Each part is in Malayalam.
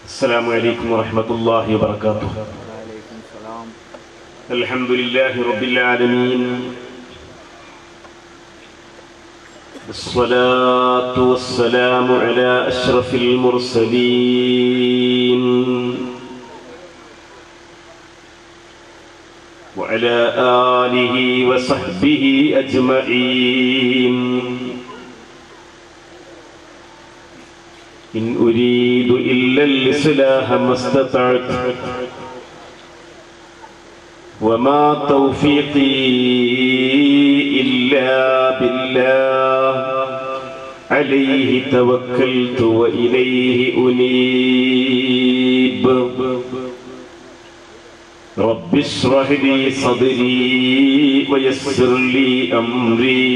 السلام عليكم ورحمة الله وبركاته. الحمد لله رب العالمين، الصلاة والسلام على أشرف المرسلين وعلى آله وصحبه أجمعين. إن أريد إلا الإصلاح ما استطعت وما توفيقي إلا بالله عليه توكلت وإليه أنيب. رب اشرح لي صدري ويسر لي أمري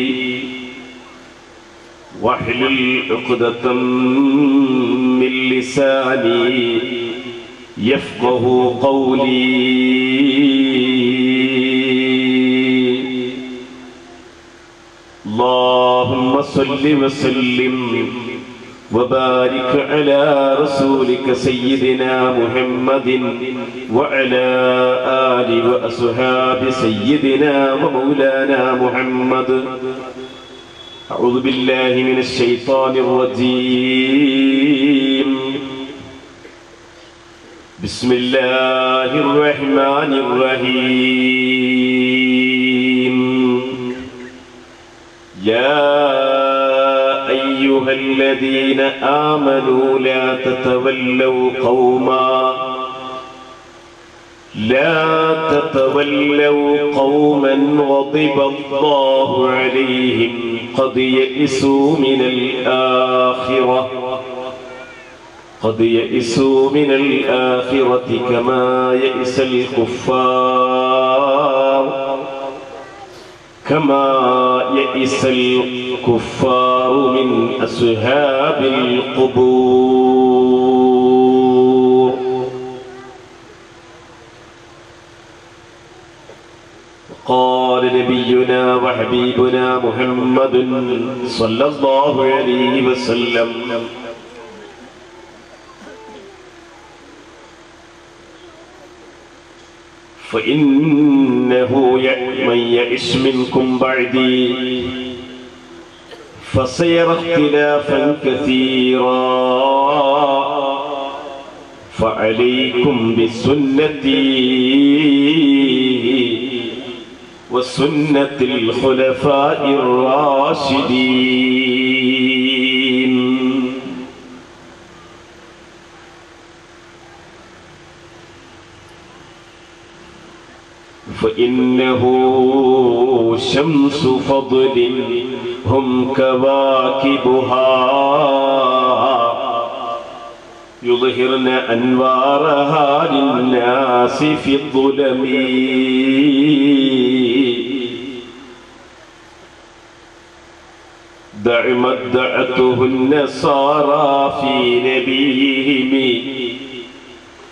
واحلل عقدة من لساني يفقه قولي. اللهم صل وسلم وبارك على رسولك سيدنا محمد وعلى آل وأصحاب سيدنا ومولانا محمد. أعوذ بالله من الشيطان الرجيم. بسم الله الرحمن الرحيم. يا أيها الذين آمنوا لا تتولوا قوما غضب الله عليهم قد يئسوا من الآخرة كما يئس الكفار من أصحاب القبور. قال نبينا وحبيبنا محمد صلى الله عليه وسلم: فإنه من يعش منكم بعدي فسيرى اختلافا كثيرا فعليكم بسنتي وسنة الخلفاء الراشدين. فإنه شمس فضل هم كواكبها يظهرن أنوارها للناس في الظلم. دع ما ادعته النصارى في نبيهم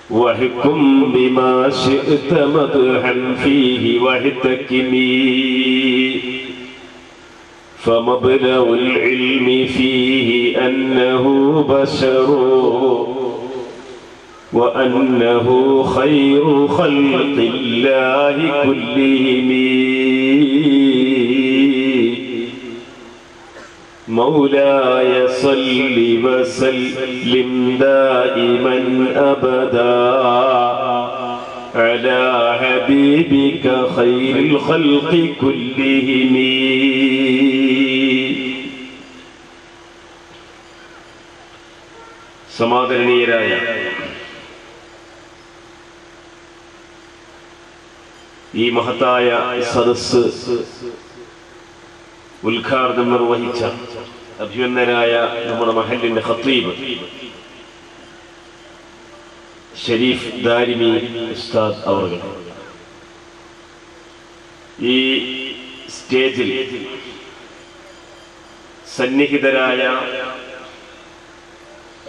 واحكم بما شئت مدحا فيه واحتكمي. فمبلغ العلم فيه أنه بشر وأنه خير خلق الله كلهم. مولاي صل وسلم دائما أبدا على حبيبك خير الخلق كلهم. സമാദരണീയരായ ഈ മഹത്തായ സദസ്സ് ഉദ്ഘാടനം നിർവഹിച്ച അഭിനന്ദനായ നമ്മുടെ മഹല്ലിന്റെ ഖത്തീബ് ഷരീഫ് ദാരിമി ഉസ്താദ് അവർ, ഈ സ്റ്റേജിൽ സന്നിഹിതരായ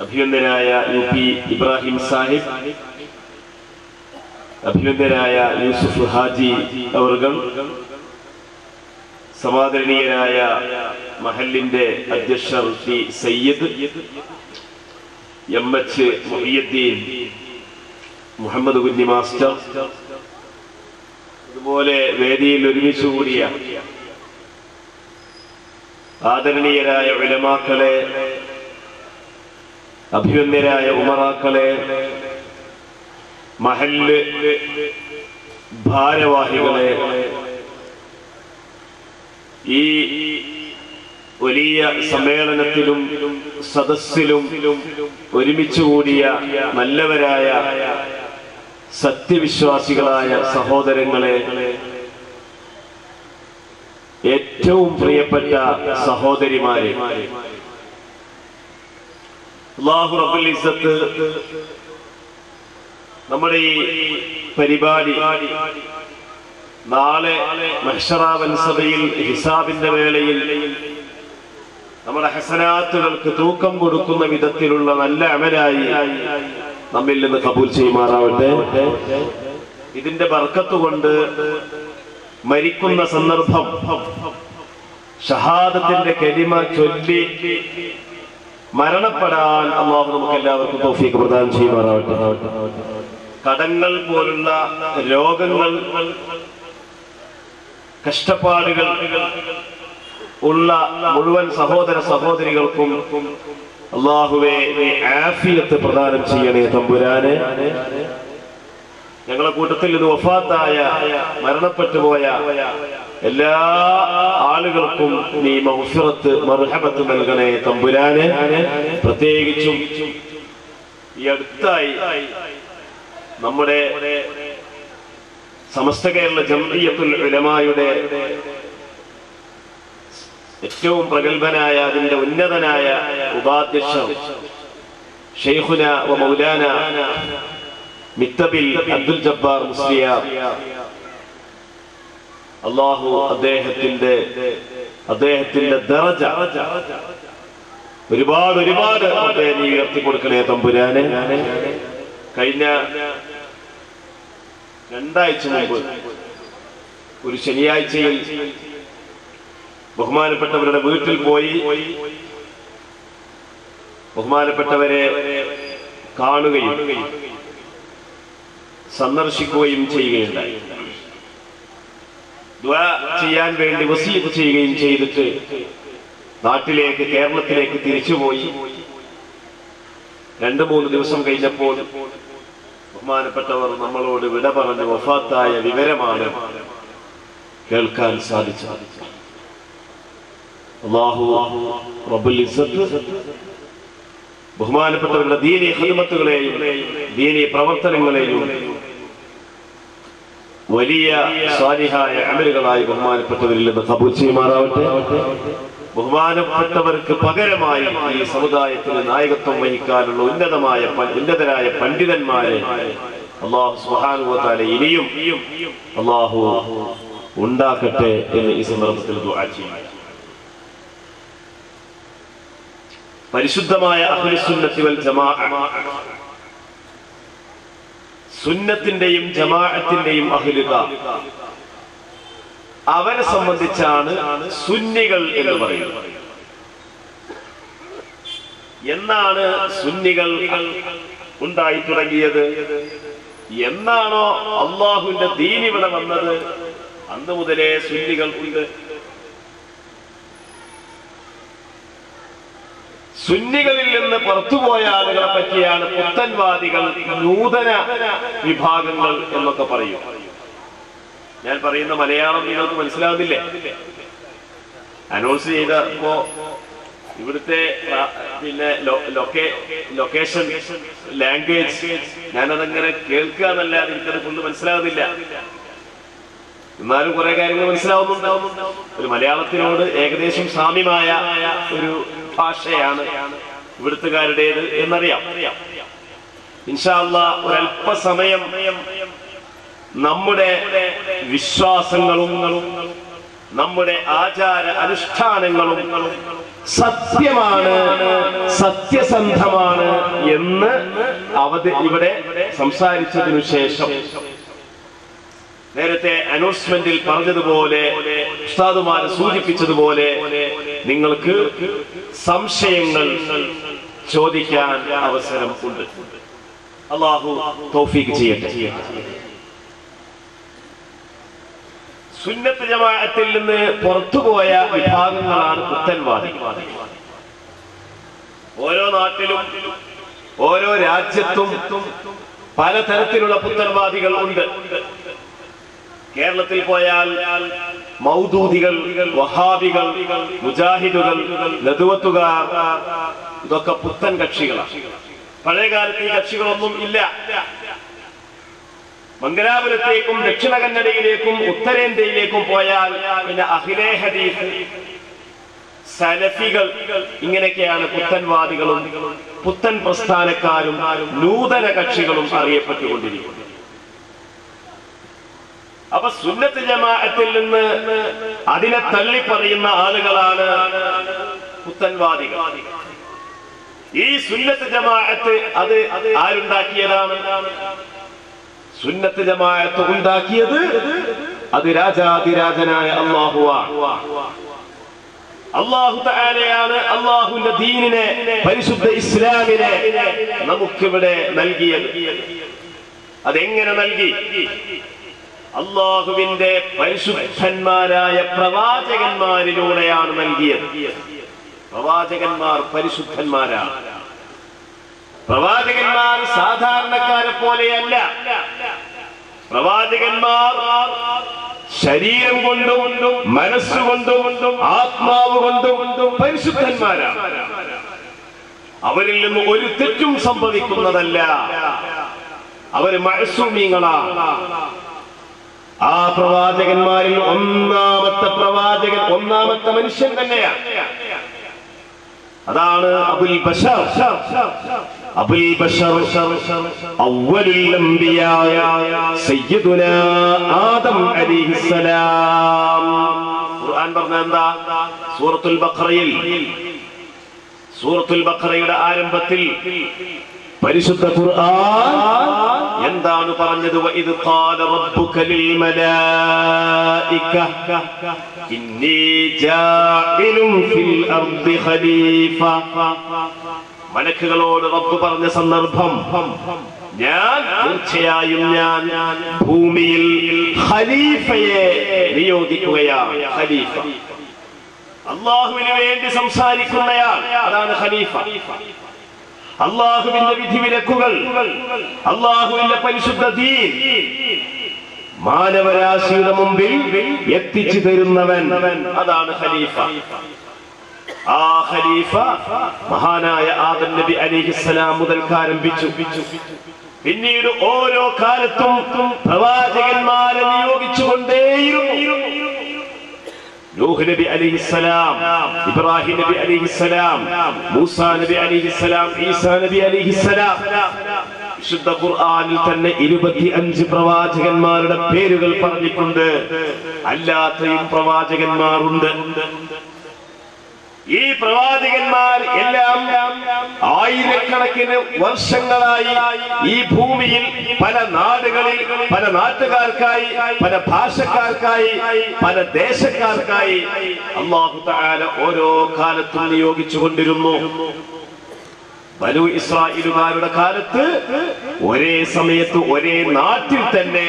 അഭിനന്ദനായ UP ഇബ്രാഹിം സാഹിബ്, അഭിനന്ദനായ യൂസുഫ് ഹാജി അവർ, സമാദരണീയനായ മഹല്ലിന്റെ അധ്യക്ഷർ സയ്യിദ്, MH മുഹിയുദ്ദീൻ മുഹമ്മദ് കുഞ്ഞി മാസ്റ്റർ, അതുപോലെ വേദിയിൽ ഒരുമിച്ച് കൂടിയ ആദരണീയരായ ഉലമാക്കളെ, അഭിമന്യരായ ഉമറാക്കളെ, മഹല്ല് ഭാരവാഹികളെ, ഈ വലിയ സമ്മേളനത്തിലും സദസ്സിലും ഒരുമിച്ച് കൂടിയ നല്ലവരായ സത്യവിശ്വാസികളായ സഹോദരങ്ങളെ, ഏറ്റവും പ്രിയപ്പെട്ട സഹോദരിമാരെ, അല്ലാഹു റബ്ബുൽ ഇസ്സത്ത് നമ്മുടെ ഈ പരിപാടി നാളെ മഹ്ശറാ സഭയിൽ ഹിസാബിന്റെ വേളയിൽ നമ്മുടെ ഹസനാത്തുകൾക്ക് തൂക്കം കൊടുക്കുന്ന വിധത്തിലുള്ള നല്ല അമലായി നമ്മിൽ നിന്ന് കബൂൽ ചെയ്യുമാറാവട്ടെ. ഇതിന്റെ ബർക്കത്ത് കൊണ്ട് മരിക്കുന്ന സന്ദർഭം ഷഹാദത്തിന്റെ കലിമ ചൊല്ലി മരണപ്പെടാൻ അല്ലാഹു നമുക്ക് എല്ലാവർക്കും തൗഫീഖ് പ്രദാനം ചെയ്യുമാറാവട്ടെ. കടങ്ങൾ പോലുള്ള രോഗങ്ങൾ, കഷ്ടപ്പാടുകൾ ഉള്ള മുഴുവൻ സഹോദര സഹോദരികൾക്കും അല്ലാഹുവേ ആഫിയത്ത് പ്രദാനം ചെയ്യണേ തമ്പുരാനെ. ഞങ്ങളെ കൂട്ടത്തിൽ ഇത് വഫാത്തായ മരണപ്പെട്ടു പോയ എല്ലാ ആളുകൾക്കും നീ മഗ്ഫിറത്ത് മർഹമത്ത് നൽകണേ തമ്പുരാനെ. പ്രത്യേകിച്ചും ഈ അടുത്തായി നമ്മുടെ സമസ്ത കേരള ജംഇയ്യത്തുൽ ഉലമായുടെ ഏറ്റവും പ്രഗത്ഭനായ, അതിന്റെ ഉന്നതനായ ഉപാധ്യക്ഷൻ ശൈഖുന വ മൗലാന മിത്തബിൽ അബ്ദുൽ ജബ്ബാർ മുസ്ലിയാർ, അല്ലാഹു അദ്ദേഹത്തിന്റെ ദറജ ഒരുപാട് നീ ഉയർത്തി കൊടുക്കണേ തമ്പുരാനെ. കഴിഞ്ഞ 2 ആഴ്ച മുമ്പ് ഒരു ശനിയാഴ്ചയിൽ ബഹുമാനപ്പെട്ടവരുടെ വീട്ടിൽ പോയി ബഹുമാനപ്പെട്ടവരെ കാണുകയും സന്ദർശിക്കുകയും ചെയ്യുകയുണ്ടായി. ദുആ ചെയ്യാൻ വേണ്ടി വസിയത്ത് ചെയ്യുകയും ചെയ്തിട്ട് നാട്ടിലേക്ക്, കേരളത്തിലേക്ക് തിരിച്ചുപോയി. 2-3 ദിവസം കഴിഞ്ഞപ്പോൾ ബഹുമാനപ്പെട്ടവർ നമ്മളോട് വിട പറഞ്ഞ് വഫാത്തായ വിവരമാണ് കേൾക്കാൻ സാധിച്ചത്. അല്ലാഹു റബ്ബുൽ ഇസ്സത്ത് ബഹുമാനപ്പെട്ടവരുടെ ദീനീ ഖിദ്മത്തുകളെയും ദീനീ പ്രവർത്തനങ്ങളെയും വലിയ സാലിഹായ അമലുകളായി ബഹുമാനപ്പെട്ടവരിൽ നിന്ന് ഖബൂൽ ചെയ്യുമാറാവട്ടെ. ബഹുമാനപ്പെട്ടവർക്ക് പകരമായി ഈ സമുദായത്തിന് നായകത്വം വഹിക്കാനുള്ള ഉന്നതരായ പണ്ഡിതന്മാരെ അല്ലാഹു സുബ്ഹാനഹു വ തആല ഇനിയും അല്ലാഹു ഉണ്ടാക്കട്ടെ എന്ന് ഈ സന്ദർഭത്തിൽ ദുആ ചെയ്യുന്നു. പരിശുദ്ധമായ അഹ്ലുസുന്നത്തി വൽ ജമാഅ, സുന്നത്തിന്റെയും ജമാഅത്തിന്റെയും അഹ്ലുക, അവരെ സംബന്ധിച്ചാണ് സുന്നികൾ എന്ന് പറയുന്നത്. എന്നാണ് സുന്നികൾ ഉണ്ടായി തുടങ്ങിയത്? എന്നാണോ അള്ളാഹുവിന്റെ ദീൻ ഇവിടെ വന്നത് അന്ന് മുതലേ സുന്നികൾ ഉണ്ട്. സുന്നികളിൽ നിന്ന് പുറത്തുപോയ ആളുകളെ പറ്റിയാണ് പുത്തൻവാദികൾ, നൂതന വിഭാഗങ്ങൾ എന്നൊക്കെ പറയും. ഞാൻ പറയുന്ന മലയാളം നിങ്ങൾക്ക് മനസ്സിലാവുന്നില്ലേ? അനൗൺസ് ചെയ്തപ്പോ ഇവിടുത്തെ ലൊക്കേഷൻ ലാംഗ്വേജ് ഞാനതങ്ങനെ കേൾക്കുക എന്നല്ലാതെ എനിക്കത് ഫുള്ള് മനസ്സിലാവുന്നില്ല. എന്നാലും കുറെ കാര്യങ്ങൾ മനസ്സിലാവുന്നുണ്ടാവും. ഒരു മലയാളത്തിനോട് ഏകദേശം സാമ്യമായ ഒരു ഭാഷയാണ് ഇവിടുത്തുകാരുടേത് എന്നറിയാം. ഇൻഷാ അല്ലാഹ് ഒരല്പസമയം നമ്മുടെ വിശ്വാസങ്ങളും നമ്മുടെ ആചാര അനുഷ്ഠാനങ്ങളും സത്യമാണ്, സത്യസന്ധമാണ് എന്ന് ഇവിടെ സംസാരിച്ചതിനു ശേഷം നേരത്തെ അനൗൺസ്മെന്റിൽ പറഞ്ഞതുപോലെ, ഉസ്താദുമാർ സൂചിപ്പിച്ചതുപോലെ, നിങ്ങൾക്ക് സംശയങ്ങൾ ചോദിക്കാൻ അവസരം ഉണ്ട്. അല്ലാഹു തൗഫീഖ് ചെയ്യട്ടെ. സുന്നത്ത് ജമാഅത്തിൽ നിന്ന് പുറത്തുപോയ വിഭാഗങ്ങളാണ് പുത്തൻവാദികൾ. ഓരോ നാട്ടിലും ഓരോ രാജ്യത്തും പലതരത്തിലുള്ള പുത്തൻവാദികൾ ഉണ്ട്. കേരളത്തിൽ പോയാൽ മൗദൂദികൾ, വഹാബികൾ, മുജാഹിദുകൾ, നദുവത്തുകാർ, ഇതൊക്കെ പുത്തൻ കക്ഷികളാണ്. പഴയകാലത്ത് ഈ കക്ഷികളൊന്നും ഇല്ല. മംഗലാപുരത്തേക്കും ദക്ഷിണ കന്നഡയിലേക്കും ഉത്തരേന്ത്യയിലേക്കും പോയാൽ പിന്നെ അഹ്ലെ ഹദീസ്, സലഫികൾ, ഇങ്ങനെയൊക്കെയാണ് പുത്തൻവാദികളും പുത്തൻ പ്രസ്ഥാനക്കാരും നൂതന കക്ഷികളും അറിയപ്പെട്ടുകൊണ്ടിരിക്കുന്നത്. അപ്പൊ സുന്നത്ത് ജമാഅത്തിൽ നിന്ന് അതിനെ തള്ളിപ്പറയുന്ന ആളുകളാണ് പുത്തൻവാദികൾ. ഈ സുന്നത്ത് ജമാഅത്ത് അത് ആരുണ്ടാക്കിയതാണ്? സുന്നത്ത് ജമാഅത്ത് ഉണ്ടാക്കിയത് അത് രാജാതിരാജനായ അല്ലാഹുവാണ്. അല്ലാഹു തആലയാണ് അല്ലാഹുവിന്റെ ദീനിനെ, പരിശുദ്ധ ഇസ്ലാമിനെ നമുക്കിവിടെ നൽകിയത്. അതെങ്ങനെ നൽകി? അല്ലാഹുവിന്റെ പരിശുദ്ധന്മാരായ പ്രവാചകന്മാരിലൂടെയാണ് നൽകിയത്. പ്രവാചകന്മാർ പരിശുദ്ധന്മാരാണ്. പ്രവാചകന്മാർ സാധാരണക്കാരെ പോലെയല്ല. പ്രവാചകന്മാർ ശരീരം കൊണ്ടും മനസ്സുകൊണ്ടും ആത്മാവ് കൊണ്ടും പരിശുദ്ധന്മാരാണ്. അവരിൽ നിന്ന് ഒരു തെറ്റും സംഭവിക്കുന്നതല്ല. അവര് മഅ്സൂമീങ്ങളാണ്. ആ പ്രവാചകന്മാരിൽ ഒന്നാമത്തെ പ്രവാചകൻ, ഒന്നാമത്തെ മനുഷ്യൻ തന്നെയാണ്. അതാണ് അബുൽ ബശർ. അബുൽ ബശർ അവ്വലുൽ അംബിയാ സയ്യിദുനാ ആദം അലൈഹിസ്സലാം. ഖുർആൻ പറഞ്ഞ എന്താ? സൂറത്തുൽ ബഖറയുടെ ആരംഭത്തിൽ പരിശുദ്ധ ഖുർആൻ എന്താണ് പറഞ്ഞത്? വഇദ് ഖാല റബ്ബുക ലിൽ മലായിക ഇന്നി ജാഇലുൻ ഫിൽ അർദി ഖലീഫ. മലക്കുകളോട് റബ്ബ് പറഞ്ഞ സന്ദർഭം, ഞാൻ തീർച്ചയായും ഞാൻ ഭൂമിയിൽ ഖലീഫയെ നിയോഗിക്കുകയാണ്. ഖലീഫ അല്ലാഹുവിന് വേണ്ടി സംസാരിക്കുന്നയാൾ, അതാണ് ഖലീഫ. അല്ലാഹുവിന്റെ വിധിവിലക്കുകൾ, അല്ലാഹുവിന്റെ പരിശുദ്ധ ദീൻ മാനവരാശിയുടെ മുമ്പിൽ എത്തിച്ചു തരുന്നവൻ, അതാണ് ഖലീഫ. ആ ഖലീഫ മഹാനായ ആദം നബി അലൈഹിസ്സലാം മുതൽക്ക് ആരംഭിച്ചു. പിന്നീട് ഓരോ കാലത്തും പ്രവാചകന്മാരെ നിയോഗിച്ചുകൊണ്ടേയിരുന്നു. നൂഹ് നബി അലൈഹിസ്സലാം, ഇബ്രാഹിം നബി അലൈഹിസ്സലാം, മൂസാ നബി അലൈഹിസ്സലാം, ഈസാ നബി അലൈഹിസ്സലാം. വിശുദ്ധ ഖുർആനിൽ തന്നെ 25 പ്രവാചകന്മാരുടെ പേരുകൾ പറഞ്ഞിട്ടുണ്ട്. അല്ലാത്തയും പ്രവാചകന്മാരുണ്ട്. ഈ പ്രവാചകന്മാർ എല്ലാം ആയിരക്കണക്കിന് വർഷങ്ങളായി ഈ ഭൂമിയിൽ പല നാടുകളിൽ, പല നാട്ടുകാർക്കായി, പല ഭാഷക്കാർക്കായി, പല ദേശക്കാർക്കായി അല്ലാഹു തആല ഓരോ കാലത്തും നിയോഗിച്ചുകൊണ്ടിരുന്നു. ബനൂ ഇസ്രായേലുകാരുടെ കാലത്ത് ഒരേ സമയത്ത് ഒരേ നാട്ടിൽ തന്നെ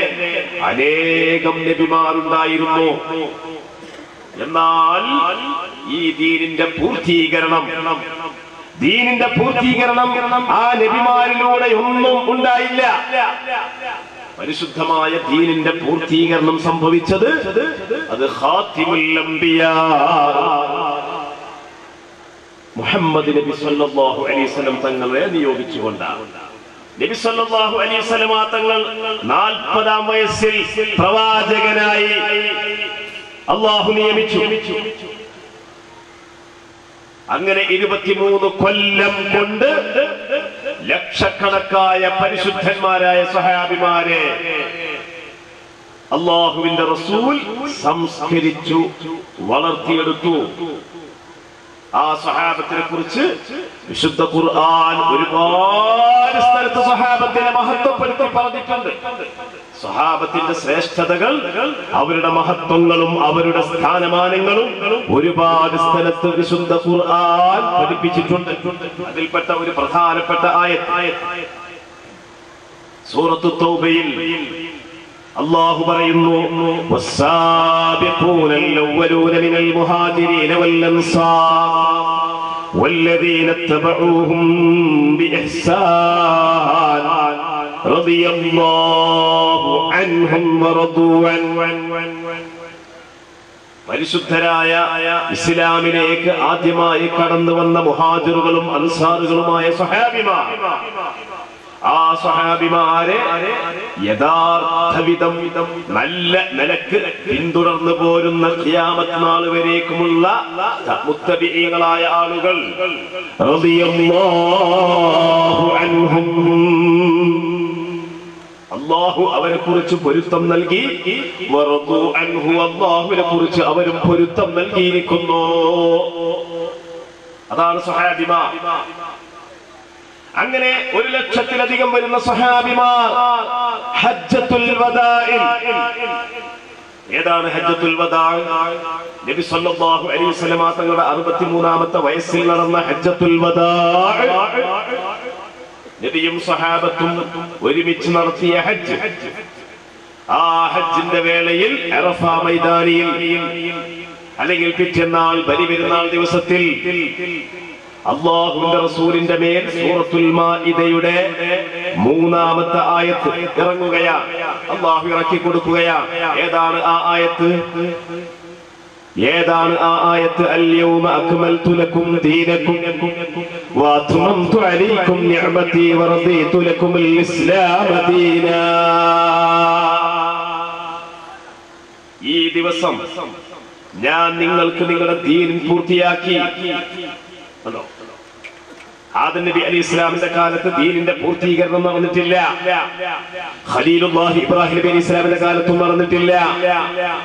അനേകം നബിമാരുണ്ടായിരുന്നു. എന്നാൽ ഈ ദീനിന്റെ പൂർത്തീകരണം ആ നബിമാരിലൂടെ ഒന്നും ഉണ്ടായില്ല. പരിശുദ്ധമായ ദീനിന്റെ പൂർത്തീകരണം സംഭവിച്ചത് അത് ഖാതിമുൽ അംബിയാ മുഹമ്മദ് നബി സല്ലല്ലാഹു അലൈഹി വസല്ലം തങ്ങളെ നിയോഗിച്ചുകൊണ്ടാണ്. നബി സല്ലല്ലാഹു അലൈഹി വസല്ലം തങ്ങൾ 40-ാം വയസ്സിൽ പ്രവാചകനായി അല്ലാഹു നിയമിച്ചു. അങ്ങനെ 23 കൊല്ലം കൊണ്ട് ലക്ഷക്കണക്കായ പരിശുദ്ധന്മാരായ സ്വഹാബിമാരെ അല്ലാഹുവിന്റെ റസൂൽ സംസ്കരിച്ചു, വളർത്തിയെടുത്തു. ആ സ്വഹാബത്തിനെ കുറിച്ച് വിശുദ്ധ ഖുർആൻ ഒരുപാട് സ്ഥലത്ത് സ്വഹാബത്തിനെ മഹത്വപ്പെടുത്തി പറഞ്ഞിട്ടുണ്ട്. സ്വഹാബത്തിന്റെ ശ്രേഷ്ഠതകൾ, അവരുടെ മഹത്വങ്ങളും അവരുടെ സ്ഥാനമാനങ്ങളും ഒരുപാട് സ്ഥലത്ത് വിശുദ്ധ ഖുർആൻ പഠിപ്പിച്ചിട്ടുണ്ട്. അതിൽപ്പെട്ട ഒരു പ്രധാനപ്പെട്ട ആയത്ത് സൂറത്തു തൗബയിൽ അല്ലാഹു പറയുന്നു, വസ്സാബിഖൂനൽ അവ്വലൂന മിനൽ മുഹാജിരീന വൽ അൻസാർ വല്ലദീന തബഊഹും ബിഇഹ്സാൻ റളിയല്ലാഹു അൻഹും വറദൂ അൻ. പരിശുദ്ധരായ ഇസ്ലാമിലേക്ക് ആദ്യമായി കടന്നു വന്ന മുഹാജിറുകളും അൻസാറുകളുമായ സ്വഹാബിമാർ, ആ സ്വഹാബിമാരെ യഥാർത്ഥവിധം നല്ല നിലക്ക് പിന്തുടർന്നു പോരുന്ന ഖിയാമത്ത് നാൾ വരേക്കുമുള്ള മുത്തബിഈങ്ങളായ ആളുകൾ റളിയല്ലാഹു അൻഹും, അല്ലാഹു അവരെ കുറിച്ച് പൊരുത്തം നൽകി, വറദൂ അൻഹു, അല്ലാഹുവിനെ കുറിച്ച് അവരും പൊരുത്തം നൽകിയിരിക്കുന്നു. അതാണ് സ്വഹാബിമാർ. അങ്ങനെ 1,00,000-ലധികം വരുന്ന സ്വഹാബിമാർ ഹജ്ജത്തുൽ വദാഇൽ. ഏതാണ് ഹജ്ജത്തുൽ വദാ? നബി സല്ലല്ലാഹു അലൈഹി വസല്ലം തങ്ങളുടെ 63ാമത്തെ വയസ്സിൽ നടന്ന ഹജ്ജത്തുൽ വദാ, നബിയും സ്വഹാബത്തും ഒരുമിച്ച് നടത്തിയ ഹജ്ജ്. ആ ഹജ്ജിന്റെ വേളയിൽ അറഫ മൈതാനിയിൽ അല്ലെങ്കിൽ പിറ്റേന്നാൾ ബലിപെരുന്നാൾ ദിവസത്തിൽ അല്ലാഹുവിന്റെ റസൂലിന്റെ മേൽ സൂറത്തുൽ മാഇദയുടെ 3ാമത്തെ ആയത്ത് ഇറങ്ങുകയാണ്. അല്ലാഹു ഇറക്കി കൊടുക്കുകയാണ്. ഏതാണ് ആ ആയത്ത്? ഏതാണ് ആ ആയത്ത്? അൽയൗമ അക്മൽതു ലക്കും ദീനക്കും വഅത്മംതു അലൈക്കും നിഅമതി വറദീതു ലക്കുമുൽ ഇസ്ലാമ ദീനാ. ഈ ദിവസം ഞാൻ നിങ്ങൾക്ക് നിങ്ങളുടെ ദീൻ പൂർത്തിയാക്കി. ആദം നബി അലൈഹി ഇസ്ലാമിന്റെ കാലത്ത് ദീനിന്റെ പൂർത്തീകരണം നടന്നിട്ടില്ല. ഖലീലുല്ലാഹി ഇബ്രാഹിം നബി അലൈഹി ഇസ്ലാമിന്റെ കാലത്തും നടന്നിട്ടില്ല.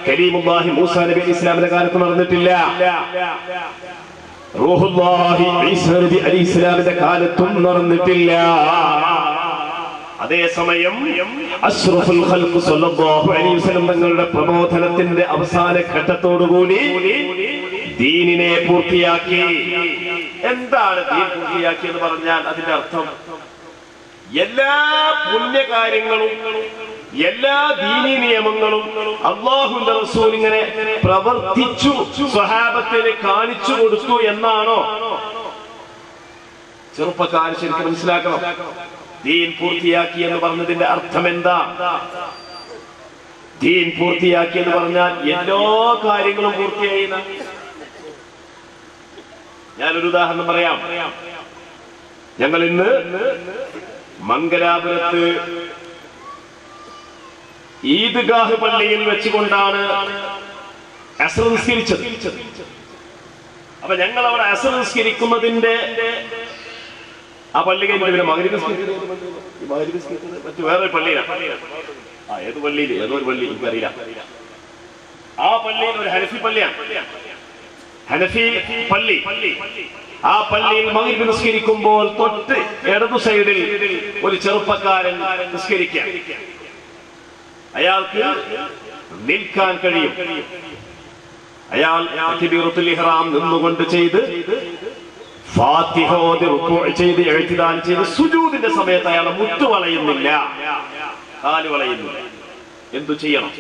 കലീമുല്ലാഹി മൂസ നബി അലൈഹി ഇസ്ലാമിന്റെ കാലത്തും നടന്നിട്ടില്ല. റൂഹുല്ലാഹി ഈസ നബി അലൈഹി ഇസ്ലാമിന്റെ കാലത്തും നടന്നിട്ടില്ല. അതേസമയം അഷ്റഫുൽ ഖൽഖ് സല്ലല്ലാഹു അലൈഹി വസല്ലം തങ്ങളുടെ പ്രബോധനത്തിന്റെ അവസാന ഘട്ടത്തോടുകൂടി ദീനിനെ പൂർത്തിയാക്കി. എന്താണ് ദീൻ പൂർത്തിയാക്കി എന്ന് പറഞ്ഞാൽ? അതിന്റെ അർത്ഥം എല്ലാ പുണ്യകാര്യങ്ങളും എല്ലാ ദീനീ നിയമങ്ങളും അല്ലാഹുവിന്റെ റസൂൽ ഇങ്ങനെ പ്രവർത്തിച്ചു സ്വഹാബത്തിന് കാണിച്ചു കൊടുത്തു എന്നാണോ? ചെറുപ്പക്കാരൻ ശരിക്കും മനസ്സിലാക്കണം. ദീൻ പൂർത്തിയാക്കി എന്ന് പറഞ്ഞതിന്റെ അർത്ഥം എന്താ? ദീൻ പൂർത്തിയാക്കി എന്ന് പറഞ്ഞാൽ എല്ലാ കാര്യങ്ങളും പൂർത്തിയായി. ഞാനൊരു ഉദാഹരണം പറയാം. ഞങ്ങൾ ഇന്ന് മംഗലാപുരത്ത് ഈദ്ഗാഹ് പള്ളിയിൽ വെച്ചുകൊണ്ടാണ് അസ്ർ നിസ്കരിച്ചത്. അപ്പൊ ഞങ്ങൾ അവിടെ അസ്ർ നിസ്കരിക്കുന്നതിന്റെ ആ പള്ളി കഴിഞ്ഞ മഗ്‌രിബ് മറ്റു വേറൊരു പള്ളിയിലാണ്. ഏത് പള്ളിയിൽ ഏതൊരു പള്ളി എനിക്കറിയില്ല. ആ പള്ളിയിൽ ഒരു ഹനഫി പള്ളിയാണ്, ഹനഫി പള്ളി. ആ പള്ളിയിൽ മഗ്‌രിബ് നിസ്കരിക്കുമ്പോൾ തൊട്ട് ഇടതു സൈഡിൽ ഒരു ചെറുപ്പക്കാരൻ നിസ്കരിക്കാം. അയാൾക്ക് നിൽക്കാൻ കഴിയും. അയാൾ തക്ബീറത്തുൽ ഇഹ്റാം നിന്നുകൊണ്ട് ചെയ്ത് ഫാത്തിഹ ഓതി റുകൂഅ് ചെയ്ത് ഇഅ്തിദാൽ ചെയ്ത് സുജൂദിന്റെ സമയത്ത് അയാൾ മുട്ട് വളയുന്നില്ല, കാല് വളയുന്നില്ല. എന്തു ചെയ്യണം?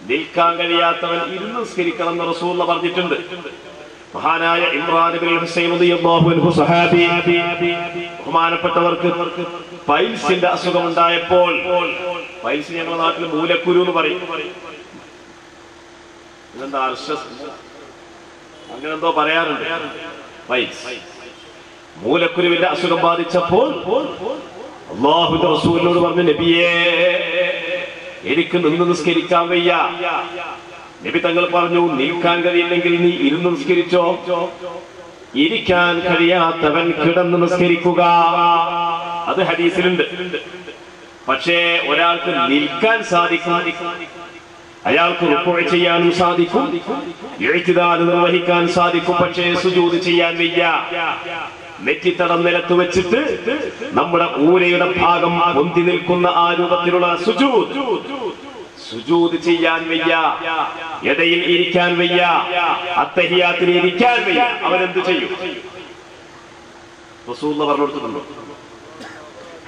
നിൽക്കാൻ കഴിയാത്തവൻ ഇരുന്ന് നിസ്കരിക്കണം എന്ന് റസൂലുള്ളാഹി പറഞ്ഞിട്ടുണ്ട്. മഹാനായ ഇമ്രാൻ ഇബ്നുൽ ഹുസൈൻ റളിയല്ലാഹു അൻഹു സഹാബി, ബഹുമാനപ്പെട്ടവർക്ക് പൈൽസിന്റെ അസുഖം ഉണ്ടായപ്പോൾ, പൈൽസ് ഞങ്ങളുടെ നാട്ടിൽ മൂലക്കുരു എന്ന് പറയും, ഇതെന്താ അങ്ങനെന്തോ പറയാറുണ്ട്. പൈൽസ് മൂലക്കുരുവിന്റെ അസുഖം ബാധിച്ചപ്പോൾ അല്ലാഹുവിന്റെ റസൂലിനോട് പറഞ്ഞു, നബിയേ എനിക്ക് നിന്ന് നിസ്കരിക്കാൻ വയ്യ. നബി തങ്ങൾ പറഞ്ഞു, നിൽക്കാൻ കഴിയില്ലെങ്കിൽ നീ ഇരുന്ന് നിസ്കരിച്ചോ. ഇരിക്കാൻ കഴിയാത്തവൻ കിടന്ന് നിസ്കരിക്കുക. അത് ഹദീസിലുണ്ട്. പക്ഷേ ഒരാൾക്ക് നിൽക്കാൻ സാധിക്കും, അയാൾക്ക് റുകൂഅ് ചെയ്യാനും സാധിക്കും, ഇഅ്തിദാൽ നിർവഹിക്കാൻ സാധിക്കും. പക്ഷേ സുജൂദ് ചെയ്യാൻ വയ്യ. നെറ്റിത്തടം നിലത്ത് വെച്ചിട്ട് നമ്മുടെ ഊരയുടെ ഭാഗം പൊന്തി നിൽക്കുന്ന ആ രൂപത്തിലുള്ള സുജൂദ് ചെയ്യാൻ വയ്യ, ഇടയിൽ ഇരിക്കാൻ വയ്യ, അത്തഹിയാത്തിന് ഇരിക്കാൻ വയ്യ. അവരെന്ത് ചെയ്യും? റസൂൽ പറഞ്ഞു കൊടുത്തിട്ടുണ്ടോ?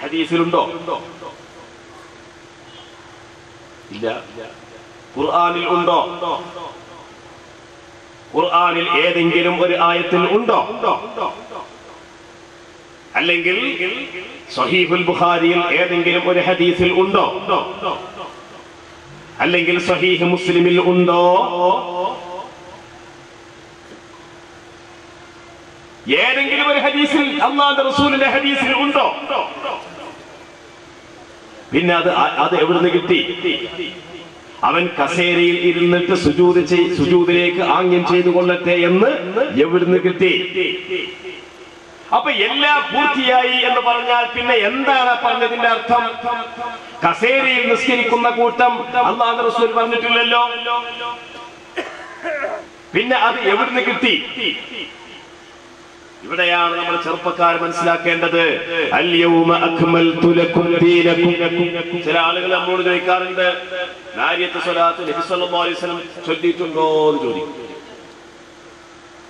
ഹദീസിലുണ്ടോ? ഇല്ല. ഖുർആനിൽ ഉണ്ടോ? ഖുർആനിൽ ഏതെങ്കിലും ഒരു ആയത്തിൽ ഉണ്ടോ? അല്ലെങ്കിൽ സ്വഹീഹുൽ ബുഖാരിയിൽ ഏതെങ്കിലും ഒരു ഹദീസിൽ ഉണ്ടോ? അല്ലെങ്കിൽ സ്വഹീഹ് മുസ്ലിമിൽ ഉണ്ടോ? ഏതെങ്കിലും ഒരു ഹദീസിൽ, അല്ലാഹുവിന്റെ റസൂലിന്റെ ഹദീസിൽ ഉണ്ടോ? പിന്നെ അത് എവിടുന്ന് കിട്ടി? അവൻ കസേരയിൽ ഇരുന്നിട്ട് സുജൂദിലേക്ക് ആംഗ്യം ചെയ്തു കൊള്ളട്ടെ എന്ന് എവിടുന്ന് കിട്ടി? അപ്പൊ എല്ലാം പൂർത്തിയായി എന്ന് പറഞ്ഞാൽ പിന്നെ എന്താണ് പറഞ്ഞതിന്റെ അർത്ഥം? കസേരയിൽ നിസ്കരിക്കുന്ന കൂട്ടം അല്ലാഹുവിന്റെ റസൂൽ പറഞ്ഞിട്ടില്ലല്ലോ. പിന്നെ അത് എവിടുന്ന് കിട്ടി? ഇവിടെയാണ് നമ്മൾ ചെറുപ്പക്കാർ മനസ്സിലാക്കേണ്ടത്. അൽയൗമ അക്മൽതു ലക്കും ദീനക്കും. ചില ആളുകൾ നമ്മോട് ചോദിക്കാറുണ്ട്, നാരിയത്ത് സ്വലാത്ത് നബി സല്ലല്ലാഹു അലൈഹി വസല്ലം ചൊല്ലിയിട്ടുണ്ടോ എന്ന് ചോദിക്കും.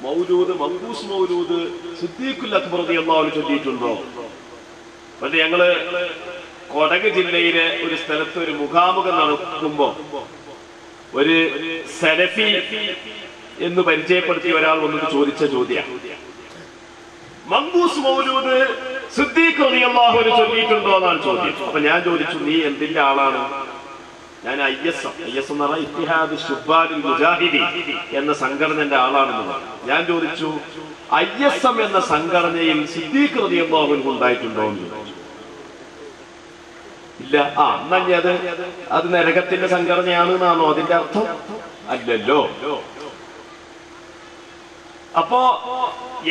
മൗലൂദ്, മഖ്ബൂസ് മൗലൂദ് സിദ്ദീഖുൽ അക്ബർ റളിയല്ലാഹു അൻഹു ചൊല്ലിയിട്ടുണ്ടോ? പക്ഷേ ഞങ്ങള് കൊടക് ജില്ലയിലെ ഒരു സ്ഥലത്ത് ഒരു മുഖാമുഖം നടക്കുമ്പോ ഒരു സലഫി എന്ന് പരിചയപ്പെടുത്തിയ ഒരാൾ വന്നിട്ട് ചോദിച്ച ചോദ്യം, മഖ്ബൂസ് മൗലൂദ് സിദ്ദീഖ് റളിയല്ലാഹു അൻഹു ചൊല്ലിയിട്ടുണ്ടോ എന്നാണ് ചോദ്യം. അപ്പൊ ഞാൻ ചോദിച്ചു, നീ എന്തിന്റെ ആളാണ്? ഞാൻ ISM എന്ന് പറഞ്ഞാൽ ഇത്തിഹാദ് ശുബ്ബാനിൽ മുജാഹിദി എന്ന സംഘടനയുടെ ആളാണെന്ന് പറഞ്ഞു. ഞാൻ ചോദിച്ചു, ISM എന്ന സംഘടനയിൽ സിദ്ദീഖ് റളിയല്ലാഹു അൻഹു ഉണ്ടായിട്ടുണ്ടോ എന്ന് ചോദിച്ചു. ഇല്ല. എന്നാ അത് നരകത്തിന്റെ സംഘടനയാണ് എന്നാണോ അതിന്റെ അർത്ഥം? അല്ലല്ലോ. അപ്പോ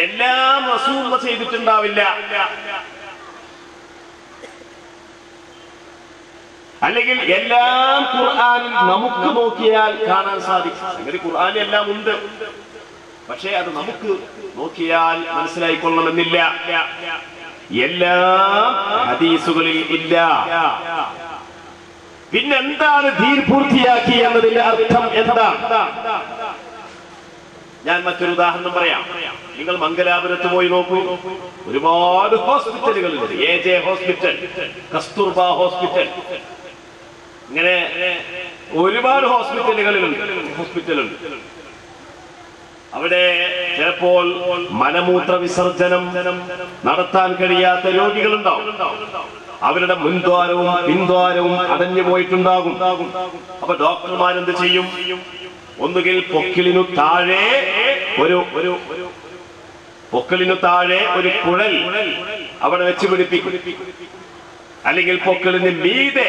എല്ലാം റസൂൽ ചെയ്തിട്ടുണ്ടാവില്ല, അല്ലെങ്കിൽ എല്ലാം ഖുർആനിൽ നമുക്ക് നോക്കിയാൽ കാണാൻ സാധിക്കും. അങ്ങനെ ഖുർആനിൽ എല്ലാം ഉണ്ട്, പക്ഷേ അത് നമുക്ക് നോക്കിയാൽ മനസ്സിലായിക്കൊള്ളണമെന്നില്ല. എല്ലാ ഹദീസുകളിൽ ഇല്ല. പിന്നെന്താണ് ദീൻ പൂർത്തിയാക്കി എന്നതിന്റെ അർത്ഥം എന്താ? ഞാൻ മറ്റൊരു ഉദാഹരണം പറയാം. നിങ്ങൾ മംഗലാപുരത്ത് പോയി നോക്കൂ, ഒരുപാട് ഹോസ്പിറ്റലുകളുണ്ട്. AJ ഹോസ്പിറ്റൽ, കസ്തൂർബ ഹോസ്പിറ്റൽ, ഇങ്ങനെ ഒരുപാട് ഹോസ്പിറ്റലുണ്ട്. അവിടെ ചിലപ്പോൾ മലമൂത്ര വിസർജനം നടത്താൻ കഴിയാത്ത രോഗികളുണ്ടാവും. അവരുടെ മുൻദ്വാരവും പിൻദ്വാരവും അടഞ്ഞു പോയിട്ടുണ്ടാകും. അപ്പൊ ഡോക്ടർമാരെന്ത് ചെയ്യും? ഒന്നുകിൽ പൊക്കിളിനു താഴെ ഒരു കുഴൽ അവിടെ വെച്ച് പിടിപ്പിക്കും, അല്ലെങ്കിൽ പൊക്കിളിന് മീതെ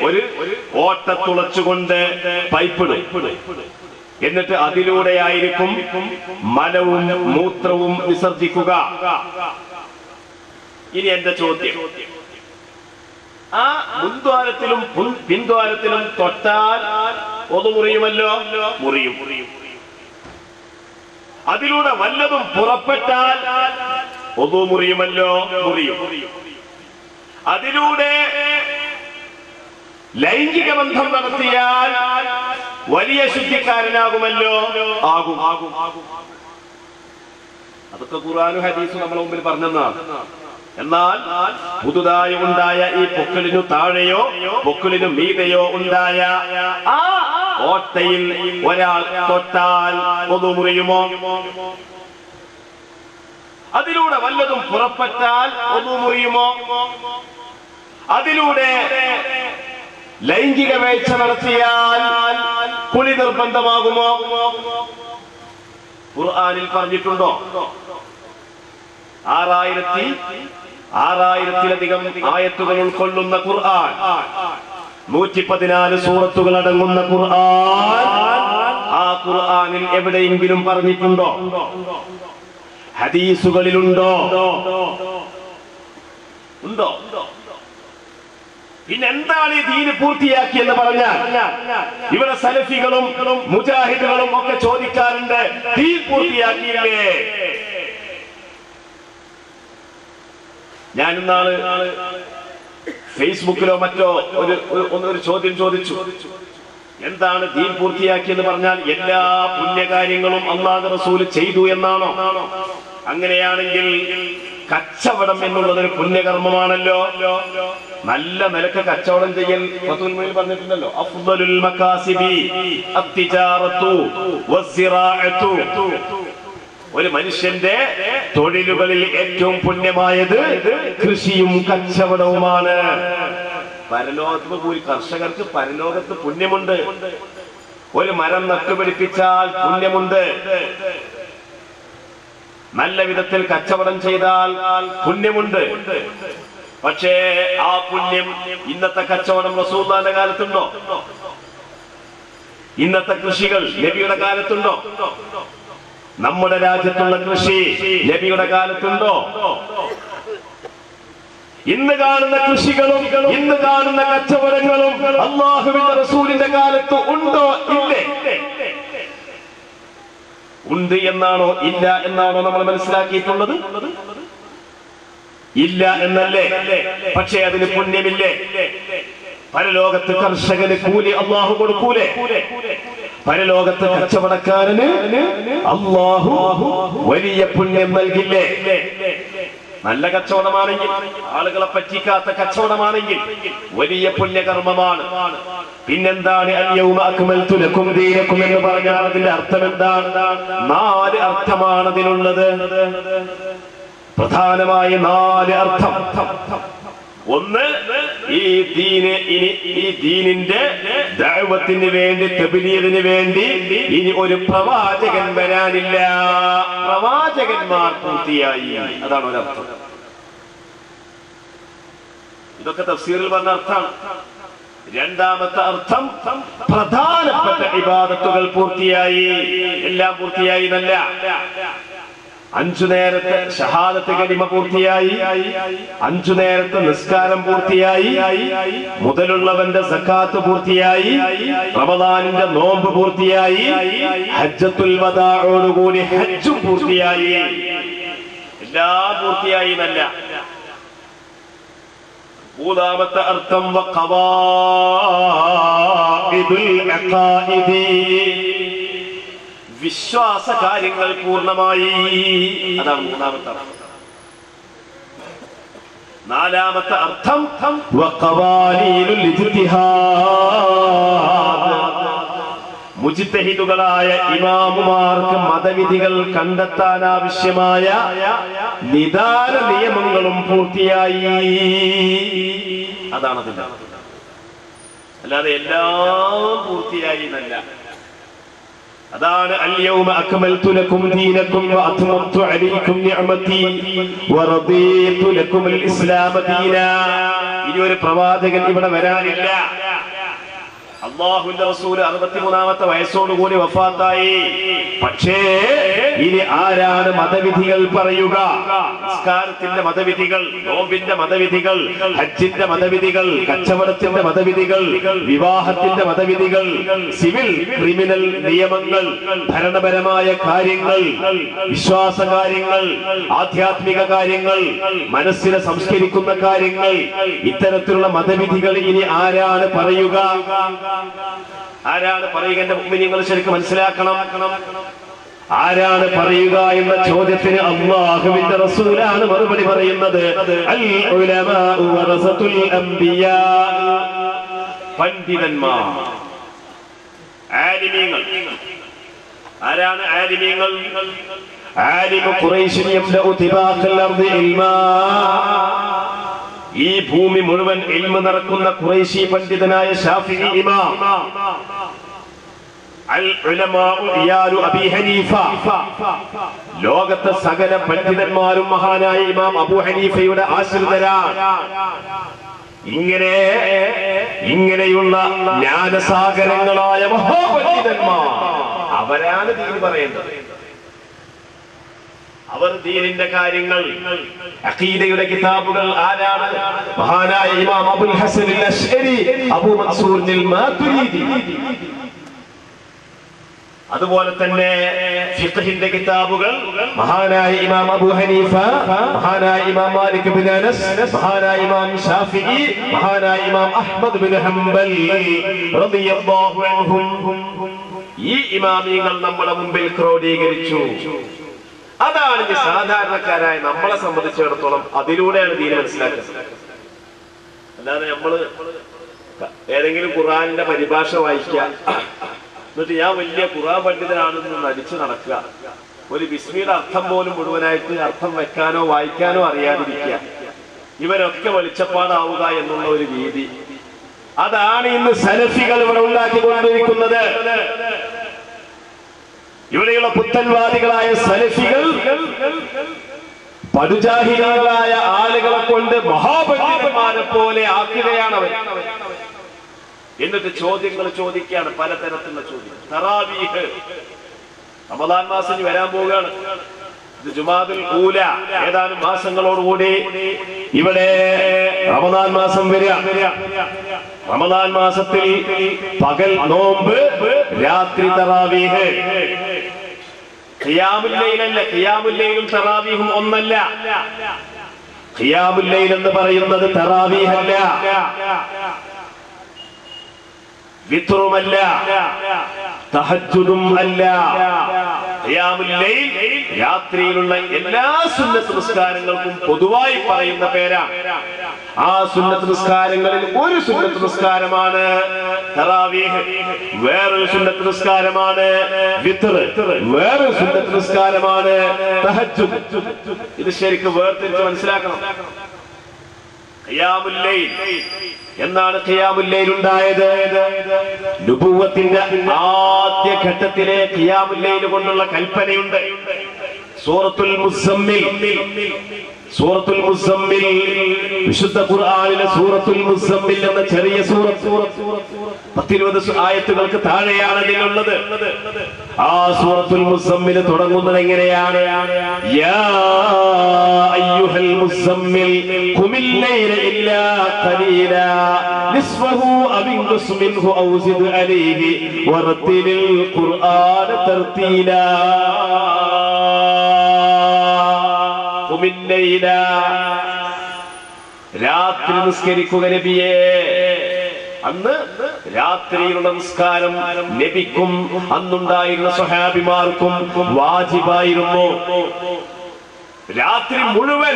ഒരു ഓട്ട തുളച്ചുകൊണ്ട് പൈപ്പിടും. എന്നിട്ട് അതിലൂടെയായിരിക്കും മലവും മൂത്രവും വിസർജിക്കുക. ഇനി എന്റെ ചോദ്യം, ആ മുൻദ്വാരത്തിലും പിൻദ്വാരത്തിലും തൊട്ടാൽ ഒതു മുറിയുമല്ലോ? മുറിയും. അതിലൂടെ വല്ലതും പുറപ്പെട്ടാൽ ഒതു മുറിയുമല്ലോ? മുറിയും. അതിലൂടെ ലൈംഗിക ബന്ധം നടത്തിയാൽ വലിയ ശുദ്ധിക്കാരനാകുമല്ലോ? ആകും. അതൊക്കെ ഖുർആനും ഹദീസും നമ്മളെ മുമ്പിൽ പറഞ്ഞതാണ്. എന്നാൽ പുതുതായി ഉണ്ടായ ഈ പൊക്കിളിനു താഴെയോ പൊക്കിളിനു മീതെയോ ഉണ്ടായ ആ ഓട്ടയിൽ ഒരാൾ തൊട്ടാൽ ഒതു മുറിയുമോ? അതിലൂടെ വല്ലതും പുറപ്പെട്ടാൽ ഒതു മുറിയുമോ? അതിലൂടെ ലൈംഗിക വേഴ്ച നടത്തിയാൽ കുളി നിർബന്ധമാകുമോ? ഖുർആനിൽ പറഞ്ഞിട്ടുണ്ടോ? 6000-ലധികം ആയത്തുകൾ ഉൾക്കൊള്ളുന്ന ഖുർആൻ, 114 സൂറത്തുകൾ അടങ്ങുന്ന ഖുർആൻ, ആ ഖുർആനിൽ എവിടെയെങ്കിലും പറഞ്ഞിട്ടുണ്ടോ? ഹദീസുകളിലുണ്ടോ? ഉണ്ടോ? പിന്നെന്താണ് ഈ ദീന് പൂർത്തിയാക്കി എന്ന് പറഞ്ഞാൽ? ഇവിടെ സലഫികളും മുജാഹിദുകളും ഒക്കെ ചോദിക്കാറുണ്ട്, ദീൻ പൂർത്തിയാക്കിയില്ലേ? ഞാനിന്നാള് ഫേസ്ബുക്കിലോ മറ്റോ ഒരു ചോദ്യം ചോദിച്ചു. എന്താണ് ദീൻ പൂർത്തിയാക്കിയെന്ന് പറഞ്ഞാൽ എല്ലാ പുണ്യകാര്യങ്ങളും അല്ലാഹുവിന്റെ റസൂൽ ചെയ്തു എന്നാണോ? അങ്ങനെയാണെങ്കിൽ കച്ചവടം എന്നുള്ളതൊരു പുണ്യകർമ്മമാണല്ലോ. നല്ല നിലക്ക് കച്ചവടം ചെയ്യൽ പറഞ്ഞിട്ടുണ്ടല്ലോ. അഫ്ദലുൽ മകാസിബി അത്തിജാറത്തു വസ്സിറാഅത്തു. ഒരു മനുഷ്യന്റെ തൊഴിലുകളിൽ ഏറ്റവും പുണ്യമായത് കൃഷിയും കച്ചവടവുമാണ്. പരലോകത്ത് പോയി കർഷകർക്ക് പരലോകത്ത് പുണ്യമുണ്ട്. ഒരു മരം നട്ടുപിടിപ്പിച്ചാൽ പുണ്യമുണ്ട്. നല്ല വിധത്തിൽ കച്ചവടം ചെയ്താൽ പുണ്യമുണ്ട്. പക്ഷേ ആ പുണ്യം ഇന്നത്തെ കച്ചവടം റസൂലുള്ളാഹിന്റെ കാലത്തുണ്ടോ? ഇന്നത്തെ കൃഷികൾ നബിയുടെ കാലത്തുണ്ടോ? നമ്മുടെ രാജ്യത്തുള്ള കൃഷി നബിയുടെ കാലത്തുണ്ടോ? ഇന്ന് കാണുന്ന കൃഷികളും ഇന്ന് കാണുന്ന കച്ചവടങ്ങളും അല്ലാഹുവിന്റെ റസൂലിന്റെ കാലത്ത് ഉണ്ടോ? ഇല്ലേ? ഉണ്ട് എന്നാണോ ഇല്ല എന്നാണോ നമ്മൾ മനസ്സിലാക്കിയിട്ടുള്ളത്? ഇല്ല എന്നല്ലേ? പക്ഷേ അതിന് പുണ്യമില്ലേ? പരലോകത്ത് കർഷകന് കൂലി അല്ലാഹു കൊടുക്കൂലേ? പരലോകത്ത് കച്ചവടക്കാരന് അല്ലാഹു വലിയ പുണ്യം നൽകില്ലേ? നല്ല കച്ചവടമാണെങ്കിൽ, ആളുകളെ പറ്റിക്കാത്ത കച്ചവടമാണെങ്കിൽ വലിയ പുണ്യകർമ്മമാണ്. പിന്നെന്താണ് അൽയൗമ അക്മൽതു ലക്കും ദീനക്കും എന്ന് പറഞ്ഞാൽ അതിന്റെ അർത്ഥം എന്താണ്? 4 അർത്ഥമാണ് അതിനുള്ളത്. പ്രധാനമായ 4 അർത്ഥം. ഒന്ന്, ഈ ദീനിന്റെ ദഅവത്തിന് വേണ്ടി, തബ്ലീഗിന് വേണ്ടി ഇനി ഒരു പ്രവാചകൻ വരാനില്ല. പ്രവാചകന്മാർ പൂർത്തിയായി. അതാണ് ഒരർത്ഥം. ഇതൊക്കെ തഫ്സീറിൽ പറഞ്ഞ അർത്ഥമാണ്. രണ്ടാമത്തെ അർത്ഥം, പ്രധാനപ്പെട്ട ഇബാദത്തുകൾ പൂർത്തിയായി. എല്ലാം പൂർത്തിയായി എന്നല്ല. 5 നേരത്തെ ഷഹാദത്ത് കലിമ പൂർത്തിയായി, 5 നേരത്തെ നിസ്കാരം പൂർത്തിയായി, മുതലുള്ളവന്റെ സക്കാത്ത് പൂർത്തിയായി, റമദാനിന്റെ നോമ്പ് പൂർത്തിയായി, ഹജ്ജത്തുൽ വദാഅോടുകൂടി ഹജ്ജും പൂർത്തിയായി. എല്ലാം പൂർത്തിയായി എന്നല്ല. മൂന്നാമത്തെ അർത്ഥം വഖവാഇദുൽ അഖായിദി. വിശ്വാസ കാര്യങ്ങൾ പൂർണ്ണമായി. അതാണ് മൂന്നാമത്തെ അർത്ഥം. നാലാമത്തെ അർത്ഥം വഖവാലീലുൽ ഇജ്തിഹാദ്. മുജ്തഹിദുകളായ ഇമാമുമാർക്ക് മതവിധികൾ കണ്ടെത്താൻ ആവശ്യമായ നിദാന നിയമങ്ങളും പൂർത്തിയായി. അതാണ് അതിന്റെ. അല്ലാതെ എല്ലാം പൂർത്തിയായി എന്നല്ല. അതാണ് അൽയൗമ അക്മൽതു ലക്കും ദീനക്കും വഅത്മംതു അലൈക്കും നിഅമതി വറദീതു ലക്കുമുൽ ഇസ്ലാമ ദീനാ. ഇനി ഒരു പ്രവാചകൻ ഇവിടെ വരാനില്ല. അല്ലാഹുവിന്റെ റസൂൽ 63ാമത്തെ വയസ്സോടുകൂടി വഫാത്തായി. പക്ഷേ ഇനി ആരാണ് മതവിധികൾ പറയുക? നിസ്കാരത്തിന്റെ മതവിധികൾ, നോമ്പിന്റെ മതവിധികൾ, ഹജ്ജിന്റെ മതവിധികൾ, കച്ചവടത്തിന്റെ മതവിധികൾ, വിവാഹത്തിന്റെ മതവിധികൾ, സിവിൽ ക്രിമിനൽ നിയമങ്ങൾ, ഭരണപരമായ കാര്യങ്ങൾ, വിശ്വാസ കാര്യങ്ങൾ, ആധ്യാത്മിക കാര്യങ്ങൾ, മനസ്സിനെ സംസ്കരിക്കുന്ന കാര്യങ്ങൾ, ഇത്തരത്തിലുള്ള മതവിധികൾ ഇനി ആരാണ് പറയുക? ആരാണ് പറയുക? എന്റെ മുഅ്മിനീങ്ങൾ ശരിക്കും മനസ്സിലാക്കണം. ആരാണ് പറയുക എന്ന ചോദ്യത്തിന് അല്ലാഹുവിന്റെ റസൂലാണ് മറുപടി പറയുന്നത്. അൽ ഉലമാഉ വറസത്തുൽ അംബിയാ. പണ്ഡിതന്മാർ, ആലിമീങ്ങൾ. ആരാണ് ആലിമീങ്ങൾ? ആലിമു ഖുറൈശ് യംലഉ തിബാഖൽ അർദി ഇൽമാ. ഈ ഭൂമി മുഴുവൻ ഇൽമ നിറക്കുന്ന ഖുറൈശി പണ്ഡിതനായ ശാഫിഈ ഇമാം. അൽ ഉലമാഉ ഇയാലു അബീ ഹനീഫ. ലോകത്തെ സകല പണ്ഡിതന്മാരും മഹാനായ ഇമാം അബൂ ഹനീഫയുടെ ആശ്രിതരാണ്. ഇങ്ങനെയുള്ള ജ്ഞാനസാഗരങ്ങളായ മഹാപണ്ഡിതന്മാർ അവരാണ് ദീൻ പറയേണ്ടത്. അവർ ദീനിന്റെ കാര്യങ്ങൾ, അഖീദയുടെ കിതാബുകൾ ആരാണ്? മഹാനായ ഇമാം അബുൽ ഹസൻ അൽ അശ്അരി, അബൂ മൻസൂർ അൽ മാതുരിദി. അതുപോലെ തന്നെ ഫിഖ്ഹിന്റെ കിതാബുകൾ മഹാനായ ഇമാം അബൂ ഹനീഫ, മഹാനായ ഇമാം മാലിക് ബിൻ അനസ്, മഹാനായ ഇമാം ഷാഫിഈ, മഹാനായ ഇമാം അഹ്മദ് ബിൻ ഹംബൽ റളിയല്ലാഹു അൻഹും ഈ ഇമാമികൾ നമ്മുടെ മുമ്പിൽ ക്രോഡീകരിച്ചു. അതാണ് ഈ സാധാരണക്കാരായ നമ്മളെ സംബന്ധിച്ചിടത്തോളം അതിലൂടെയാണ് ദീൻ മനസ്സിലാക്കുന്നത്. അല്ലാതെ നമ്മള് ഏതെങ്കിലും ഖുർആനിന്റെ പരിഭാഷ വായിക്കുക, എന്നിട്ട് ഞാൻ വലിയ ഖുർആൻ പണ്ഡിതനാണെന്ന് നടിച്ചു നടക്കുക, ഒരു ബിസ്മിയുടെ അർത്ഥം പോലും മുഴുവനായിട്ട് അർത്ഥം വെക്കാനോ വായിക്കാനോ അറിയാതിരിക്കുക, ഇവരൊക്കെ വെളിച്ചപ്പാടാവുക എന്നുള്ള ഒരു രീതി, അതാണ് ഇന്ന് സലഫികൾ ഇവിടെ ഉണ്ടാക്കിക്കൊണ്ടിരിക്കുന്നത്. ഇവിടെയുള്ള പുത്തൻവാദികളായ സലഫികൾ പടുജാഹിലുകളായ ആളുകളെ കൊണ്ട് മഹാപണ്ഡിതന്മാരെ പോലെ ആക്കുകയാണ് അവർ. എന്നിട്ട് ചോദ്യങ്ങൾ ചോദിക്കുകയാണ്, പലതരത്തിലുള്ള ചോദ്യം. തറാവീഹ് റമദാൻ മാസം വരാൻ പോവുകയാണ്. ഇത് ജുമാദുൽ ഊല, ഏതാനും മാസങ്ങളോടുകൂടി ഇവിടെ റമദാൻ മാസം വരിക. റമദാൻ മാസത്തിൽ പകൽ നോമ്പ്, രാത്രി തറാവീഹ്. ഖിയാമുൽ ലൈലല്ല, ഖിയാമുൽ ലൈലും തറാവീഹും ഒന്നല്ല. ഖിയാമുൽ ലൈൽ എന്ന് പറയുന്നത് തറാവീഹല്ല, വിത്റുമല്ല, തഹജ്ജുദും അല്ല. ഖിയാമുൽ ലൈൽ രാത്രിയിലുള്ള എല്ലാ സുന്നത്ത് നിസ്കാരങ്ങൾക്കും പൊതുവായി പറയുന്ന പേരാണ്. ആ സുന്നത്ത് നിസ്കാരങ്ങളിൽ ഒരു സുന്നത്ത് നിസ്കാരമാണ് തറാവീഹ്, വേറൊരു സുന്നത്ത് നിസ്കാരമാണ് വിത്ർ, വേറൊരു സുന്നത്ത് നിസ്കാരമാണ് തഹജ്ജുദ്. ഇത് ശരിക്കും വേർതിരിച്ച് മനസ്സിലാക്കണം. ഖിയാമുൽ ലൈൽ എന്നാണ് ഖിയാമുൽ ലൈൽ ഉണ്ടായത്. നുബുവത്തിന്റെ ആദ്യ ഘട്ടത്തിലെ ഖിയാമുൽ ലൈൽ കൊണ്ടുള്ള കൽപ്പനയുണ്ട്. സൂറത്തുൽ മുസമ്മിൽ, സൂറത്തുൽ മുസമ്മിൽ, വിശുദ്ധ ഖുർആനിലെ സൂറത്തുൽ മുസമ്മിൽ എന്ന ചെറിയ സൂറത്ത് 10-20 ആയത്തുകൾക്ക് താഴെയാണ് ഇതിലുള്ളത്. ആ സൂറത്തുൽ മുസമ്മിൽ തുടങ്ങുന്നത് എങ്ങനെയാണ്? യാ അയ്യുഹൽ മുസമ്മിൽ ഖുമിൽ ലൈല ഇല്ലാ ഖലീലാ നിസ്ഫഹു അവ ഇൻഖുസ് മിൻഹു ഔ സിദ് അലൈഹി വറത്തിലിൽ ഖുർആന തർതീലാ. രാത്രി നിസ്കരിക്കുക നബിയേ. അന്ന് രാത്രിയിലുള്ള നിസ്കാരം നബിക്കും അന്നുണ്ടായിരുന്ന സ്വഹാബിമാർക്കും വാജിബായിരുന്നു. രാത്രി മുഴുവൻ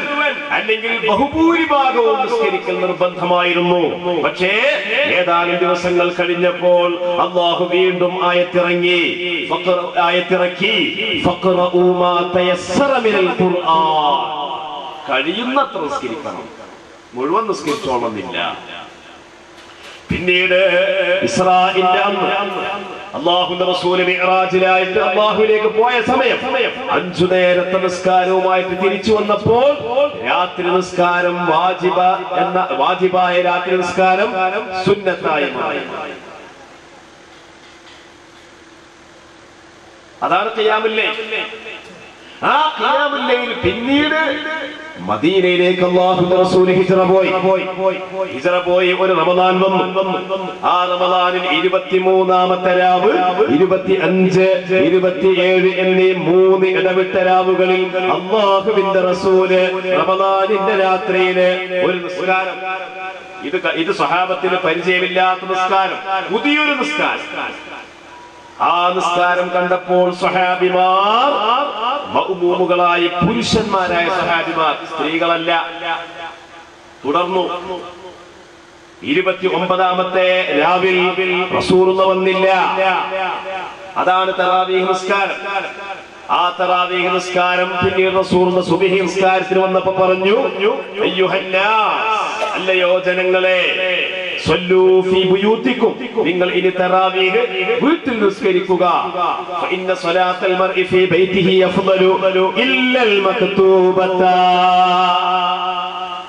അല്ലെങ്കിൽ ബഹുഭൂരിഭാഗവും നിസ്കരിക്കൽ നിർബന്ധമായിരുന്നു. പക്ഷേ ഏതാനും ദിവസങ്ങൾ കഴിഞ്ഞപ്പോൾ അല്ലാഹു വീണ്ടും ആയത്തിറക്കി, ഫഖറഉ മാ തയസ്സറ മിനൽ ഖുർആൻ. കഴിയുന്നത്ര നിസ്കരിക്കണം, മുഴുവൻ നിസ്കരിച്ചോളന്നില്ല. പിന്നീട് ഇസ്രാഇന്റെ അന്ന് അല്ലാഹുവിന്റെ റസൂൽ മിഅ്റാജിലായിട്ട് അല്ലാഹുവിലേക്ക് പോയ സമയം 5 നേരത്തെ നിസ്കാരവുമായിട്ട് തിരിച്ചു വന്നപ്പോൾ രാത്രി നിസ്കാരം വാജിബായ രാത്രി നിസ്കാരം സുന്നത്തായി മാറി. അതാണ് ഖിയാമുൽ ലൈൽ. ആ ഖിയാമുൽ ലൈൽ പിന്നീട് മദീനയിലേക്ക് അല്ലാഹുവിന്റെ റസൂൽ ഹിജ്റ പോയി ഒരു റമദാൻ വന്നു. ആ റമദാനിൽ 23-ാമത്തെ രാവ്, 25, 27 എന്നീ 3 ഇടവിട്ട രാവുകളിൽ അല്ലാഹുവിന്റെ റസൂല് റമദാനിന്റെ രാത്രിയില് ഒരു നിസ്കാരം, ഇത് സ്വഹാബത്തിന് പരിചയമില്ലാത്ത നിസ്കാരം, പുതിയൊരു നിസ്കാരം. ആ നിസ്കാരം കണ്ടപ്പോൾ സ്വഹാബിമാർ, മഅ്മൂമുകളായ പുരുഷന്മാരായ സ്വഹാബിമാർ, സ്ത്രീകളല്ല, തുടർന്നു. 29-ാമത്തെ രാവിൽ റസൂലുള്ളാഹി വന്നില്ല. അതാണ് തറാവീഹ് നിസ്കാരം. ആ തറാവീഹ് നിസ്കാരം പിന്നീട് റസൂലുള്ളാഹി സുബ്ഹി നിസ്കാരത്തിന് വന്നപ്പോൾ പറഞ്ഞു, അയ്യുഹന്നാസ്, അല്ലയോ ജനങ്ങളെ, സ്വല്ലൂ ഫീ ബുയൂതികും, നിങ്ങൾ ഇനി തറാവീഹ് വീട്ടിൽ നിസ്കരിക്കുക. ഫഇന്ന സ്വലാത്തൽ മർഇ ഫീ ബൈതിഹി അഫ്ളലു ഇല്ലൽ മക്തൂബത.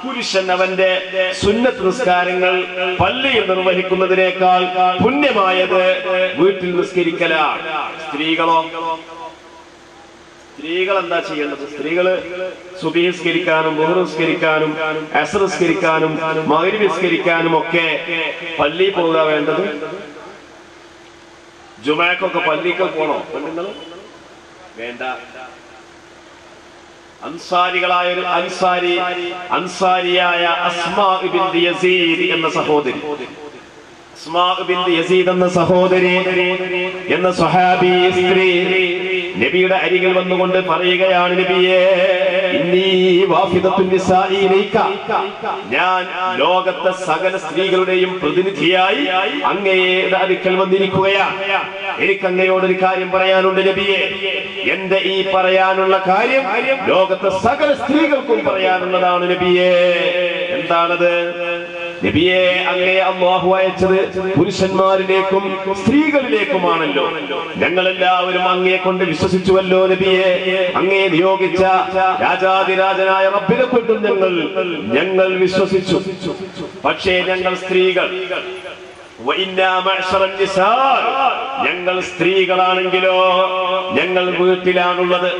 പുരുഷൻ അവന്റെ സുന്നത്ത് നിസ്കാരങ്ങൾ പള്ളിയിൽ നിർവഹിക്കുന്നതിനേക്കാൾ പുണ്യമായത് വീട്ടിൽ നിസ്കരിക്കലാണ്. സ്ത്രീകൾ എന്താ ചെയ്യേണ്ടത്? സ്ത്രീകള് സുബഹി നിസ്കരിക്കാനും ളുഹർ നിസ്കരിക്കാനും അസ്ർ നിസ്കരിക്കാനും മഗ്രിബ് നിസ്കരിക്കാനും ഒക്കെ പള്ളിയിൽ പോവുക വേണ്ടത്. ജുമാക്കൊക്കെ പള്ളിക്ക് പോണോ പെണ്ണുങ്ങൾ? വേണ്ട. അൻസാരിയായ അസ്മാ ബിൻത് യസീദ് എന്ന സഹോദരി, അസ്മാ ബിൻത് യസീദ് എന്ന സഹോദരി എന്ന സ്വഹാബി സ്ത്രീ നബിയുടെ അരികിൽ വന്നുകൊണ്ട് പറയുകയാണ്, നബിയേ ഇന്നീ വാഫിദത്തുൻ നിസാഇ ഇലൈക, ഞാൻ ലോകത്തെ സകല സ്ത്രീകളുടെയും പ്രതിനിധിയായി അങ്ങയുടെ അടുക്കൽ വന്നിരിക്കുകയാണ്. എനിക്ക് അങ്ങയോടൊരു കാര്യം പറയാനുണ്ട് നബിയേ. എന്റെ ഈ പറയാനുള്ള കാര്യം ലോകത്തെ സകല സ്ത്രീകൾക്കും പറയാനുള്ളതാണ് നബിയേ. എന്താണത്? നബിയെ, അങ്ങേ അല്ലാഹു അയച്ചത് പുരുഷന്മാരിലേക്കും സ്ത്രീകളിലേക്കുമാണല്ലോ. ഞങ്ങളെല്ലാവരും അങ്ങയെ കൊണ്ട് വിശ്വസിച്ചുവല്ലോ നബിയെ. അങ്ങയെ നിയോഗിച്ച രാജാതിരാജനായ റബ്ബിനെ കൊണ്ടും ഞങ്ങൾ വിശ്വസിച്ചു. പക്ഷേ ഞങ്ങൾ സ്ത്രീകൾ, ഞങ്ങൾ സ്ത്രീകളാണെങ്കിലോ ഞങ്ങൾ വീട്ടിലാണുള്ളത്.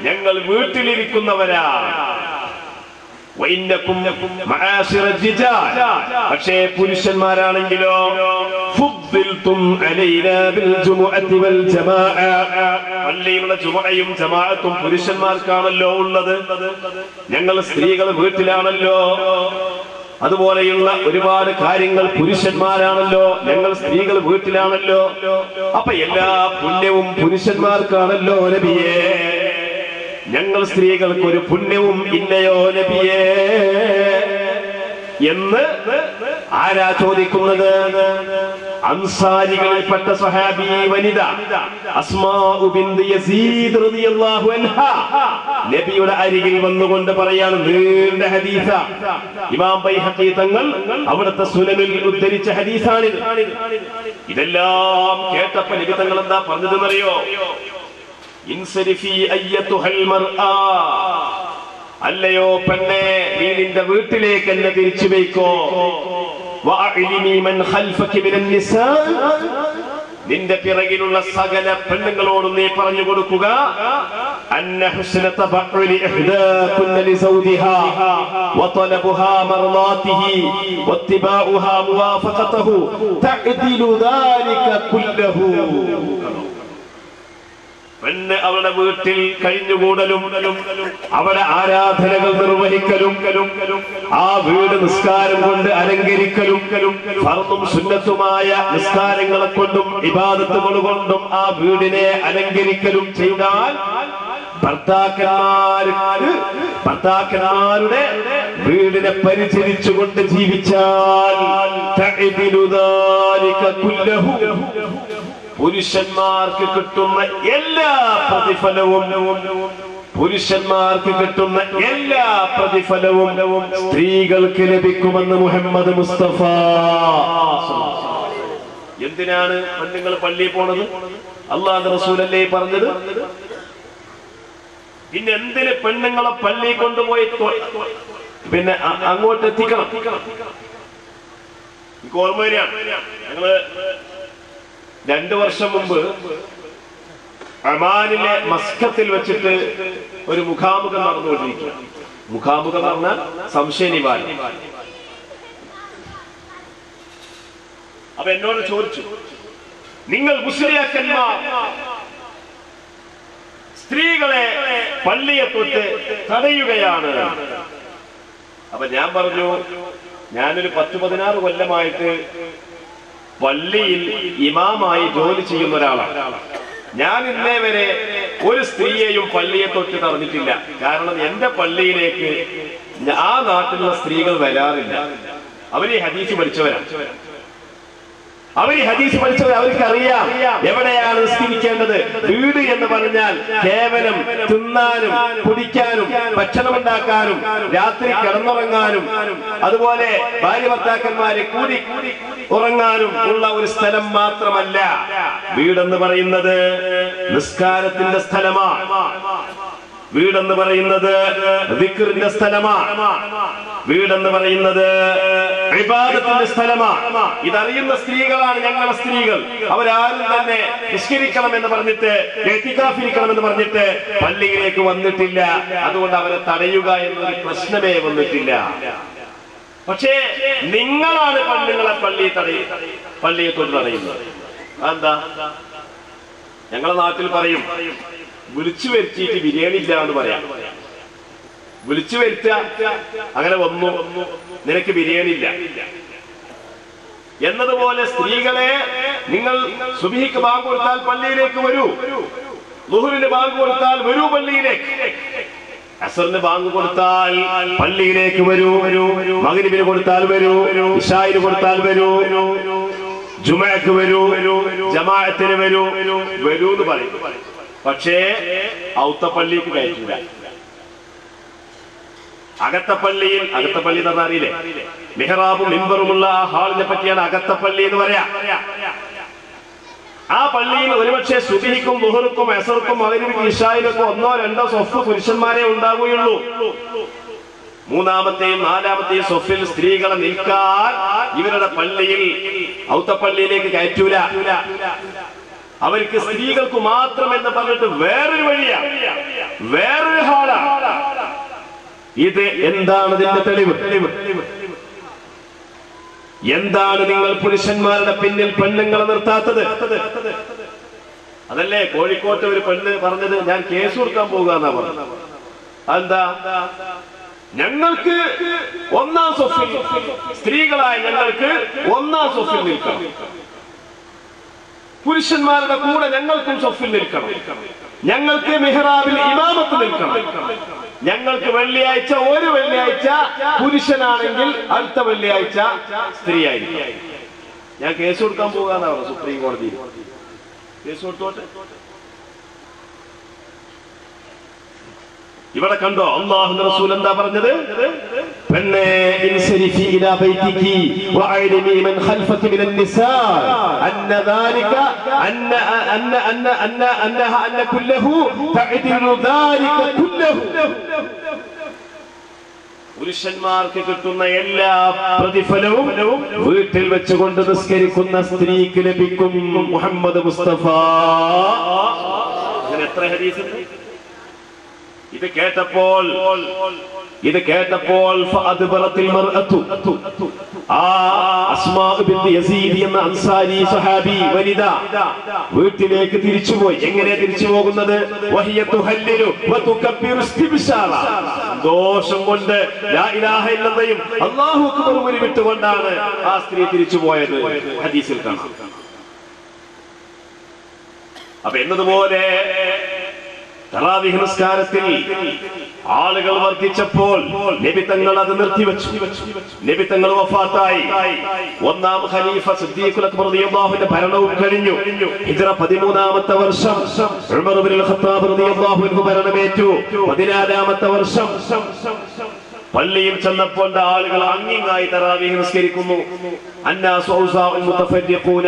ഞങ്ങൾ വീട്ടിലിരിക്കുന്നവരാ. പക്ഷേ പുരുഷന്മാരാണെങ്കിലോ പള്ളിയിലുള്ള ജുമുഅയും ജമാഅത്തും പുരുഷന്മാർക്കാണല്ലോ ഉള്ളത്. ഞങ്ങൾ സ്ത്രീകൾ വീട്ടിലാണല്ലോ. അതുപോലെയുള്ള ഒരുപാട് കാര്യങ്ങൾ പുരുഷന്മാരാണല്ലോ, ഞങ്ങൾ സ്ത്രീകൾ വീട്ടിലാണല്ലോ. അപ്പൊ എല്ലാ പുണ്യവും പുരുഷന്മാർക്കാണല്ലോ നബിയേ. ഞങ്ങൾ സ്ത്രീകൾക്ക് ഒരു പുണ്യവും ഇല്ലയോ നബിയേ എന്ന് ആരാ ചോദിക്കുന്നത്? അൻസാരികളിൽപ്പെട്ട സ്വഹാബി വനിത അസ്മാ ബിൻത് യസീദ് റളിയല്ലാഹു അൻഹാ നബിയുടെ അരികിൽ വന്നുകൊണ്ട് പറയാണ്. നീണ്ട ഹദീസ, ഇമാം ബൈഹഖി തങ്ങൾ അവിടുത്തെ സുനനിൽ ഉദ്ധരിച്ച ഹദീസാണിത്. ഇതെല്ലാം കേട്ടപ്പോൾ നബി തങ്ങൾ എന്താ പറഞ്ഞതെന്നറിയോ? ഇൻസരിഫി അയ്യതുഹൽ മർആ, അല്ലയോ പെണ്ണേ, നീ നിന്റെ വീട്ടിലേക്ക് എന്നെ തിരിച്ചു വെയ്ക്കോ. വഅലിമി മൻ ഖൽഫക മിനൻ നിസാ, നിന്റെ പിറകിലുള്ള സകല പെണ്ണുങ്ങളോടും നീ പറഞ്ഞു കൊടുക്കുക, അന്ന ഹുസ്ന തബഉലി ഇഹ്ദാകുന്ന ലിസൗദിഹാ വതലബുഹാ മർളാതിഹി വത്തിബാഉഹാ മുവാഫഖതഹു തഅദിലു ദാലിക കുല്ലഹു. പെണ്ണ് അവളുടെ വീട്ടിൽ കഴിഞ്ഞുകൂടലും അവിടെ ആരാധനകൾ നിർവഹിക്കലും ആ വീട് നിസ്കാരം കൊണ്ട് അലങ്കരിക്കലും ഫർളും സുന്നത്തുമായ നിസ്കാരങ്ങളെ കൊണ്ടും ഇബാദത്തുകൾ കൊണ്ടും ആ വീടിനെ അലങ്കരിക്കലും ചെയ്താൽ ഭർത്താക്കന്മാരുടെ വീടിനെ പരിചരിച്ചുകൊണ്ട് ജീവിച്ചാൽ പുരുഷന്മാർക്ക് കിട്ടുന്ന എല്ലാ പ്രതിഫലവും സ്ത്രീകൾക്ക് ലഭിക്കുമെന്ന് മുഹമ്മദ് മുസ്തഫ. എന്തിനാണ് പെണ്ണുങ്ങൾ പള്ളിയിൽ പോണത്? അല്ലാഹുവിന്റെ റസൂലല്ലേ പറഞ്ഞത്? പിന്നെ എന്തിന് പെണ്ണുങ്ങളെ പള്ളിയിൽ കൊണ്ടുപോയി പിന്നെ അങ്ങോട്ട് എത്തിക്കണം? എനിക്ക് ഓർമ്മ വരികയാണ്, ഞങ്ങള് 2 വർഷം മുമ്പ് ഒമാനിലെ മസ്കത്തിൽ വെച്ചിട്ട് ഒരു മുഖാമുഖം നടന്നുകൊണ്ടിരിക്കുക. മുഖാമുഖം എന്ന് പറഞ്ഞാൽ സംശയ നിവാരണം. അപ്പൊ എന്നോട് ചോദിച്ചു, നിങ്ങൾ മുസ്ലിയാക്കന്മാർ സ്ത്രീകളെ പള്ളിയെ തൊട്ട് തടയുകയാണ്. അപ്പൊ ഞാൻ പറഞ്ഞു, ഞാനൊരു 10-16 കൊല്ലമായിട്ട് പള്ളിയിൽ ഇമാമായി ജോലി ചെയ്യുന്ന ഒരാളാണ്. ഞാൻ ഇന്നേ വരെ ഒരു സ്ത്രീയെയും പള്ളിയെ തൊട്ട് തടഞ്ഞിട്ടില്ല. കാരണം എന്റെ പള്ളിയിലേക്ക് ആ നാട്ടിലുള്ള സ്ത്രീകൾ വരാറില്ല. അവര് ഹദീസ് പഠിച്ചവരാണ്. അവർക്കറിയാം എവിടെയാണ് നിസ്കരിക്കേണ്ടത്. വീട് എന്ന് പറഞ്ഞാൽ കേവലം തിന്നാനും കുടിക്കാനും ഭക്ഷണമുണ്ടാക്കാനും രാത്രി കിടന്നുറങ്ങാനും അതുപോലെ ഭാര്യ ഭർത്താക്കന്മാരെ കൂടി ഉറങ്ങാനും ഉള്ള ഒരു സ്ഥലം മാത്രമല്ല. വീടെന്ന് പറയുന്നത് നിസ്കാരത്തിന്റെ സ്ഥലമാണ്. വീടെന്ന് പറയുന്നത് ദിക്റിന്റെ സ്ഥലമാണ്. വീടെന്ന് പറയുന്നത് ഇബാദത്തിന്റെ സ്ഥലമാണ്. ഇതറിയുന്ന സ്ത്രീകളാണ് ഞങ്ങളുടെ സ്ത്രീകൾ. അവരാരും തന്നെ നിസ്കരിക്കണമെന്ന് പറഞ്ഞിട്ട് ഇഅ്തികാഫിരിക്കണമെന്ന് പറഞ്ഞിട്ട് പള്ളിയിലേക്ക് വന്നിട്ടില്ല. അതുകൊണ്ട് അവരെ തടയുക എന്നൊരു പ്രശ്നമേ വന്നിട്ടില്ല. പക്ഷേ നിങ്ങളാണ് പെണ്ണുങ്ങളെ പള്ളിയെ തൊട്ട് തടയുന്നത്. എന്താ? ഞങ്ങളെ നാട്ടിൽ പറയും വിളിച്ചു വരുത്തിയിട്ട് ബിരിയാണി ഇല്ല എന്ന് പറയാം. വിളിച്ചു വരുത്ത അങ്ങനെ വന്നു, നിനക്ക് ബിരിയാണി ഇല്ല എന്നതുപോലെ സ്ത്രീകളെ നിങ്ങൾ സുബ്ഹിക്ക് ബാങ്ക് കൊടുത്താൽ പള്ളിയിലേക്ക് വരൂ, ളുഹ്റിന് ബാങ്ക് കൊടുത്താൽ വരൂ പള്ളിയിലേക്ക്, അസറിന് ബാങ്ക് കൊടുത്താൽ പള്ളിയിലേക്ക് വരൂ, മഗ്രിബിന് കൊടുത്താൽ വരൂ, ഇശായിന് കൊടുത്താൽ വരൂ, ജുമഅക്ക് വരൂ, ജമാഅത്തിന് വരൂ എന്ന് പറയും. പക്ഷേ ഔത്ത പള്ളിക്ക് കയറ്റില്ല. അകത്തപ്പള്ളി എന്ന് പറഞ്ഞാൽ അറിയില്ലേ? മിഹ്റാബും മിമ്പറുമുള്ള ആ ഹാളിനെ പറ്റിയാണ് അകത്തപ്പള്ളി എന്ന് പറയാ. ആ പള്ളിയിൽ ഒരുപക്ഷെ സുബ്ഹിക്കും ളുഹ്റിനും അസർക്കും മഗ്രിബിനും ഇശായിനും ഒന്നോ രണ്ടോ സ്വഫ് പുരുഷന്മാരെ ഉണ്ടാവുകയുള്ളൂ. മൂന്നാമത്തെയും നാലാമത്തെയും സ്വഫിൽ സ്ത്രീകളെ നിൽക്കാൻ ഇവരുടെ പള്ളിയിൽ ഔത്തപ്പള്ളിയിലേക്ക് കയറ്റൂല. അവർക്ക് സ്ത്രീകൾക്ക് മാത്രം എന്ന് പറഞ്ഞിട്ട് വേറൊരു വഴിയാ, വേറൊരു ഹാളാ. ഇത് എന്താണ് ഇതിന്റെ തെളിവ്? എന്താണ് നിങ്ങൾ പുരുഷന്മാരുടെ പിന്നിൽ പെണ്ണുങ്ങളെ നിർത്താത്തത്? അതല്ലേ കോഴിക്കോട്ട് ഒരു പെണ്ണ് പറഞ്ഞത്, ഞാൻ കേസ് കൊടുക്കാൻ പോകുക പറഞ്ഞത്. എന്താ? ഞങ്ങൾക്ക് ഒന്നാം സ്വഫിൽ, സ്ത്രീകളായ ഞങ്ങൾക്ക് ഒന്നാം സ്വഫിൽ നിൽക്കണം, പുരുഷന്മാരുടെ കൂടെ ഞങ്ങൾക്കും സ്വഫിൽ നിൽക്കണം, ഞങ്ങൾക്ക് മിഹ്റാബിൽ ഇമാമത്ത് നിൽക്കണം, ഞങ്ങൾക്ക് ഒരു വെള്ളിയാഴ്ച പുരുഷനാണെങ്കിൽ അടുത്ത വെള്ളിയാഴ്ച സ്ത്രീ ആയിരിക്കും. ഞാൻ കേസ് കൊടുക്കാൻ പോകാന്നാ പറഞ്ഞു സുപ്രീം കോടതിയിൽ. കേസ് കൊടുത്തോട്ടെ. ഇവിടെ കണ്ടോ അല്ലാഹുവിന്റെ റസൂൽ എന്താ പറഞ്ഞത്? പെണ്ണേ ഇൻസരിഫി ഇലാ ബൈതികി വഅലിമി മൻ ഖൽഫക മിനൻ നിസാ അന്ന ദാലിക അന്ന കുല്ലഹു തഅദിലു ദാലിക കുല്ലഹു. പുരുഷന്മാർക്ക് കിട്ടുന്ന എല്ലാ പ്രതിഫലവും വീട്ടിൽ വെച്ചുകൊണ്ട് നിസ്കരിക്കുന്ന സ്ത്രീക്ക് ലഭിക്കും. മുഹമ്മദ് മുസ്തഫ. അങ്ങനെ എത്ര ഹദീസുണ്ട്? ഇത് കേട്ടപ്പോൾ ഫഅദ്ബറത്തിൽ മർഅതു, ആ അസ്മാ ബിൻത് യസീദ് എന്ന അൻസാരി സ്വഹാബി വനിത വീട്ടിലേക്ക് തിരിച്ചുപോയി. എങ്ങനെ തിരിച്ചു പോകുന്നത്? വഹിയ തുഹല്ലിലു വതുകബ്ബിറു ഇസ്തിബ്ശാറ. ദോഷം കൊണ്ട് ലാ ഇലാഹ ഇല്ലല്ലയും അല്ലാഹു അക്ബർ വിട്ടുകൊണ്ടാണ് ആ സ്ത്രീ തിരിച്ചു പോയത്. ഹദീസിൽ കാണാം. അപ്പൊ എന്നതുപോലെ തറാവീഹ് നിസ്കാരത്തിൽ ആളുകൾ വർദ്ധിച്ചപ്പോൾ നബി തങ്ങൾ അത് നിർത്തിവെച്ചു. നബി തങ്ങൾ വഫാത്തായി. ഒന്നാം ഖലീഫ സിദ്ദീഖുൽ അക്ബർ റളിയല്ലാഹു അൻഹുവിന്റെ ഭരണവും കഴിഞ്ഞു. ഹിജ്റ 13ാമത്തെ വർഷം ഉമർ ഇബ്നുൽ ഖത്താബ് റളിയല്ലാഹു അൻഹു ഭരണമേറ്റു. 14ാമത്തെ വർഷം പള്ളിയിൽ ചെന്നപ്പോൾ ആളുകൾ അങ്ങിങ്ങായി തറാവീഹ് നിസ്കരിക്കുന്നു. അന്നാസു ഔസാഉൻ മുതഫരിഖൂന.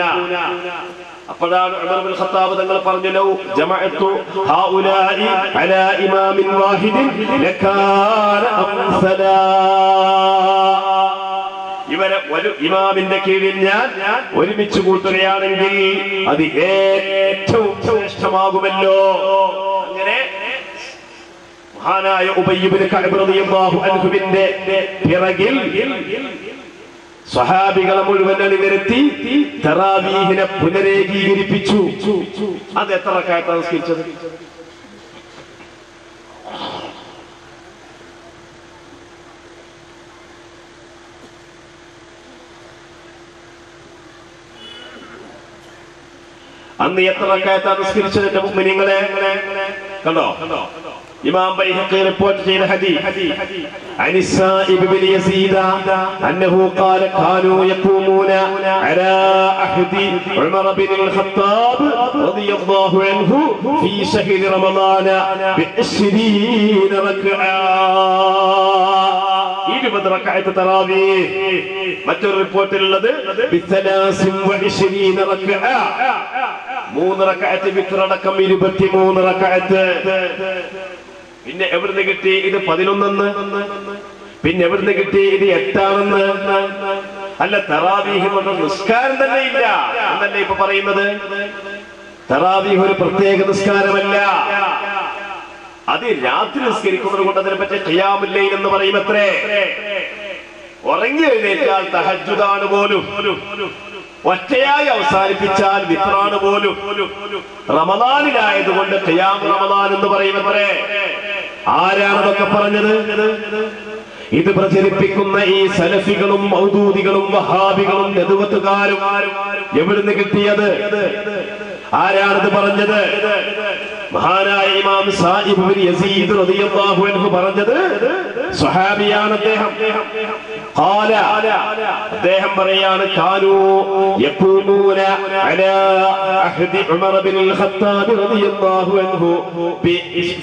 അപ്പോഴാണ് ഉമർ ഇബ്നുൽ ഖത്താബ് തങ്ങൾ പറഞ്ഞു, ലൗ ജമഅതു ഹൗലാഇ അലാ ഇമാമിൻ വാഹിദിൻ ലകാന അഫ്സലാ. ഇവരെ ഒരു ഇമാമിന്റെ കീഴിൽ ഞാൻ ഒരുമിച്ച് കൂട്ടുകയാണെങ്കിൽ അത് ഏറ്റവും ശ്രേഷ്ഠമാകുമല്ലോ. അങ്ങനെ മഹാനായ ഉബയ്യ് ഇബ്നു കഅബ് റളിയല്ലാഹു അൻഹുവിന്റെ പിറകിൽ സ്വഹാബികളെ മുഴുവൻ അണിനിരത്തി തറാവീഹിനെ പുനരേകീകരിപ്പിച്ചു. അത് എത്ര റക്അത്താണ് നിസ്കരിച്ചത്? അന്ന് എത്ര റക്അത്താണ് നിസ്കരിച്ചത്? എന്റെ മുഅ്മിനീങ്ങളെ കണ്ടോ? ഇമാം ബൈഹഖി റിപ്പോർട്ട് ചെയ്ത ഹദീസ് عن السائب بن يزيد أنه قال كانوا يقومون على عهد عمر بن الخطاب رضي الله عنه في شهر رمضان ب20 ركعة. 20 ركعة تراويح. മറ്റൊരു റിപ്പോർട്ടിലുള്ളത് ب23 ركعة. 3 റക്അത്ത് വിത്റടക്കം 23 റക്അത്ത്. പിന്നെ എവിടുന്ന് കിട്ടി ഇത് 11? പിന്നെ എവിടുന്ന് കിട്ടി ഇത് 8? അല്ല, തറാവീഹ് കൊണ്ട് നിസ്കാരം തന്നെ ഇല്ല എന്നല്ലേ ഇപ്പൊ പറയുന്നത്? തറാവീഹ് ഒരു പ്രത്യേക നിസ്കാരമല്ല. അത് രാത്രി നിസ്കരിക്കുന്നത് കൊണ്ട് അതിനെ പറ്റി ഖിയാമുൽ ലൈൽ എന്ന് പറയുമത്രേ. ഉറങ്ങി എഴുന്നേറ്റാൽ തഹജ്ജുദാണ് പോലും, ഒറ്റയായി അവസാനിപ്പിച്ചാൽ വിത്റാണ് പോലും. റമദാനിലായതുകൊണ്ട് ഖിയാം റമദാൻ എന്ന് പറയുന്നവരെ ആരാണതൊക്കെ പറഞ്ഞത്? ഇത് പ്രചരിപ്പിക്കുന്ന ഈ സലഫികളും മൗദൂദികളും വഹാബികളും നെതുവത്തുകാരും എവിടുന്ന് കിട്ടിയത്? ആരാണിത് പറഞ്ഞത്? മഹാനായ ഇമാം സായിബ് ബിൻ യസീദ് റളിയല്ലാഹു അൻഹു പറഞ്ഞത് സ്വഹാബിയാണ് അദ്ദേഹം. അദ്ദേഹം പറയാണ് കാനൂ യഖൂമൂന അലാ അഹ്ദി ഉമർ ബിൻ ഖത്താബ് റളിയല്ലാഹു അൻഹു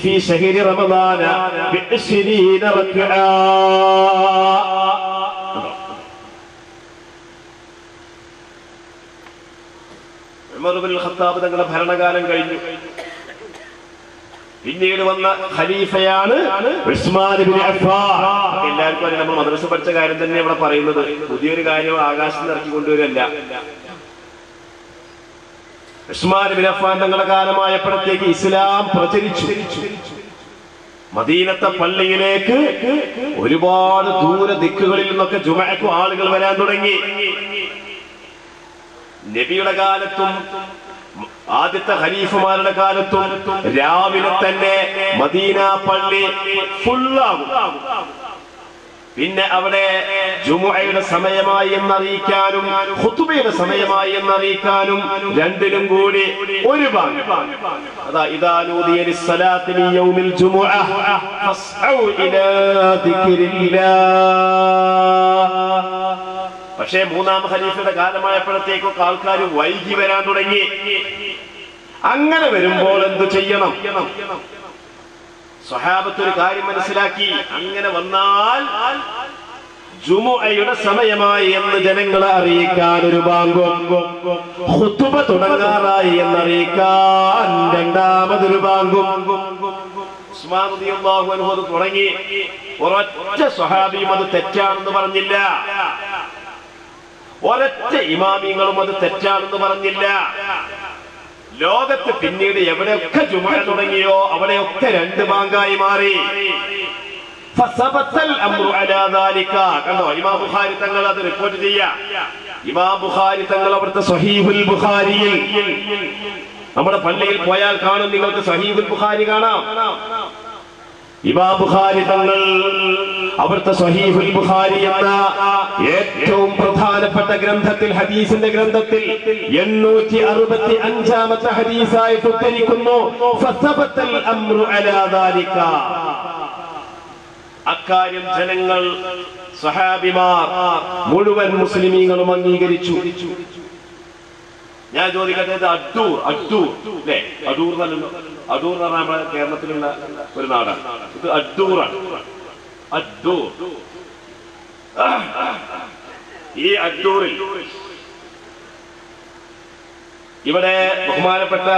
ഫീ ശഹരി റമദാന ബി20 റക്അ. ഉമർ ബിൻ ഖത്താബ് തങ്ങളുടെ ഭരണകാലം കഴിഞ്ഞു. പിന്നീട് വന്ന ഖലീഫയാണ് ഉസ്മാൻ ഇബ്നു അഫ്ഫാൻ. എല്ലാവർക്കും അറിയാം, നമ്മൾ മദ്രസ പഠിച്ച കാര്യം തന്നെ ഇവിടെ പറയുന്നത്. പുതിയൊരു കാര്യം ആകാശത്ത് ഇറക്കി കൊണ്ടുവരല്ല. ഉസ്മാൻ ഇബ്നു അഫ്ഫാൻ തങ്ങളുടെ കാലമായപ്പോഴത്തേക്ക് ഇസ്ലാം പ്രചരിച്ചു. മദീനത്തെ പള്ളിയിലേക്ക് ഒരുപാട് ദൂര ദിക്കുകളിൽ നിന്നൊക്കെ ജുമഅക്ക് ആളുകൾ വരാൻ തുടങ്ങി. നബിയുടെ കാലത്തും ആദ്യത്തെ ഖലീഫമാരുടെ കാലത്തും രാവിലെ തന്നെ മദീന പള്ളി ഫുള്ളാകും. പിന്നെ അവിടെ ജുമുഅയുടെ സമയമായി എന്നറിയിക്കാനും ഖുതുബയുടെ സമയമായി എന്നറിയിക്കാനും രണ്ടിലും കൂടി ഒരു ബാങ്ക്. അതാ ഇദാ നൂദിയ ലിസ്സലാത്തി മിൻ യൗമിൽ ജുമുഅ ഫസ്ഔ ഇലാ ദിക്രില്ലാഹ്. പക്ഷേ മൂന്നാം ഖലീഫയുടെ കാലമായപ്പോഴത്തേക്കൊക്കെ ആൾക്കാർ വൈകി വരാൻ തുടങ്ങി. അങ്ങനെ വരുമ്പോൾ എന്തു ചെയ്യണം? സ്വഹാബത്ത് ഒരു കാര്യം മനസ്സിലാക്കി. അങ്ങനെ വന്നാൽ ജുമുഅയുടെ സമയമായി എന്ന് ജനങ്ങളെ അറിയിക്കാൻ ഒരു ബാങ്കും, ഖുതുബ തുടങ്ങാറായി എന്നറിയിക്കാൻ രണ്ടാമതൊരു ബാങ്കും. ഉസ്മാൻ റളിയല്ലാഹു അൻഹു അത് തുടങ്ങി. ഒരൊറ്റ സ്വഹാബിയും അത് തെറ്റാണെന്ന് പറഞ്ഞില്ല. ഒരൊറ്റ ഇമാമിങ്ങളും അത് തെറ്റാണെന്ന് പറഞ്ഞില്ല. ലോകത്ത് പിന്നീട് എവിടെയൊക്കെ ജുമുഅ തുടങ്ങിയോ അവിടെയൊക്കെ രണ്ട് ബാങ്കായി മാറി. കണ്ടോ, ഇമാം ബുഖാരി തങ്ങൾ അത് റിപ്പോർട്ട് ചെയ്യാം. ഇമാം ബുഖാരി തങ്ങൾ അവിടുത്തെ സ്വഹീഹുൽ ബുഖാരിയിൽ, നമ്മുടെ പള്ളിയിൽ പോയാൽ കാണും, നിങ്ങൾക്ക് സ്വഹീഹുൽ ബുഖാരി കാണാം. ഇമാം ബുഖാരി തങ്ങൾ അവിടുത്തെ സ്വഹീഹുൽ ബുഖാരി എന്ന ഏറ്റവും പ്രധാനപ്പെട്ട ഗ്രന്ഥത്തിൽ, ഹദീസിന്റെ ഗ്രന്ഥത്തിൽ 865ാമത്തെ ഹദീസായിട്ട് ഉദ്ധരിക്കുന്നു. ഫസബത്തൽ അംറു അലാ ദാലിക. അക്കാര്യം ജനങ്ങൾ, സ്വഹാബിമാർ, മുഴുവൻ മുസ്ലിമീങ്ങളും അംഗീകരിച്ചു. ഞാൻ ചോദിക്കട്ടെ, അഡ്ഡൂർ അല്ലേ? അടൂർ എന്നല്ലോ. അടൂർ എന്ന് പറഞ്ഞാൽ നമ്മുടെ കേരളത്തിലുള്ള ഒരു നാടാണ്. ഇത് അഡ്ഡൂറാണ്. അഡ്ഡൂർ. ഈ അഡ്ഡൂറിൽ ഇവിടെ ബഹുമാനപ്പെട്ട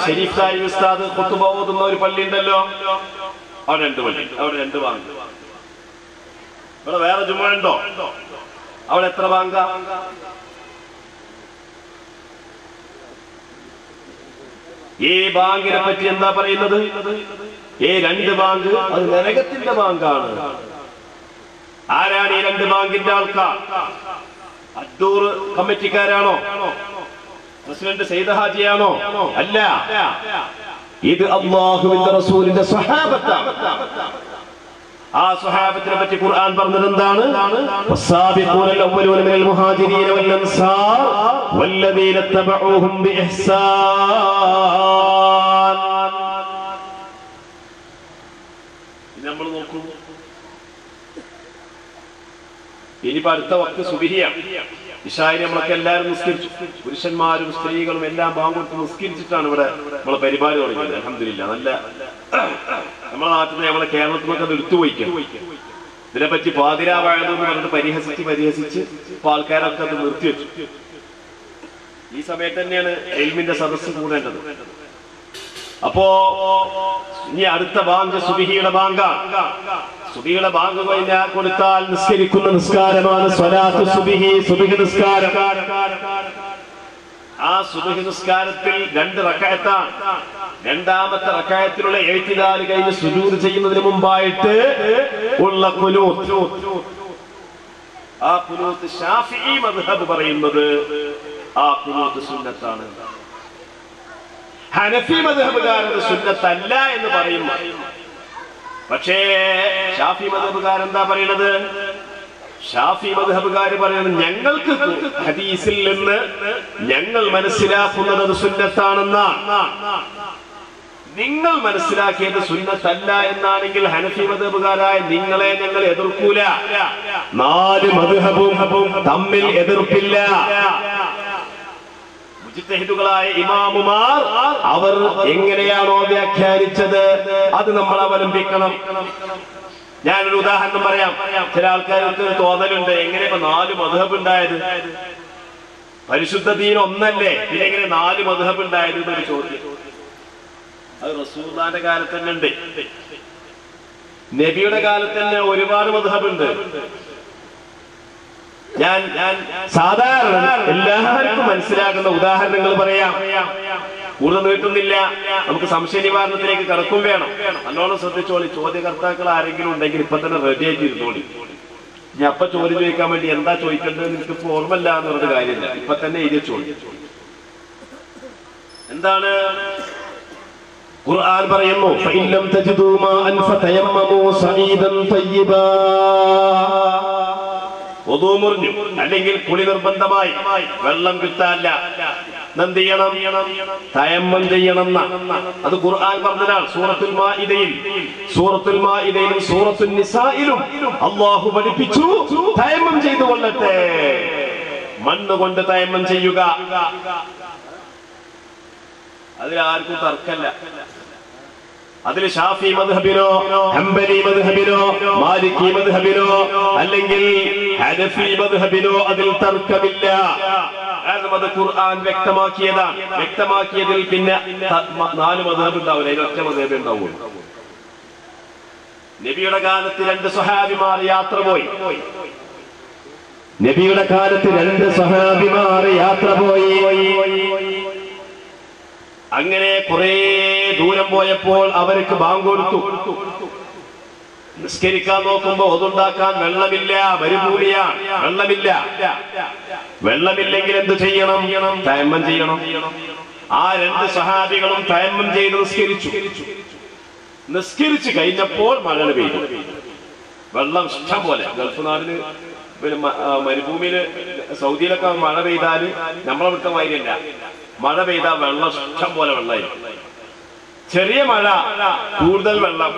ഷരീഫ് ദാരി ഉസ്താദ് ഖുതുബ ഓതുന്ന ഒരു പള്ളി ഉണ്ടല്ലോ. അവിടെ രണ്ട് പള്ളി, അവിടെ രണ്ട് ബാങ്ക്. ഇവിടെ വേറെ ജുമുഅ ഉണ്ടോ? അവിടെ എത്ര ബാങ്കാ? ഈ ബാങ്കിനെ പറ്റി എന്താ പറയുന്നത്? ഈ രണ്ട് ബാങ്ക് അത് നരകത്തിന്റെ ബാങ്കാണ്. ആരാണ് ഈ രണ്ട് ബാങ്കിന്റെ ആൾക്കാർ? അഡ്ഡൂർ കമ്മിറ്റിക്കാരാണോ? പ്രസിഡന്റ് സയ്യിദ് ഹാജിയാണോ? അല്ല, ഇത് അല്ലാഹുവിന്റെ റസൂലിന്റെ സ്വഹാബത്താണ്. ആ സ്വഹാബത്തിനെ പറ്റി ഖുർആൻ പറഞ്ഞത് എന്താണ്? വസ്സാബിഖൂനൽ അവ്വലൂന മിനൽ മുഹാജിരീന വൽ അൻസാർ വല്ലദീന തബഊഹും ബിഇഹ്സാൻ. നമ്മൾ നോക്കൂ, ഇനിയിപ്പോ അടുത്ത വക്ത് സുബ്ഹിയാണ്. ഇശായിനെ നമ്മളൊക്കെ എല്ലാവരും നിസ്കരിച്ചു. പുരുഷന്മാരും സ്ത്രീകളും എല്ലാം ബാങ്ക് കൊടുത്ത് നിസ്കരിച്ചിട്ടാണ് ഇവിടെ നമ്മളെ പരിപാടി തുടങ്ങിയത്. അൽഹംദുലില്ലാഹ്. നല്ല നമ്മുടെ നാട്ടിൽ നിന്ന്, നമ്മളെ കേരളത്തിൽ നിന്നൊക്കെ അത് എടുത്തുപോയിക്കും. ഇതിനെപ്പറ്റി പാതിരാവാഴെന്ന് പറഞ്ഞിട്ട് പരിഹസിച്ച് ഇപ്പൊ ആൾക്കാരൊക്കെ അത് നിർത്തിവെച്ചു. ഈ സമയത്ത് തന്നെയാണ് ഇൽമിന്റെ സദസ്സ് കൂടേണ്ടത്. അപ്പോ ഇനി അടുത്ത ബാങ്ക് സുബ്ഹിയുടെ ബാങ്കാണ്. സുബ്ഹിയുടെ ബാങ്ക് കഴിഞ്ഞാൽ കൊടുത്താൽ നിസ്കരിക്കുന്ന നിസ്കാരമാണ് സ്വലാത്തു സുബ്ഹി, സുബ്ഹി നിസ്കാരം. ആ സുബ്ഹി നിസ്കാരത്തിൽ 2 റക്അത്താണ്. രണ്ടാമത്തെ റക്അത്തിലുള്ള ഇഅ്തിദാൽ കഴിഞ്ഞ് സുജൂദ് ചെയ്യുന്നതിന് മുമ്പായിട്ട് ഉള്ള ഖുനൂത്ത്. ആ ഖുനൂത്ത് ശാഫിഈ മദ്ഹബ് പറയുന്നത് ആ ഖുനൂത്ത് സുന്നത്താണ്. ഹനഫി മദ്ഹബുകാരത് സുന്നത്തല്ല എന്ന് പറയുന്നു. പക്ഷേ ഷാഫി മദ്ഹബുകാരെന്താ പറയുന്നത്? ഷാഫി മദ്ഹബുകാര് പറയുന്നത് ഞങ്ങൾക്ക് ഹദീസിൽ നിന്ന് ഞങ്ങൾ മനസ്സിലാക്കുന്നത് അത് സുന്നത്താണെന്നാണ്. നിങ്ങൾ മനസ്സിലാക്കിയത് സുന്നത്തല്ല എന്നാണെങ്കിൽ ഹനഫി മദ്ഹബുകാരായ നിങ്ങളെ ഞങ്ങൾ എതിർക്കൂല. 4 മദ്ഹബും തമ്മിൽ എതിർപ്പില്ല. മുജ്തഹിദുകളായ ഇമാമുമാർ അവർ എങ്ങനെയാണോ വ്യാഖ്യാനിച്ചത് അത് നമ്മൾ അവലംബിക്കണം. ഞാനൊരു ഉദാഹരണം പറയാം. ചില ആൾക്കാർക്ക് തോന്നലുണ്ട്, എങ്ങനെ ഇപ്പൊ 4 മദ്ഹബ് ഉണ്ടായത്? പരിശുദ്ധ ദീൻ ഒന്നല്ലേ, പിന്നെ എങ്ങനെ 4 മദ്ഹബ് ഉണ്ടായത് എന്നൊരു ചോദ്യം. അത് റസൂലുള്ളാഹിന്റെ കാലത്ത് തന്നെ ഉണ്ട്. നബിയുടെ കാലത്ത് തന്നെ ഒരുപാട് മദ്ഹബ് ഉണ്ട്. ഞാൻ സാധാരണ എല്ലാവർക്കും മനസ്സിലാക്കുന്ന ഉദാഹരണങ്ങൾ പറയാം, കൂടുതൽ നീട്ടുന്നില്ല. നമുക്ക് സംശയ നിവാരണത്തിലേക്ക് കടക്കും വേണം. നല്ലോണം ശ്രദ്ധിച്ചോളി. ചോദ്യകർത്താക്കൾ ആരെങ്കിലും ഉണ്ടെങ്കിൽ ഇപ്പൊ തന്നെ റെഡി ആയിട്ട് ഇരുന്നോളി. ഞാൻ അപ്പൊ ചോദ്യം ചോദിക്കാൻ വേണ്ടി എന്താ ചോദിക്കേണ്ടത് എനിക്ക് ഓർമ്മല്ല എന്ന് പറഞ്ഞ കാര്യമില്ല. ഇപ്പൊ തന്നെ എഴുതി ചോദ്യം. എന്താണ് ഖുർആൻ പറയുന്നു? ഫഇല്ലം തജിദൂ മാഅൻ ഫതയമ്മമൂ സഈദൻ തയ്യിബാ. ഒദു മുറിഞ്ഞു അല്ലെങ്കിൽ കുളി നിർബന്ധമായി, വെള്ളം കിട്ടാല്ല, എന്ത് ചെയ്യണം? തയമ്മം ചെയ്യണം. അത് ഖുർആൻ പറഞ്ഞതാണ്. സൂറത്തുൽ മാഇദയിലും സൂറത്തുൽ നിസായിലും അല്ലാഹു പഠിപ്പിച്ചു തയമ്മം ചെയ്തു കൊള്ളട്ടെ, മണ്ണ് കൊണ്ട് തയമ്മം ചെയ്യുക. അതിലാർക്കും തർക്കല്ല. അതിൽ ഷാഫി മദ്ഹബിനോ ഹംബലി മദ്ഹബിനോ മാലിക്കി മദ്ഹബിനോ അല്ലെങ്കിൽ ഹനഫി മദ്ഹബിനോ അതിൽ തർക്കമില്ല. കാരണം അത് ഖുർആൻ വ്യക്തമാക്കിയതാണ്. വ്യക്തമാക്കിയതിൽ പിന്നെ 4 മദ്ഹബ് ഉണ്ടാവില്ല, അതിലൊറ്റ മദ്ഹബ് ഉണ്ടാവുള്ളൂ. നബിയുടെ കാലത്ത് 2 സ്വഹാബിമാർ യാത്ര പോയി. നബിയുടെ കാലത്ത് 2 സ്വഹാബിമാർ യാത്ര പോയി. അങ്ങനെ കുറെ ദൂരം പോയപ്പോൾ അവർക്ക് ബാങ്ക് കൊടുത്തു. നിസ്കരിക്കാൻ നോക്കുമ്പോ ഒതുണ്ടാക്കാൻ വെള്ളമില്ല, മരുഭൂമിയാണ്, വെള്ളമില്ല. വെള്ളമില്ലെങ്കിൽ എന്ത് ചെയ്യണം? തയമ്മം ചെയ്യണം. ആ 2 സഹാബികളും തയമ്മം ചെയ്ത് നിസ്കരിച്ചു കഴിഞ്ഞപ്പോൾ മഴ പെയ്തു. വെള്ളം ഇഷ്ടം പോലെ. ഗൾഫ് നാടിന് പിന്നെ മരുഭൂമിയില് സൗദിയിലൊക്കെ മഴ പെയ്താല് നമ്മളെ വിട്ട മാതിരിയല്ല. മഴ പെയ്താൽ വെള്ളം ഇഷ്ടം പോലെ വെള്ളമായിരിക്കും. ചെറിയ മഴ, കൂടുതൽ വെള്ളം.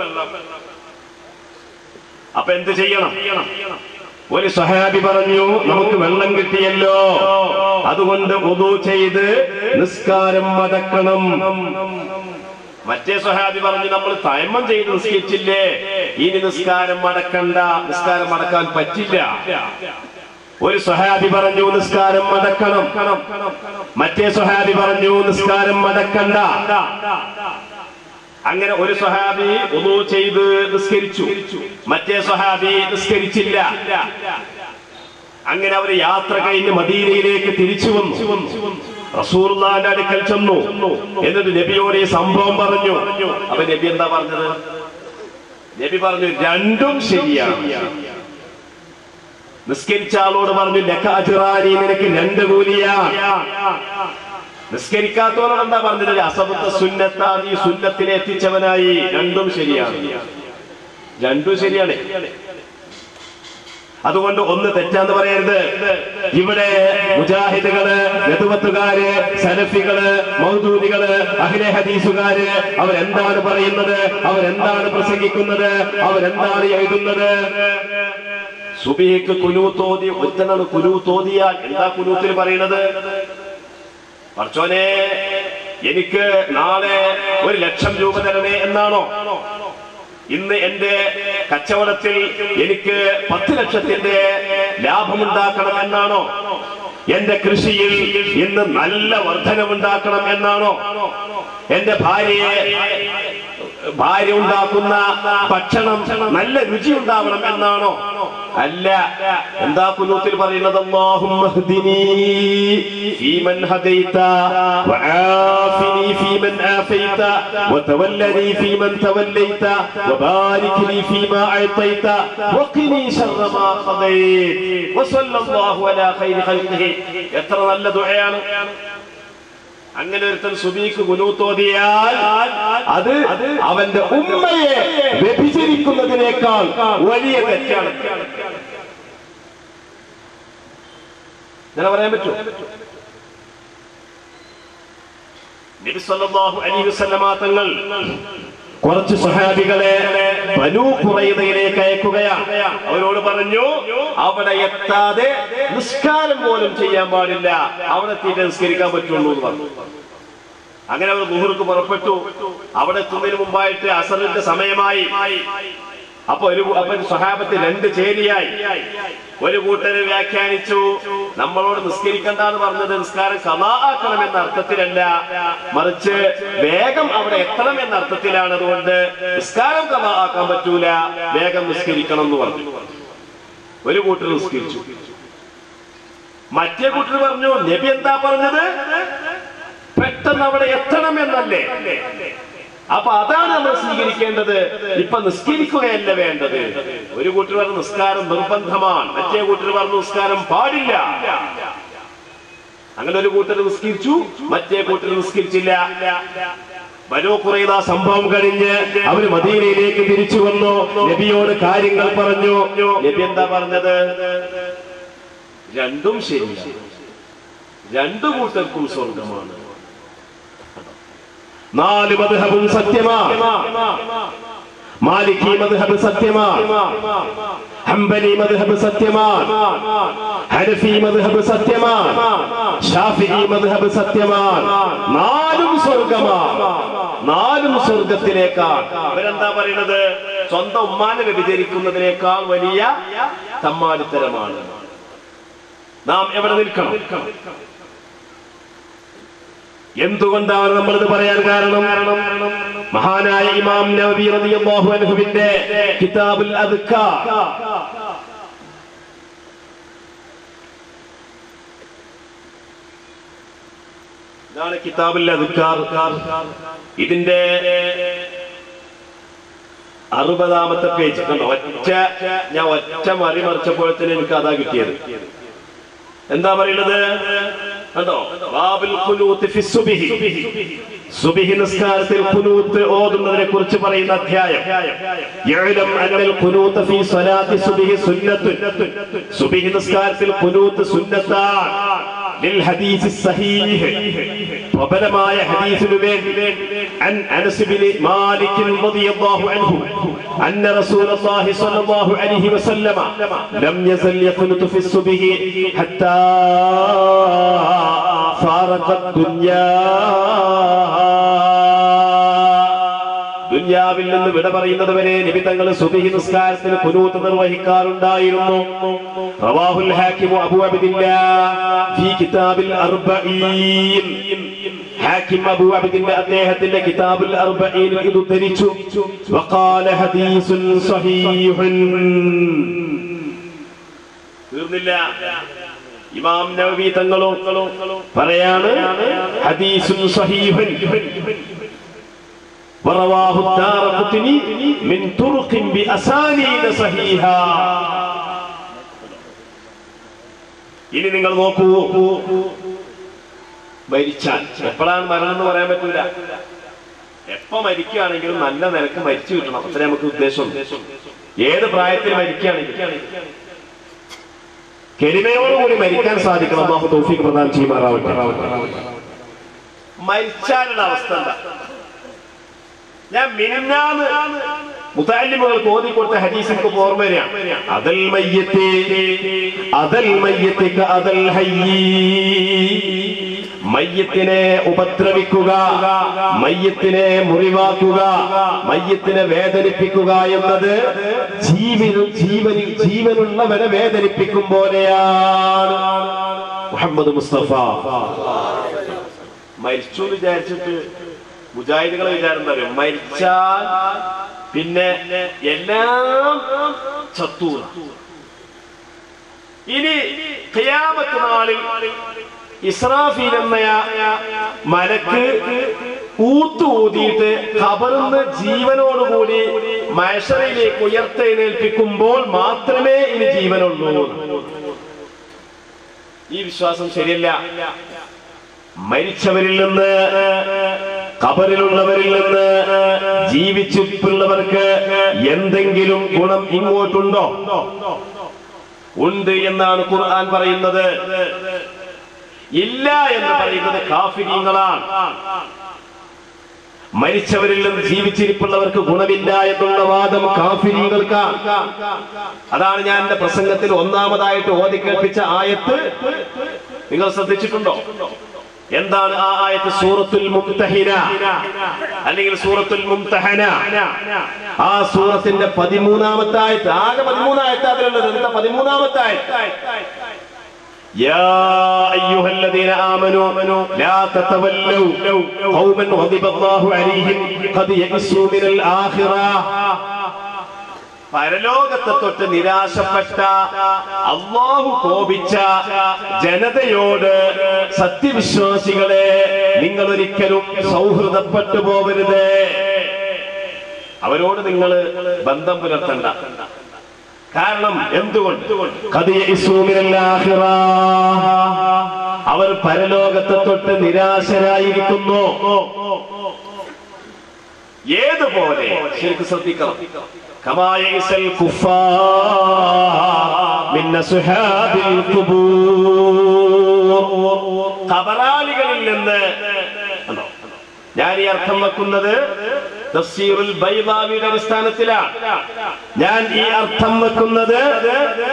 അപ്പൊ എന്ത് ചെയ്യണം? ഒരു സ്വഹാബി പറഞ്ഞു, നമുക്ക് വെള്ളം കിട്ടിയല്ലോ, അതുകൊണ്ട് വുദു ചെയ്ത് നിസ്കാരം മടക്കണം. മറ്റേ സ്വഹാബി പറഞ്ഞു, നമ്മൾ തയമ്മം ചെയ്ത് നിസ്കരിച്ചില്ലേ, ഇനി നിസ്കാരം മടക്കണ്ട, നിസ്കാരം മടക്കാൻ പറ്റില്ല. ഒരു സ്വഹാബി പറഞ്ഞു നിസ്കാരം മടക്കണം. മറ്റേ സ്വഹാബി പറഞ്ഞു നിസ്കാരം മടക്കണ്ട. അങ്ങനെ ഒരു സ്വഹാബി വുദു ചെയ്ത് നിസ്കരിച്ചു, മറ്റേ സ്വഹാബി നിസ്കരിച്ചില്ല. അങ്ങനെ അവർ യാത്ര കഴിഞ്ഞ് മദീനയിലേക്ക് തിരിച്ചു വന്നു. റസൂലുള്ളാഹിന്റെ അടുക്കൽ ചെന്നു. എന്നിട്ട് നബിയോട് ഈ സംഭവം പറഞ്ഞു. അപ്പൊ നബി എന്താ പറഞ്ഞത്? നബി പറഞ്ഞു, രണ്ടും ശരിയാണ്. നിസ്കരിച്ച ആളോട് പറഞ്ഞു, ലക അജ്റാനി, നിനക്ക് 2 കൂലിയാണ്. നിസ്കരിക്കാത്തവനോട് എന്താ പറഞ്ഞത്? അസബത്ത സുന്നത്താ, നീ സുന്നത്തിനെ എത്തിച്ചവനായി. രണ്ടും ശരിയാണ്. രണ്ടും ശരിയാണ്. അതുകൊണ്ട് ഒന്ന് തെറ്റാന്ന് പറയരുത്. ഇവിടെ മുജാഹിദുകള്, നദുവത്തുകാര്, സലഫികള്, മൗദൂദികള്, അഹ്ലെ ഹദീസുകാര് അവരെന്താണ് പറയുന്നത്? അവരെന്താണ് പ്രസംഗിക്കുന്നത്? അവരെന്താണ് എഴുതുന്നത്? സുബഹിക്ക് കുനൂത്തോതി, ഒറ്റനാണ് കുനൂത്തോതിയാൽ എന്താ കുനൂത്തിൽ പറയുന്നത്? പടച്ചോനെ, എനിക്ക് നാളെ 1,00,000 രൂപ തരണേ എന്നാണോ? ഇന്ന് എന്റെ കച്ചവടത്തിൽ എനിക്ക് 10 ലക്ഷത്തിന്റെ ലാഭമുണ്ടാക്കണം എന്നാണോ? എന്റെ കൃഷിയിൽ ഇന്ന് നല്ല വർധനവുണ്ടാക്കണം എന്നാണോ? എന്റെ ഭാര്യയെ ഭാര്യ ഉണ്ടാക്കുന്ന ഭക്ഷണം നല്ല രുചി ഉണ്ടാവണം എന്നാണോ? അല്ല. എന്താ ഖുനൂത്തിൽ പറയുന്നത്? അല്ലാഹുമ്മ ഹ്ദിനി ഫീമൻ ഹദൈത വആഫിനി ഫീമൻ ആഫൈത വതവല്ലനി ഫീമൻ തവല്ലൈത വബാരിക് ലി ഫീമാ അഅതൈത വഖിനി ശർറ മാ ഖദൈത വസല്ലല്ലാഹു അലാ ഖൈരി ഖൽഖിഹി. എത്ര നല്ല ദുആയാണ്. അങ്ങനെ ഒരുത്തൻ സുബീക്ക് ഖുനൂത്ത് ഓതിയാൽ അത് അവന്റെ ഉമ്മയെ വ്യഭിചരിക്കുന്നതിനേക്കാൾ വലിയ തെറ്റാണ്. ഞാൻ പറയാൻ പറ്റൂ? നബി സല്ലല്ലാഹു അലൈഹി വസല്ലമ തങ്ങൾ കുറച്ച് സ്വഹാബികളെ ബനൂ ഖുറൈദയിലേക്ക് അയക്കുകയാണ്. അവരോട് പറഞ്ഞു, അവിടെ എത്താതെ നിസ്കാരം പോലും ചെയ്യാൻ പാടില്ല, അവിടെ എത്തിയിട്ട് നിസ്കരിക്കാൻ പറ്റുള്ളൂ എന്ന് പറഞ്ഞു. അങ്ങനെ അവർ ദുഹ്ർക്ക് പുറപ്പെട്ടു. അവിടെ എത്തുന്നതിന് മുമ്പായിട്ട് അസറിന്റെ സമയമായി. അപ്പൊ സ്വഹാബത്ത് രണ്ട് ചേരിയായി. ഒരു കൂട്ടര് വ്യാഖ്യാനിച്ചു, നമ്മളോട് നിസ്കരിക്കണ്ടെന്ന് പറഞ്ഞത് നിസ്കാരം ഖളാ ആക്കണം എന്ന അർത്ഥത്തിലല്ല, മറിച്ച് വേഗം അവിടെ എത്തണം എന്ന അർത്ഥത്തിലാണ്. അതുകൊണ്ട് നിസ്കാരം ഖളാ ആക്കാൻ പറ്റൂല, വേഗം നിസ്കരിക്കണം എന്ന് പറഞ്ഞു. ഒരു കൂട്ടർ നിസ്കരിച്ചു. മറ്റേ കൂട്ടർ പറഞ്ഞു, നബി എന്താ പറഞ്ഞത്? പെട്ടെന്ന് അവിടെ എത്തണം എന്നല്ലേ. അപ്പൊ അതാണ് നമ്മൾ സ്വീകരിക്കേണ്ടത്, ഇപ്പൊ നിസ്കരിക്കുകയല്ല വേണ്ടത്. ഒരു കൂട്ടർ പറഞ്ഞു നിസ്കാരം നിർബന്ധമാണ്, മറ്റേ കൂട്ടർ പറഞ്ഞു നിസ്കാരം പാടില്ല. അങ്ങനെ ഒരു കൂട്ടർ നിസ്കരിച്ചു, മറ്റേ കൂട്ടർ നിസ്കരിച്ചില്ല. ബനൂ ഖുറൈദ സംഭവം കഴിഞ്ഞ് അവര് മദീനയിലേക്ക് തിരിച്ചു വന്നു. നബിയോട് കാര്യങ്ങൾ പറഞ്ഞു. നബി എന്താ പറഞ്ഞത്? രണ്ടും ശരിയാണ്, രണ്ടു കൂട്ടർക്കും സ്വർഗമാണ്. നാല് മദ്ഹബും സത്യമാണ്. മാലിക്കി മദ്ഹബ് സത്യമാണ്, ഹംബലി മദ്ഹബ് സത്യമാണ്, ഹനഫി മദ്ഹബ് സത്യമാണ്, ഷാഫിഈ മദ്ഹബ് സത്യമാണ്. നാലും സ്വർഗമാണ്, നാലും സ്വർഗത്തിലേക്കാണ്. അവരെന്താ പറയുന്നത്? സ്വന്തം ഉമ്മാനെ വ്യഭിചരിക്കുന്നതിനേക്കാൾ വലിയ തമ്മാടിത്തരമാണ്. നാം എവിടെ നിൽക്കണം? എന്തുകൊണ്ടാണ് നമ്മളിത് പറയാൻ കാരണം? മഹാനായ ഇമാം നവവി റളിയല്ലാഹു അൻഹുവിന്റെ കിതാബുൽ അദ്കാർ, ഇതാണ് കിതാബുൽ അദ്കാർ. ഇതിന്റെ 60-ാമത്തെ പേജ് കണ്ടോ? ഞാൻ ഒറ്റ മറിമറിച്ചപ്പോഴത്തേന് എനിക്ക് അതാ കിട്ടിയത്. എന്താ പറയുന്നത് കണ്ടോ? ബാബുൽ ഖുനൂത്ത് ഫി സുബ്ഹി, സുബ്ഹി നിസ്കാരത്തിൽ ഖുനൂത്ത് ഓതുന്നതിനെ കുറിച്ച് പറയുന്ന അധ്യായം. യഅലം അന്നൽ ഖുനൂത്ത് ഫി സ്വലാത്തി സുബ്ഹി സുന്നത്ത്, സുബ്ഹി നിസ്കാരത്തിൽ ഖുനൂത്ത് സുന്നത്താണ്. ലിൽ ഹദീസ് സഹീഹ്, പ്രബലമായ ഹദീസിനു വേണ്ടി അൻ അനസ് ബിൻ മാലിക് റളിയല്ലാഹു അൻഹു അന്ന റസൂലുള്ളാഹി സ്വല്ലല്ലാഹു അലൈഹി വസല്ലമ ലം യസൽ യഖ്നുതു ഫി സുബ്ഹി ഹത്താ ഫാറഖത് ദുനിയാ, ദുനിയാവിൽ നിന്ന് വിട പറയുന്നത് വരെ നബി തങ്ങൾ സുബ്ഹി നിസ്കാരത്തിൽ ഖുനൂത്ത് നിർവഹിക്കാറുണ്ടായിരുന്നു. റവാഹുൽ ഹാക്കിം അബൂ അബ്ദില്ലാഹ് ഫീ കിതാബിൽ അർബഈൻ, ഹാക്കിം അബൂ അബ്ദില്ലാഹ് അദ്ദേഹത്തിന്റെ കിതാബുൽ അർബഈൻ ഇത് ഉദ്ധരിച്ചു. വഖാല ഹദീസുൻ സഹീഹുൻ. തീർന്നില്ല, ഇമാം നവവി തങ്ങളും പറയാണ് ഹദീസുൻ സഹീഹുൻ. വറവാഹു ദാറഖുത്നി മിൻ തുറുഖിൻ ബിഅസാനീദ സഹീഹാ. ഇനി നിങ്ങൾ നോക്കൂ, മരിച്ചാൽ എപ്പോഴാണ് മരണം എന്ന് പറയാൻ പറ്റൂല. എപ്പോ മരിക്കുകയാണെങ്കിലും നല്ല നിലക്ക് മരിച്ചു കിട്ടണം, അത്രേ നമുക്ക് ഉദ്ദേശം. ഏത് പ്രായത്തിൽ മരിക്കുകയാണെങ്കിലും കെലിമയോടുകൂടി മരിക്കാൻ സാധിക്കണം. അല്ലാഹു തൗഫീഖ് പ്രദാനം ചെയ്യുമാറാവട്ടെ. മരിച്ചാലുള്ള അവസ്ഥ എന്താ? ഞാൻ മിനിഞ്ഞാന്ന് മുതഅല്ലിമുകൾക്ക് ഓതി കൊടുത്ത ഹദീസ് എനിക്ക് ഓർമ്മ വരികയാണ്. അദൽ മയ്യത്തി അദൽ ഹയ്യി, മയ്യത്തിനെ ഉപദ്രവിക്കുക, മയ്യത്തിനെ മുറിവാക്കുക, മയ്യത്തിനെ വേദനിപ്പിക്കുക എന്നത് ജീവനുള്ളവരെ വേദനിപ്പിക്കും പോലെയാണ്. മുഹമ്മദ് മുസ്തഫ മരിച്ചു വിചാരിച്ചിട്ട് മുജാഹിദുകളെ വിചാരം എന്താ പറയുക, മരിച്ചാൽ പിന്നെ എല്ലാം ചത്തു. ഇനി ഖിയാമത്ത് നാളിൽ ഇസ്രാഫീൽ എന്ന മലക്ക് ഊതിയിട്ട് ഖബറിന്ന് ജീവനോടുകൂടി മഹ്ശറിലേക്ക് ഉയർത്തെഴുന്നേൽപ്പിക്കുമ്പോൾ മാത്രമേ ഇനി ജീവനുള്ളൂ. ഈ വിശ്വാസം ശരിയല്ല. മരിച്ചവരിൽ നിന്ന്, ഖബറിലുള്ളവരിൽ നിന്ന് ജീവിച്ചിട്ടുള്ളവർക്ക് എന്തെങ്കിലും ഗുണം ഇങ്ങോട്ടുണ്ടോ? ഉണ്ട് എന്നാണ് ഖുർആൻ പറയുന്നത്. ഇല്ല എന്ന് പറയുന്നത് കാഫിരീങ്ങളാണ്. മരിച്ചവരിൽ നിന്ന് ജീവിച്ചിരിപ്പുള്ളവർക്ക് ഗുണമില്ല എന്നുള്ള വാദം കാഫിരീങ്ങൾക്കാണ്. അതാണ് ഞാൻ എന്റെ പ്രസംഗത്തിൽ ഒന്നാമതായിട്ട് ഓതി കേൾപ്പിച്ച ആയത്ത്. നിങ്ങൾ ശ്രദ്ധിച്ചിട്ടുണ്ടോ? എന്താണ് ആ ആയത്ത്? സൂറത്തുൽ മുംതഹിന അല്ലെങ്കിൽ സൂറത്തുൽ മുംതഹന. ആ സൂറത്തിന്റെ 13ാമത്തെ ആയത്ത്. ആകെ 13 ആയത്ത് അതിലുള്ളത്. എന്താ 13ാമത്തെ ആയത്ത്? يا أيها الذين آمنوا لا تتولوا قوما غضب الله عليهم قد يئسوا من الآخرة. പരലോകത്തെ തൊട്ട് നിരാശപ്പെട്ട, അല്ലാഹു കോപിച്ച ജനതയോട് സത്യവിശ്വാസികളെ നിങ്ങൾ ഒരിക്കലും സൗഹൃദപ്പെട്ടു പോകരുത്. അവരോട് നിങ്ങൾ ബന്ധം പുലർത്തണ്ട. കാരണം എന്തുകൊണ്ട്? അവർ പരലോകത്തെ തൊട്ട് നിരാശരായിരിക്കുന്നു. ഏതുപോലെ? ശരിക്കും ശ്രദ്ധിക്കണം. ഖബറാലികളിൽ നിന്ന് ഞാൻ ഈ അർത്ഥം വെക്കുന്നത് തഫ്സീറുൽ ബൈദാവിയുടെ അടിസ്ഥാനത്തിലാണ്. ഞാൻ ഈ അർത്ഥം വെക്കുന്നത്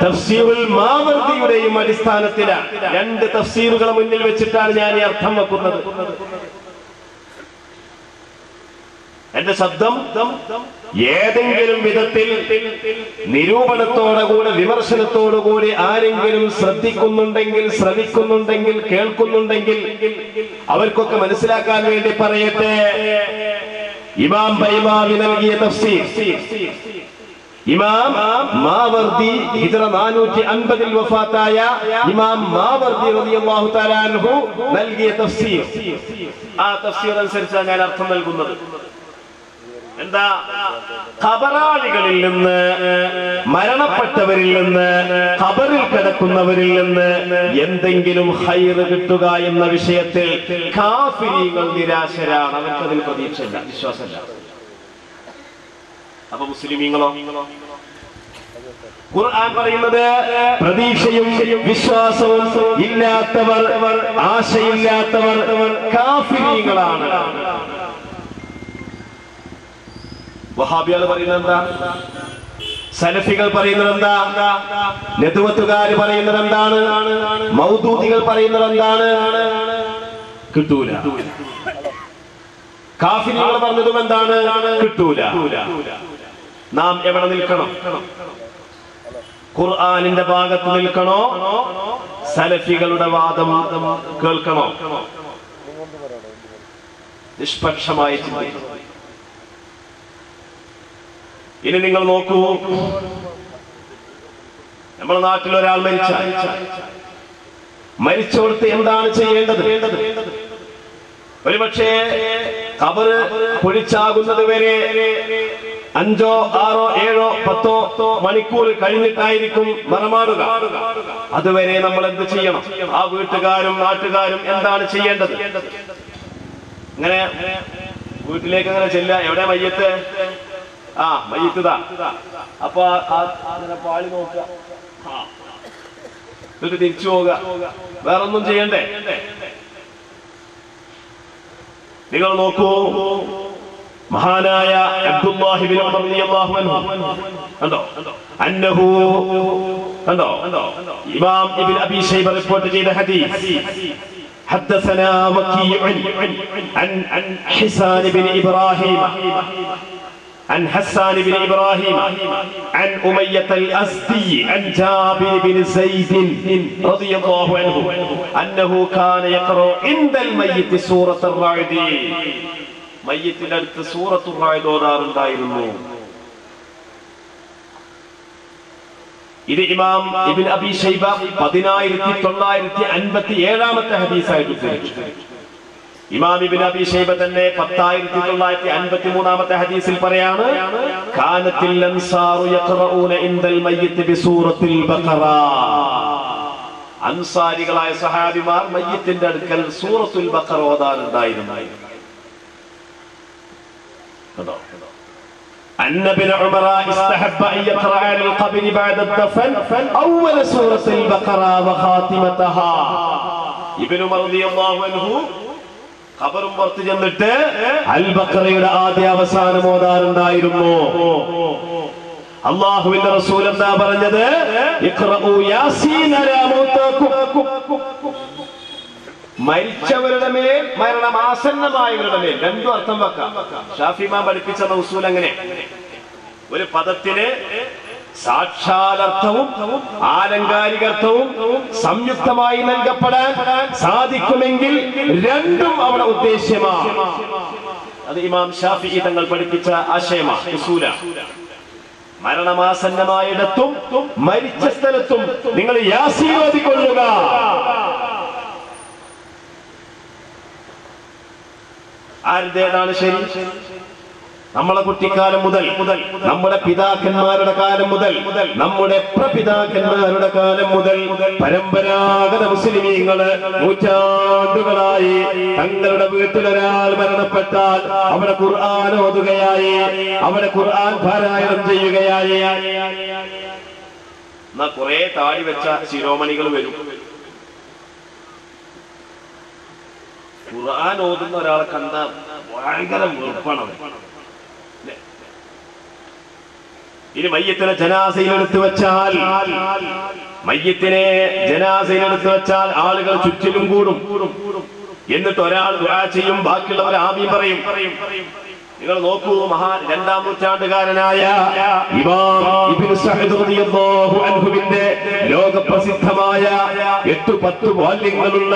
തഫ്സീറുൽ മാവർദിയുടെയും അടിസ്ഥാനത്തിലാണ്. രണ്ട് തഫ്സീറുകളെ മുന്നിൽ വെച്ചിട്ടാണ് ഞാൻ ഈ അർത്ഥം വെക്കുന്നത്. എന്റെ ശബ്ദം ഏതെങ്കിലും വിധത്തിൽ നിരൂപണത്തോടുകൂടെ, വിമർശനത്തോടുകൂടി ആരെങ്കിലും ശ്രദ്ധിക്കുന്നുണ്ടെങ്കിൽ, ശ്രവിക്കുന്നുണ്ടെങ്കിൽ, കേൾക്കുന്നുണ്ടെങ്കിൽ അവർക്കൊക്കെ മനസ്സിലാക്കാൻ വേണ്ടി പറയട്ടെ. ഇമാം ബൈദാവി നൽകിയ തഫ്സീർ, ഇമാം മാവർദി ഹിജ്റ 450 വഫാത്തായ ഇമാം മാവർദി റളിയല്ലാഹു തആല അൻഹു നൽകിയ തഫ്സീർ, ആ തഫ്സീർ അനുസരിച്ചാണ് ഞാൻ അർത്ഥം നൽകുന്നത്. എന്താ? ഖബറാളികളിൽ നിന്ന്, മരണപ്പെട്ടവരിൽ നിന്ന്, ഖബറിൽ കിടക്കുന്നവരിൽ നിന്ന് എന്തെങ്കിലും ഖൈർ കിട്ടുക എന്ന വിഷയത്തിൽ കാഫിരീങ്ങൾ നിരാശരാണ്. അവർക്കതിൽ പ്രതീക്ഷയില്ല, വിശ്വാസമില്ല. അപ്പൊ മുസ്ലിമീങ്ങളോ? ഖുർആൻ പറയുന്നത് പ്രതീക്ഷയും വിശ്വാസവും ഇല്ലാത്തവർ, ആശയില്ലാത്തവർ കാഫിരീങ്ങളാണ്. വഹാബികൾ പറയുന്നത് എന്താ? സലഫികൾ പറയുന്നത് എന്താ? നെതുവത്തുകാർ പറയുന്നത് എന്താണ്? മൗദൂദികൾ പറയുന്നത് എന്താണ്? കിട്ടൂല. കാഫിറുകൾ പറഞ്ഞതും എന്താണ്? കിട്ടൂല. നാം എവിടെ നിൽക്കണം? ഖുർആനിന്റെ ഭാഗത്ത് നിൽക്കണോ? സലഫികളുടെ വാദം കേൾക്കണോ? നിഷ്പക്ഷമായി ചിന്തിക്കണം. ഇനി നിങ്ങൾ നോക്കൂ, നമ്മുടെ നാട്ടിൽ ഒരാൾ മരിച്ചോടത്ത് എന്താണ് ചെയ്യേണ്ടത്? ഒരുപക്ഷേ ഖബർ പൊളിച്ചാകുന്നത് വരെ 5, 6, 7, 10 മണിക്കൂർ കഴിഞ്ഞിട്ടായിരിക്കും മറമാടുക. അതുവരെ നമ്മൾ എന്ത് ചെയ്യണം? ആ വീട്ടുകാരും നാട്ടുകാരും എന്താണ് ചെയ്യേണ്ടത്? ഇങ്ങനെ വീട്ടിലേക്ക് അങ്ങനെ ചെല്ല. എവിടെ മയ്യത്ത്? ആ, മയ്യത്തുതാ. അപ്പൊ അങ്ങനെ പാളി നോക്കുക, എന്നിട്ട് തിരിച്ചു പോവുക. വേറൊന്നും ചെയ്യണ്ടേ? നിങ്ങൾ നോക്കൂ, മഹാനായ അബ്ദുല്ലാഹി ഇബ്നു ഉമർ റളിയല്ലാഹു അൻഹു കണ്ടോ? അന്നഹു കണ്ടോ? ഇമാം ഇബ്നു അബീ ശൈബ റിപ്പോർട്ട് ചെയ്ത ഹദീസ്. حدثنا وكيع عن حسان بن إبراهيم عن حسان بن إبراهيم عن أمية الأزدي عن جابر بن زيد رضي الله عنه أنه كان يقرأ عند الميت سورة الرعد. മയ്യത്തിന്റെ അടുത്ത് സൂറത്തുൽ റഅദ് ഓതാറുണ്ടായിരുന്നു. ഇത് ഇമാം ഇബ്നു അബീ ശൈബ 10957 ഹദീസായിട്ട് ഉദ്ധരിച്ചു. ഇമാം ഇബ്നു അബീ ശൈബ തന്നെ 10953 ഹദീസിൽ പറയാണ്, കാനത്തിൽ അൻസാറു യഖറഊന ഇൻദൽ മയ്യിത്ത് ബിസൂറത്തിൽ ബഖറ. അൻസാരികളായ സഹാബിമാർ മയ്യിത്തിന്റെ അടുക്കൽ സൂറത്തുൽ ബഖറ ഓതാറുണ്ടായിരുന്നു. أن ابن عمر استحب أن يقرأ على القبر بعد الدفن أول سورة البقرة وخاتمتها. ابن عمر رضي الله عنه ഖബറും പുറത്ത് ചെന്നിട്ട് അൽ ബഖറയുടെ ആദ്യ അവസാനം ഓതാറുണ്ടായിരുന്നു. അല്ലാഹുവിന്റെ റസൂൽ എന്താ പറഞ്ഞത്? ഇഖ്റഊ യാസീൻ അലാ മൗതാകും. മരിച്ചവരുടെ മേൽ, മരണമാസന്നമായവരുടെ മേൽ രണ്ടും അർത്ഥം വെക്കാം. ഷാഫി ഇമാം പഠിപ്പിച്ച ഉസൂൽ അങ്ങനെ, ഒരു പദത്തിന് സാക്ഷാലർത്ഥവും ആലങ്കാരികർത്ഥവും സംയുക്തമായി നൽകപ്പെടാൻ സാധിക്കുമെങ്കിൽ രണ്ടും അവിടെ ഉദ്ദേശ്യമാണ്. അത് ഇമാം ഷാഫിഈ തങ്ങൾ പഠിപ്പിച്ച ആശയമാണ്, ഉസൂലാണ്. മരണമാസന്നമായിടത്തും മരിച്ച സ്ഥലത്തും നിങ്ങൾ യാസീൻ ഓതിക്കൊള്ളുക. ആരുടേതാണ് ശരി? നമ്മളെ കുട്ടിക്കാലം മുതൽ, നമ്മുടെ പിതാക്കന്മാരുടെ കാലം മുതൽ, നമ്മുടെ പ്രപിതാക്കന്മാരുടെ കാലം മുതൽ പരമ്പരാഗത മുസ്ലിമീങ്ങള് നൂറ്റാണ്ടുകളായി തങ്ങളുടെ വീട്ടിലൊരാൾ മരണപ്പെട്ടാൽ അവിടെ ഖുർആൻ ഓതുകയായി, അവിടെ ഖുർആൻ പാരായണം ചെയ്യുകയായി. എന്നാ കുറെ താടി വെച്ച ശിരോമണികൾ വരും. ഖുർആൻ ഓതുന്ന ഒരാളെ കണ്ട ഭയങ്കര വെറുപ്പാണ്. ഇനി മയ്യത്തിനെ ജനാസയിലെടുത്ത് വെച്ചാൽ, ആളുകൾ ചുറ്റിലും കൂടും. എന്നിട്ട് ഒരാൾ ദുആ ചെയ്യും, ബാക്കിയുള്ളവർ ആമീൻ പറയും. നിങ്ങൾ നോക്കൂ, മഹാൻ 2-ാം നൂറ്റാണ്ടുകാരനായ ഇമാം ഇബ്നു സഅദ് റളിയല്ലാഹു അൻഹുവിന്റെ ലോകപ്രസിദ്ധമായ 8-10 വാല്യങ്ങളുള്ള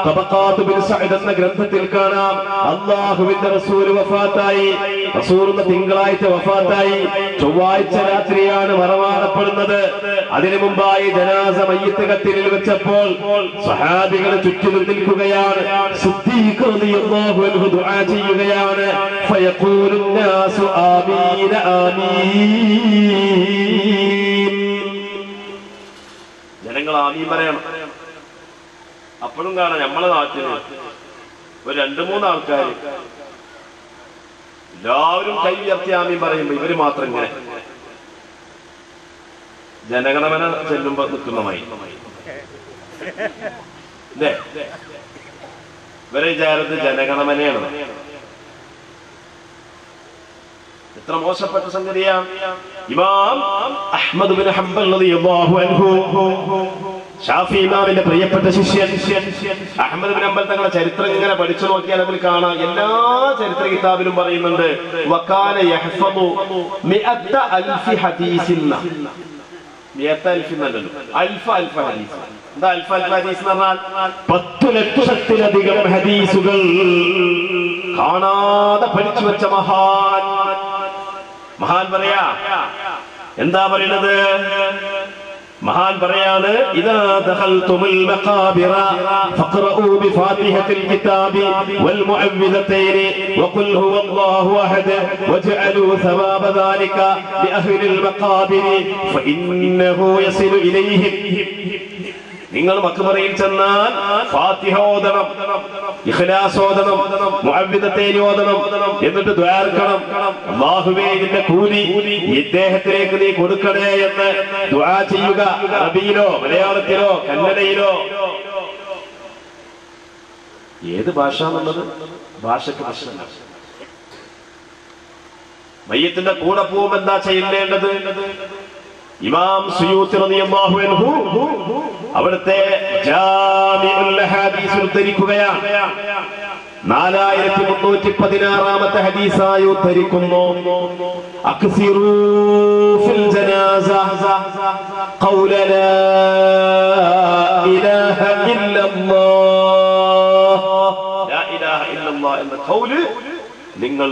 തബഖാത്ത് ഇബ്നു സഅദ് എന്ന ഗ്രന്ഥത്തിൽ കാണാം, അല്ലാഹുവിന്റെ റസൂൽ വഫാത്തായി, റസൂലുള്ള തിങ്കളാഴ്ച വഫാത്തായി, ചൊവ്വാഴ്ച രാത്രിയാണ് മറമാടപ്പെടുന്നത്. അതിനു മുമ്പായി ജനാസ മയ്യിത്ത് കട്ടിലിൽ വെച്ചപ്പോൾ സ്വഹാബികൾ ചുറ്റിലും നിൽക്കുകയാണ്. സിദ്ദീഖ് റളിയല്ലാഹു അൻഹു ദുആ ചെയ്യുകയാണ്. فيقول الناس آمين آمين. ജനങ്ങൾ ആമീൻ പറയണം. അപ്പോഴും കാണാം നമ്മളെ നാട്ടിൽ ഒരു 2-3 ആൾക്കാർ എല്ലാവരും കൈ ഉയർത്തി ആമീൻ പറയുമ്പോ ഇവര് മാത്രം ഇങ്ങനെ ജനഗണമന ചെല്ലുമ്പോ നിൽക്കുന്നമായി. ഇവരെ വിചാരത്ത് ജനഗണമനയാണ്. എത്ര മോശപ്പെട്ട സംഗതിയാണ്. ഇമാം അഹ്മദ് ബിൻ ഹംബൽ റളിയല്ലാഹു അൻഹു, ഷാഫി ഇമാമിന്റെ പ്രിയപ്പെട്ട ശിഷ്യൻ അഹ്മദ് ബിൻ ഹംബൽ തങ്ങളുടെ ചരിത്രം ഇങ്ങനെ പഠിച്ചു നോക്കിയാൽ അതിൽ കാണാം, എല്ലാ ചരിത്ര കിതാബിലും പറയുന്നുണ്ട് വകാന യഹ്ഫദു 100,000 ഹദീസിൻ. 100,000 എന്നല്ലോ, അൽഫ ഹദീസ്. എന്താ അൽഫ ഹദീസ് എന്ന് പറഞ്ഞാൽ 10 ലക്ഷത്തിലധികം ഹദീസുകൾ കാണാതെ പഠിച്ചു വെച്ച മഹാൻ പറയാ. എന്താ പറയുന്നത്? മഹാൻ പറയാണ്, ഇദാ ദഖൽതുമുൽ മഖാബിറ ഫഖറഊ ബിഫാത്തിഹത്തിൽ കിതാബി വൽ മുഅവ്വിദതൈനി വഖുൽ ഹുവല്ലാഹു അഹദ് വജഅലൂ സവാബ ദാലിക ലിഅഹ്ലിൽ മഖാബിരി ഫഇന്നഹു യസിലു ഇലൈഹിം. നിങ്ങൾ മഖ്ബറയിൽ ചെന്നാൽ ഫാത്തിഹ ഓതണം, ഇഖ്ലാസ് ഓതണം, മുഅവ്വിദതൈനി ഓതണം, എന്നിട്ട് ദുആർക്കണം. അല്ലാഹുവേ ഇതിന്റെ കൂലി ഇദ്ദേഹത്തിലേക്ക് നീ കൊടുക്കണേ എന്ന് ദുആ ചെയ്യുക. അറബിയിലോ മലയാളത്തിലോ കന്നഡയിലോ ഏത് ഭാഷ എന്നുള്ളത് ഭാഷയ്ക്ക് പ്രശ്നമില്ല. മയ്യത്തിന്റെ കൂടെ പോകുമ്പോൾ എന്താ ചെയ്യേണ്ടത്? ഇമാം സുയൂത്തി റളിയല്ലാഹു അൻഹു അവിടുത്തെ ജാമിഉൽ ഹദീസ് ഉദ്ധരിക്കുകയാണ്. 4316 ഹദീസായി ഉദ്ധരിക്കുന്നു. അക്സിറൂ ഫിൽ ജനാസ ഖൗല ലാ ഇലാഹ ഇല്ലല്ലാഹ്. ലാ ഇലാഹ ഇല്ലല്ലാഹ് എന്ന ഖൗല് നിങ്ങൾ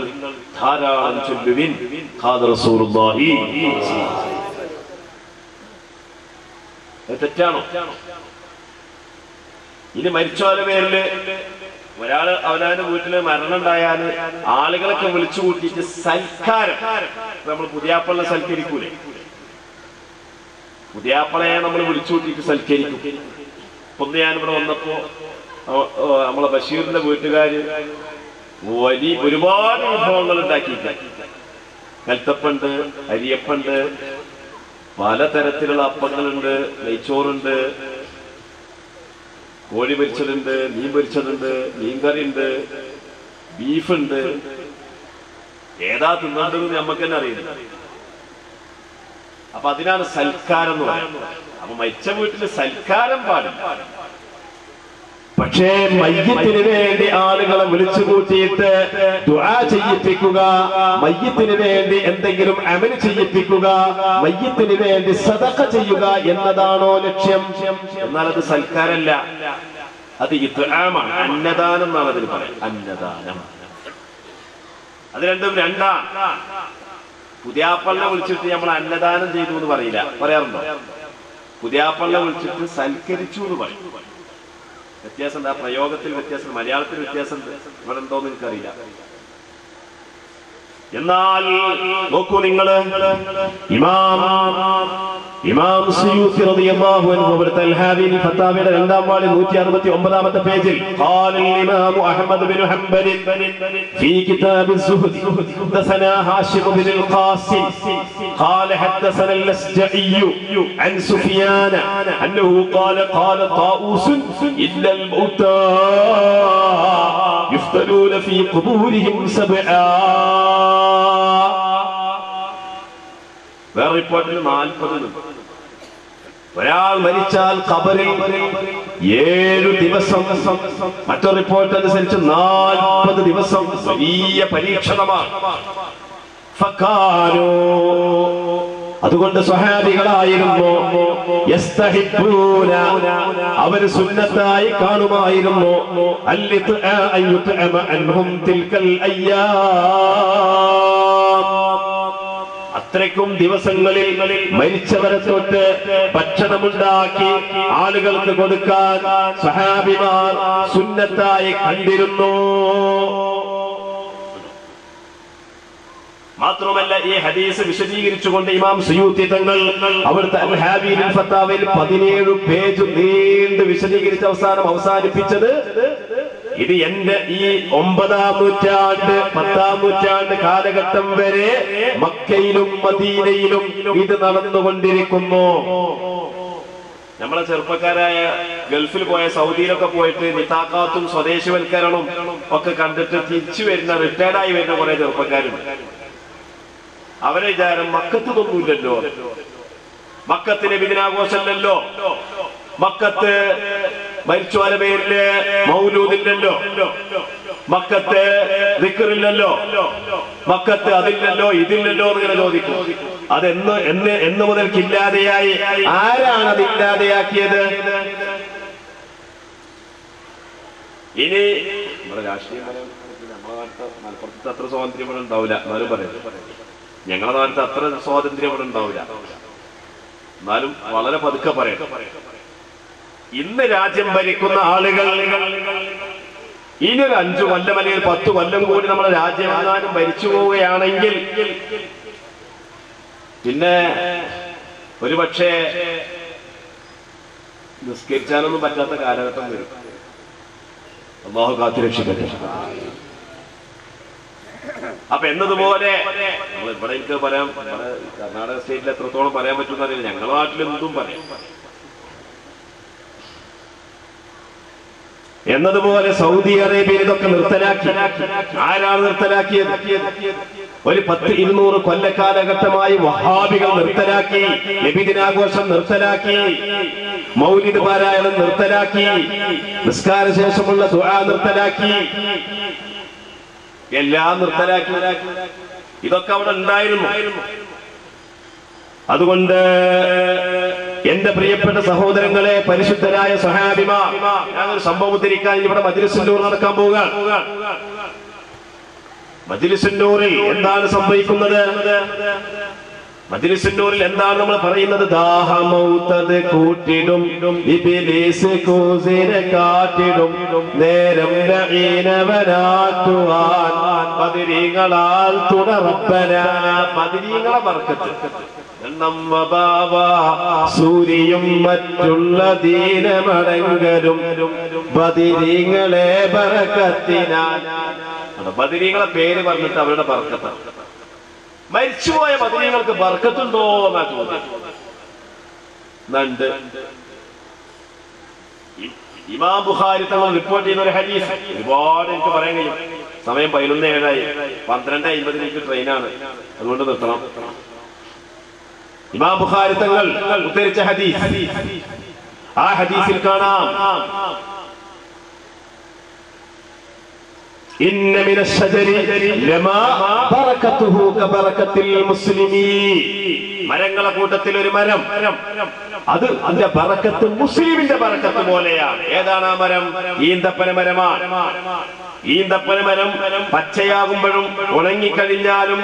ധാരാളം ചൊല്ലുവിൻ. ഖാല റസൂലുള്ളാഹി. തെറ്റാണോ? ഇനി മരിച്ചോലെ പേരില് ഒരാള് അവനവന്റെ വീട്ടില് മരണം ഉണ്ടായാല് ആളുകളൊക്കെ വിളിച്ചു കൂട്ടിയിട്ട് സൽക്കാരം, നമ്മൾ പുതിയാപ്പളെ സൽക്കരിക്കൂലേ, പുതിയാപ്പളയെ നമ്മൾ വിളിച്ചു കൂട്ടിയിട്ട് സൽക്കരിക്കും. ഒന്ന് ഞാനിവിടെ വന്നപ്പോ നമ്മളെ ബഷീറിന്റെ വീട്ടുകാര് ഒരുപാട് വിഭവങ്ങൾ ഉണ്ടാക്കിയില്ല. കൽത്തപ്പുണ്ട്, അരിയപ്പുണ്ട്, പലതരത്തിലുള്ള അപ്പങ്ങളുണ്ട്, നെയ്ച്ചോറുണ്ട്, കോഴി പൊരിച്ചതുണ്ട്, മീൻ പൊരിച്ചതുണ്ട്, മീൻകറി ഉണ്ട്, ബീഫുണ്ട്. ഏതാ തിന്നേണ്ടതെന്ന് നമുക്ക് തന്നെ അറിയില്ല. അപ്പൊ അതിനാണ് സൽക്കാരം എന്ന് പറയുന്നത്. അപ്പൊ മരിച്ച വീട്ടില് സൽക്കാരം പാടില്ല. പക്ഷേ മയ്യത്തിന് വേണ്ടി ആളുകളെ വിളിച്ചു കൂട്ടിയിട്ട് ദുആ ചെയ്യിപ്പിക്കുക, മയ്യത്തിന് വേണ്ടി എന്തെങ്കിലും അമൽ ചെയ്യിപ്പിക്കുക, മയ്യത്തിന് വേണ്ടി സദഖ ചെയ്യുക എന്നതാണോ ലക്ഷ്യം? എന്നാൽ അത് സൽക്കാരല്ല, അത് ഇത്ആമാണ്, അന്നദാനം എന്നാണ് അതിന് പറയുന്നത്. അന്നദാനം അത് രണ്ടും രണ്ടാണ്. പുതിയാപ്പള്ളിനെ വിളിച്ചിട്ട് നമ്മൾ അന്നദാനം ചെയ്തു എന്ന് പറയില്ല, പറയാറുണ്ടോ? പുതിയാപ്പള്ളിനെ വിളിച്ചിട്ട് സൽക്കരിച്ചു എന്ന് പറയും. വ്യത്യാസം എന്താ? പ്രയോഗത്തിൽ വ്യത്യാസം, മലയാളത്തിൽ വ്യത്യാസം ഇവിടെ ഉണ്ടോന്ന് എനിക്കറിയില്ല. എന്നാൽ നോക്കൂ നിങ്ങൾ, ഇമാം സുയൂത്തി റളിയല്ലാഹു അൻഹു അവിടുത്തെ അൽ-ഹാദിൽ ഫത്താവയുടെ 2-ാം വാള്യം 169-ാമത്തെ പേജിൽ قال الإمام أحمد بن حنبل في كتاب الزهد حدثنا هاشم بن القاسم قال حدثنا الأسجعي عن سفيان أنه قال طاووس إلا الموتى يفتنون في قبورهم 7. വേറെ റിപ്പോർട്ടിൽ 40. ഒരാൾ മരിച്ചാൽ ഖബറിൽ 7 ദിവസം, മറ്റൊരു റിപ്പോർട്ട് അനുസരിച്ച് 40 ദിവസം വലിയ പരീക്ഷണമാണ്. അതുകൊണ്ട് സ്വഹാബികളായിരുന്നു അവർ സുന്നത്തായി കാണുമായിരുന്നു അത്രയ്ക്കും ദിവസങ്ങളിൽ മരിച്ചവരെ തൊട്ട് ഭക്ഷണമുണ്ടാക്കി ആളുകൾക്ക് കൊടുക്കാൻ സ്വഹാബിമാർ സുന്നത്തായി കണ്ടിരുന്നു. മാത്രമല്ല ഈ ഹദീസ് വിശദീകരിച്ചുകൊണ്ട് ഇമാം സുയൂത്തി തങ്ങൾ അവിടുത്തെ അൽ-ഹാബീൽ ഫത്താവയിൽ 17 പേജ് നീണ്ട് വിശദീകരിച്ച് അവസാനിപ്പിച്ചത് ഇത് എന്റെ ഈ 9-ാം നൂറ്റാണ്ട് 10-ാം നൂറ്റാണ്ട് കാലഘട്ടം വരെ മക്കയിലും മദീനയിലും ഇത് നടന്നുകൊണ്ടിരിക്കുന്നു. നമ്മളെ ചെറുപ്പക്കാരായ ഗൾഫിൽ പോയ സൗദിയിലൊക്കെ പോയിട്ട് നിതാഖാത്തും സ്വദേശിവൽക്കരണവും ഒക്കെ കണ്ടിട്ട് തിരിച്ചു വരുന്ന റിട്ടയർഡായി വരുന്ന കുറെ ചെറുപ്പക്കാരുണ്ട്. അവരെ വിചാരം മക്കത്ത് തൊന്നുമില്ലല്ലോ, മക്കത്ത് നബിദിനാഘോഷമല്ലല്ലോ, മക്കത്ത് മരിച്ചോലെ പേരില് മൗലൂദില്ലല്ലോ, മക്കത്ത് ദിക്റില്ലല്ലോ, മക്കത്ത് അതില്ലല്ലോ ഇതില്ലല്ലോ എന്നിങ്ങനെ ചോദിക്കും. എന്ന് മുതൽക്ക് ഇല്ലാതെയായി. ആരാണ് അത് ഇല്ലാതെയാക്കിയത്? ഇനി നമ്മുടെ രാഷ്ട്രീയം നമ്മളെ നാട്ടിൽ മലപ്പുറത്ത് അത്ര സ്വാതന്ത്ര്യം ഇവിടെ ഉണ്ടാവില്ല, എന്നാലും പറയാം ഞങ്ങളുടെ നാട്ടിൽ അത്ര സ്വാതന്ത്ര്യം ഇവിടെ ഉണ്ടാവില്ല, എന്നാലും വളരെ പതുക്കെ പറയാം. ഇന്ന് രാജ്യം ഭരിക്കുന്ന ആളുകൾ ഇനി ഒരു 5 കൊല്ലം അല്ലെങ്കിൽ 10 കൊല്ലം കൂടി നമ്മുടെ രാജ്യം ഭരിച്ചു പോവുകയാണെങ്കിൽ പിന്നെ ഒരുപക്ഷെ നിസ്കരിച്ചാനൊന്നും പറ്റാത്ത കാലഘട്ടം വരും. അല്ലാഹു കാത്തുരക്ഷിക്കട്ടെ. അപ്പൊ എന്നതുപോലെ നമ്മൾ ഇവിടെ എനിക്ക് പറയാം, കർണാടക സ്റ്റേറ്റിൽ എത്രത്തോളം പറയാൻ പറ്റുമെന്ന് അറിയില്ല, ഞങ്ങളുടെ നാട്ടിലെന്തും പറയാം. എന്നതുപോലെ സൗദി അറേബ്യയിൽ ഇതൊക്കെ നിർത്തലാക്കി. ആരാണ് നിർത്തലാക്കിയത്? ഒരു 100-200 കൊല്ലക്കാലഘട്ടമായി വഹാബികൾ നിർത്തലാക്കി, നബിദിനാഘോഷം നിർത്തലാക്കി, മൗലിദ് പാരായണം നിർത്തലാക്കി, നിസ്കാര ശേഷമുള്ള ദുആ നിർത്തലാക്കി, എല്ലാം നിർത്തലാക്കി. ഇതൊക്കെ അവിടെ ഉണ്ടായിരുന്നു. അതുകൊണ്ട് എന്റെ പ്രിയപ്പെട്ട സഹോദരങ്ങളെ, പരിശുദ്ധരായ സ്വഹാബിമാർ, ഞാനൊരു സംഭവം ഉദ്ധരിക്കാൻ ഇവിടെ മജ്‌ലിസുൽ നൂർ നടക്കാൻ പോവുകയാണ്. മജ്ലിസുൻ നൂറിൽ എന്താണ് സംഭവിക്കുന്നത്? മജ്ലിസുൻ നൂറിൽ എന്താണ് നമ്മൾ പറയുന്നത്? ദാഹമൗതത് കൂട്ടിടും ഇബ്ലീസ് കൂസിനെ കാട്ടിടും നേരം ലഈനവനാക്കുവാൻ ബദരീങ്ങളാൽ തുണ റബ്ബന. ബദരീങ്ങളെ ബർക്കത്ത് സൂര്യയും മറ്റുള്ള ദീനമടങ്കലും ബദരീങ്ങളെ ബർക്കത്തിനാൽ. ബദരീങ്ങളെ പേര് പറഞ്ഞിട്ട് അവരുടെ ബർക്കത്താണ്. മരിച്ചുപോയ ബദരീങ്ങൾക്ക് ബർക്കത്തുണ്ടോ എന്നാ ചോദ്യം. ഇമാം ബുഖാരി തങ്ങൾ റിപ്പോർട്ട് ചെയ്യുന്ന ഒരു ഹദീസ് ഒരുപാട് എനിക്ക് പറയാൻ കഴിയും. സമയം 11:07 12:50 ട്രെയിനാണ്, അതുകൊണ്ട് നിർത്തണം. ഇമാം ബുഖാരി തങ്ങൾ ഉദ്ധരിച്ച ഹദീസ്, ആ ഹദീസിൽ കാണാം ഇന്ന മിനശ്ശജരി ലമാ ബറകതുഹു കബറകത്തിൽ മുസ്ലിമീൻ. മരങ്ങളെ കൂട്ടത്തിൽ ഒരു മരം, അത് അതിന്റെ ബറക്കത്ത് മുസ്ലിമിന്റെ ബറക്കത്ത് പോലെയാണ്. ഏതാണ് ആ മരം? ഈന്തപ്പന മരമാണ്. ഈന്തപ്പന മരം പച്ചയാകുമ്പോഴും ഉണങ്ങിക്കഴിഞ്ഞാലും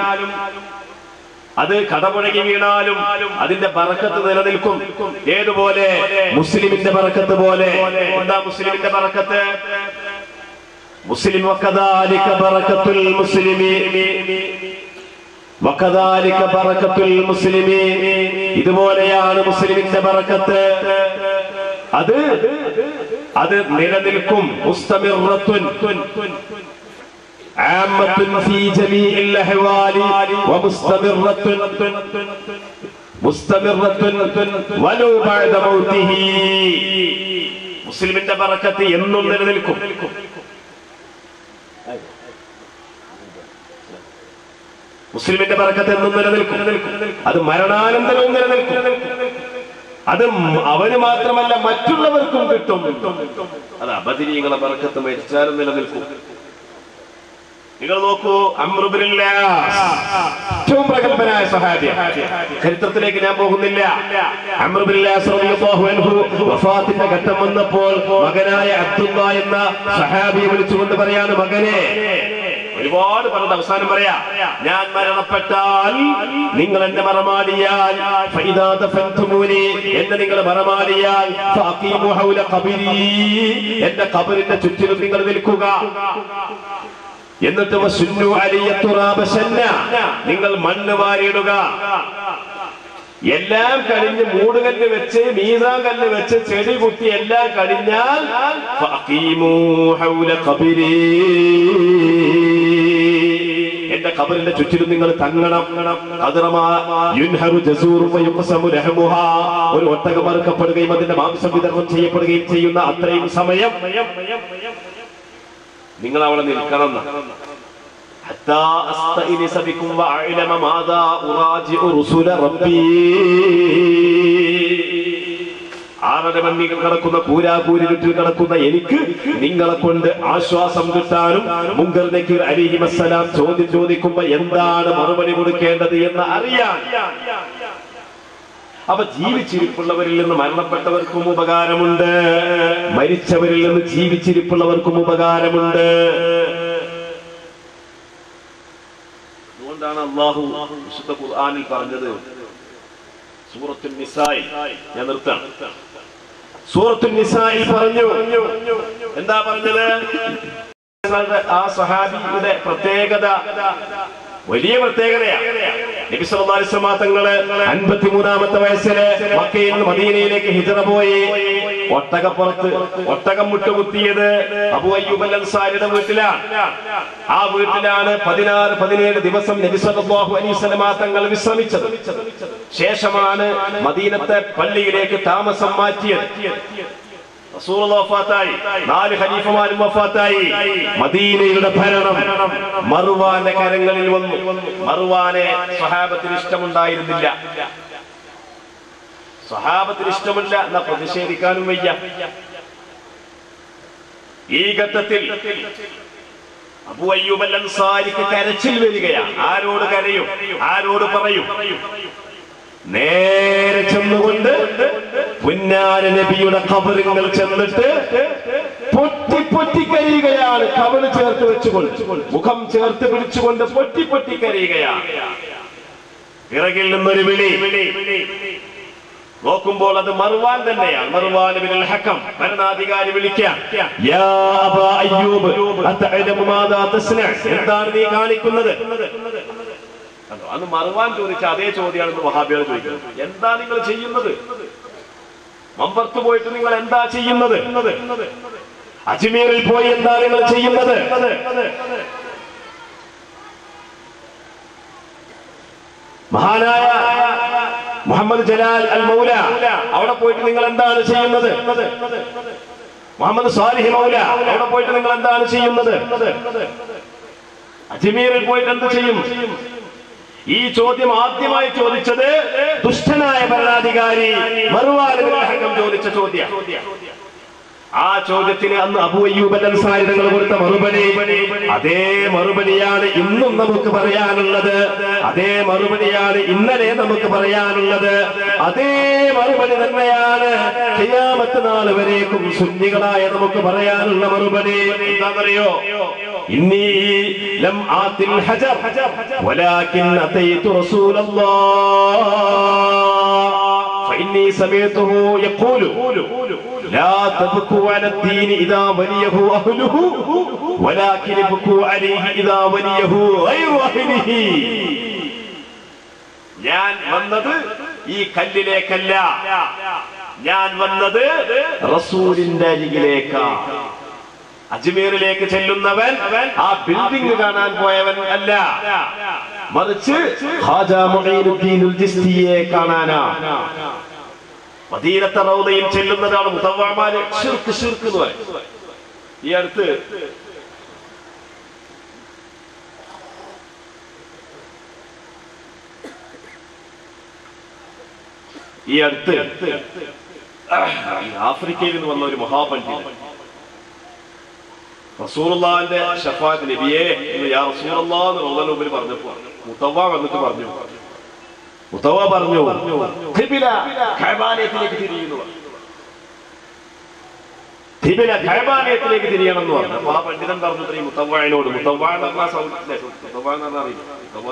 അത് കടപുഴകി വീണാലും അതിന്റെ ബറക്കത്ത് നിലനിൽക്കും. ഏതുപോലെ? മുസ്ലിമിന്റെ ബറക്കത്ത് പോലെ. എന്താ മുസ്ലിമിന്റെ ബറക്കത്ത്? മുസ്ലിം വകദാലിക ബറകത്തുൽ മുസ്ലിമീൻ, വകദാലിക ബറകത്തുൽ മുസ്ലിമീൻ. ഇതുപോലെയാണ് മുസ്ലിമിന്റെ ബറക്കത്ത്. അത് നിലനിൽക്കും. മുസ്തമിറത്തുൻ ആമത്തുൻ ഫീ ജമീഇൽ അഹ്വാലി മുസ്തമിറത്തുൻ വലൗ ബഅദ മൗതിഹി. മുസ്ലിമിന്റെ ബറക്കത്ത് എന്നും നിലനിൽക്കും. മുസ്ലിമിന്റെ ബറക്കത്ത് എന്നും നിലനിൽക്കും. അത് മരണാനന്തരവും നിലനിൽക്കും. അത് അവന് മാത്രമല്ല മറ്റുള്ളവർക്കും കിട്ടും. അത് ബദരീങ്ങളെ ബറക്കത്ത് മരിച്ചാലും നിലനിൽക്കും. നിങ്ങൾ നോക്കൂ, അംർ ഇബ്നുൽ ആസ് ഏറ്റവും പ്രഗൽഭനായ സ്വഹാബി. ചരിത്രത്തിലേക്ക് ഞാൻ പോകുന്നില്ല. അംർ ഇബ്നുൽ ആസ് റളിയല്ലാഹു അൻഹു വഫാത്തിന്റെ ഘട്ടം വന്നപ്പോൾ മകനായ അബ്ദുള്ള എന്ന സ്വഹാബിയെ വിളിച്ചുകൊണ്ട് പറയാണ്, മകനെ, ഒരുപാട് പറഞ്ഞ അവസാനം പറയാ, ഞാൻ മരണപ്പെട്ടാൽ നിങ്ങൾ എന്നെ മറമാടിയാൽ എന്നെ നിങ്ങൾ മറമാടിയാൽ എന്റെ ഖബറിന്റെ ചുറ്റിലും നിങ്ങൾ നിൽക്കുക. എന്നിട്ട് നിങ്ങൾ മണ്ണ് വാരിയിടുക. എല്ലാം കഴിഞ്ഞ് മൂടുകല്ല് വെച്ച് മീസാൻ കല്ല് വെച്ച് ചെടി കുത്തി എല്ലാം കഴിഞ്ഞാൽ എന്റെ ഖബറിന്റെ ചുറ്റിലും നിങ്ങൾ തങ്ങണം. ഒരു ഒട്ടകം അറുക്കപ്പെടുകയും അതിന്റെ മാംസം വിതരണം ചെയ്യപ്പെടുകയും ചെയ്യുന്ന അത്രയും സമയം നിങ്ങൾ അവിടെ നിൽക്കണം. ആറര മണ്ണികൾ കിടക്കുന്ന കൂരാകൂരി വീട്ടിൽ കിടക്കുന്ന എനിക്ക് നിങ്ങളെ കൊണ്ട് ആശ്വാസം കിട്ടാനും മുങ്കർ നക്കീർ അലൈഹിസ്സലാം ചോദ്യം ചോദിക്കുമ്പോ എന്താണ് മറുപടി കൊടുക്കേണ്ടത് എന്ന് അറിയാൻ. അപ്പൊ ജീവിച്ചിരിപ്പുള്ളവരിൽ നിന്ന് മരണപ്പെട്ടവർക്കും ഉപകാരമുണ്ട്, മരിച്ചവരിൽ നിന്ന് ജീവിച്ചിരിപ്പുള്ളവർക്കും ഉപകാരമുണ്ട്. അതുകൊണ്ടാണ് അല്ലാഹു വിശുദ്ധ ഖുർആനിൽ പറഞ്ഞത്. സൂറത്തുൽ നിസായിൽ, ഞാൻ നിർത്താം, സൂറത്തുൽ നിസായിൽ പറഞ്ഞു. എന്താ പറഞ്ഞത്? ആ സ്വഹാബിയുടെ പ്രത്യേകത വലിയ പ്രത്യേകതയാണ്. നബി സല്ലല്ലാഹു അലൈഹി വസല്ലം തങ്ങള് 53-ാമത്തെ വയസ്സില് മക്കയിൽ നിന്ന് മദീനയിലേക്ക് ഹിജ്റ പോയി. ഒട്ടകം മുട്ടുകുത്തിയത് അബൂ അയ്യൂബ് അൽ അൻസാരിയുടെ വീട്ടിലാണ്. ആ വീട്ടിലാണ് 16-17 ദിവസം നബി സല്ലല്ലാഹു അലൈഹി വസല്ലം തങ്ങൾ വിശ്രമിച്ചത്. ശേഷമാണ് മദീനത്തെ പള്ളിയിലേക്ക് താമസം മാറ്റിയത്. റസൂലുള്ളാഹി വഫാത്തായി, 4 ഖലീഫമാരും വഫാത്തായി. മദീനയുടെ ഭരണം മർവാന്റെ കരങ്ങളിൽ വന്നു. മർവാനെ സ്വഹാബത്തിന് ഇഷ്ടമുണ്ടായിരുന്നില്ല. സ്വഹാബത്തിന് ഇഷ്ടമില്ല എന്നാ പ്രതിഷേധിക്കാനും വയ്യ. ഈ ഘട്ടത്തിൽ അബൂ അയ്യൂബ് അൽ അൻസാരിക്ക് കരച്ചിൽ വരികയാണ്. ആരോട് കരയും? ആരോട് പറയും? നേരെ ചെന്നുകൊണ്ട് പുന്നാര നബിയുടെ ഖബറുകൾ ചെന്നിട്ട് പൊട്ടി പൊട്ടിക്കരയുകയാണ്. കവള് ചേർത്ത് വെച്ചുകൊണ്ട്, മുഖം ചേർത്ത് പിടിച്ചുകൊണ്ട് പൊട്ടിക്കരയുകയാണ്. പിറകിൽ നിന്നൊരു വിളി. നോക്കുമ്പോൾ അത് മർവാൻ തന്നെയാണ്. മർവാൻ ഇബ്നുൽ ഹക്കം ഭരണാധികാരി വിളിക്കാൻ, യാ അബാ അയ്യൂബ് അതഅലമു മാദാ തസ്ന, എന്താണ് നീ കാണിക്കുന്നത്? അന്ന് മർവാൻ ചോദിച്ച അതേ ചോദ്യമാണ് വഹാബികൾ ചോദിക്കുന്നത്. എന്താ നിങ്ങൾ ചെയ്യുന്നത്? മമ്പർത്ത് പോയിട്ട് നിങ്ങൾ എന്താ ചെയ്യുന്നത്? അജ്മീറിൽ പോയി എന്താ നിങ്ങൾ ചെയ്യുന്നത്? മഹാനായ മുഹമ്മദ് ജലാൽ അൽ മൗല അവിടെ പോയിട്ട് നിങ്ങൾ എന്താണ് ചെയ്യുന്നത്? മുഹമ്മദ് സാലിഹ് മൗല അവിടെ പോയിട്ട് നിങ്ങൾ എന്താണ് ചെയ്യുന്നത്? അജ്മീറിൽ പോയിട്ട് എന്ത് ചെയ്യും? ഈ ചോദ്യം ആദ്യമായി ചോദിച്ചത് ദുഷ്ടനായ ഭരണാധികാരി മർവാൻ ഇബ്നുൽ ഹക്കം ചോദിച്ച ചോദ്യം. ആ ചോദ്യത്തിന് അന്ന് അബൂ അയ്യൂബ് അൽ അൻസാരി തങ്ങൾ കൊടുത്ത മറുപടി അതേ മറുപടിയാണ് ഇന്നും നമുക്ക് പറയാനുള്ളത്. അതേ മറുപടിയാണ് ഇന്നലെ നമുക്ക് പറയാനുള്ളത്. അതേ മറുപടി തന്നെയാണ് ഖിയാമത്ത് നാൾ വരേക്കും സുന്നികളായ നമുക്ക് പറയാനുള്ള മറുപടി. എന്താണെന്നറിയോ? ഇന്നി ലം ആതിൽ ഹജർ വലാകിൻ അതൈതു റസൂലല്ലാഹ് ഫഇന്നി സമീഅതുഹു യഖൂലു لا تبكوا على الدين إذا وليه أهله ولكن ابكوا عليه إذا وليه غير أهله. ഞാൻ വന്നത് ഈ കല്ലിലേക്കല്ല, ഞാൻ വന്നത് റസൂലിന്റെ അരികിലേക്കാണ്. അജ്മീറിലേക്ക് ചെല്ലുന്നവൻ ആ ബിൽഡിംഗ് കാണാൻ പോയവൻ അല്ല, മറിച്ച് ഖാജാ മുഈനുദ്ദീനുൽ ജിസ്തിയെ കാണാനാണ്. മദീനത്തെ റൗദയിൽ ചെല്ലുന്നതാണ് മുതവ്വഅമാര് ശിർക്ക് എന്ന് പറയും. ഈ അടുത്ത് ആഫ്രിക്കയിൽ നിന്ന് വന്ന ഒരു മഹാപണ്ഡിതൻ റസൂലുള്ളാഹിന്റെ ശഫാഅത്ത് നബിയെ യാ റസൂലല്ലാഹ് എന്ന് റൗദയുടെ മുമ്പിൽ പറഞ്ഞപ്പോൾ മുതവ്വ വന്നിട്ട് പറഞ്ഞു, മുതവ്വ പറഞ്ഞു ഖിബല കഅബാലയത്തിലേക്ക് തിരിയുന്നു. ഖിബല കഅബാലയത്തിലേക്ക് തിരിയണം എന്ന് പറഞ്ഞു. അപ്പൊ ആ പണ്ഡിതൻ പറഞ്ഞു ഈ മുതവ്വയോട്, മുതവ്വ എന്ന്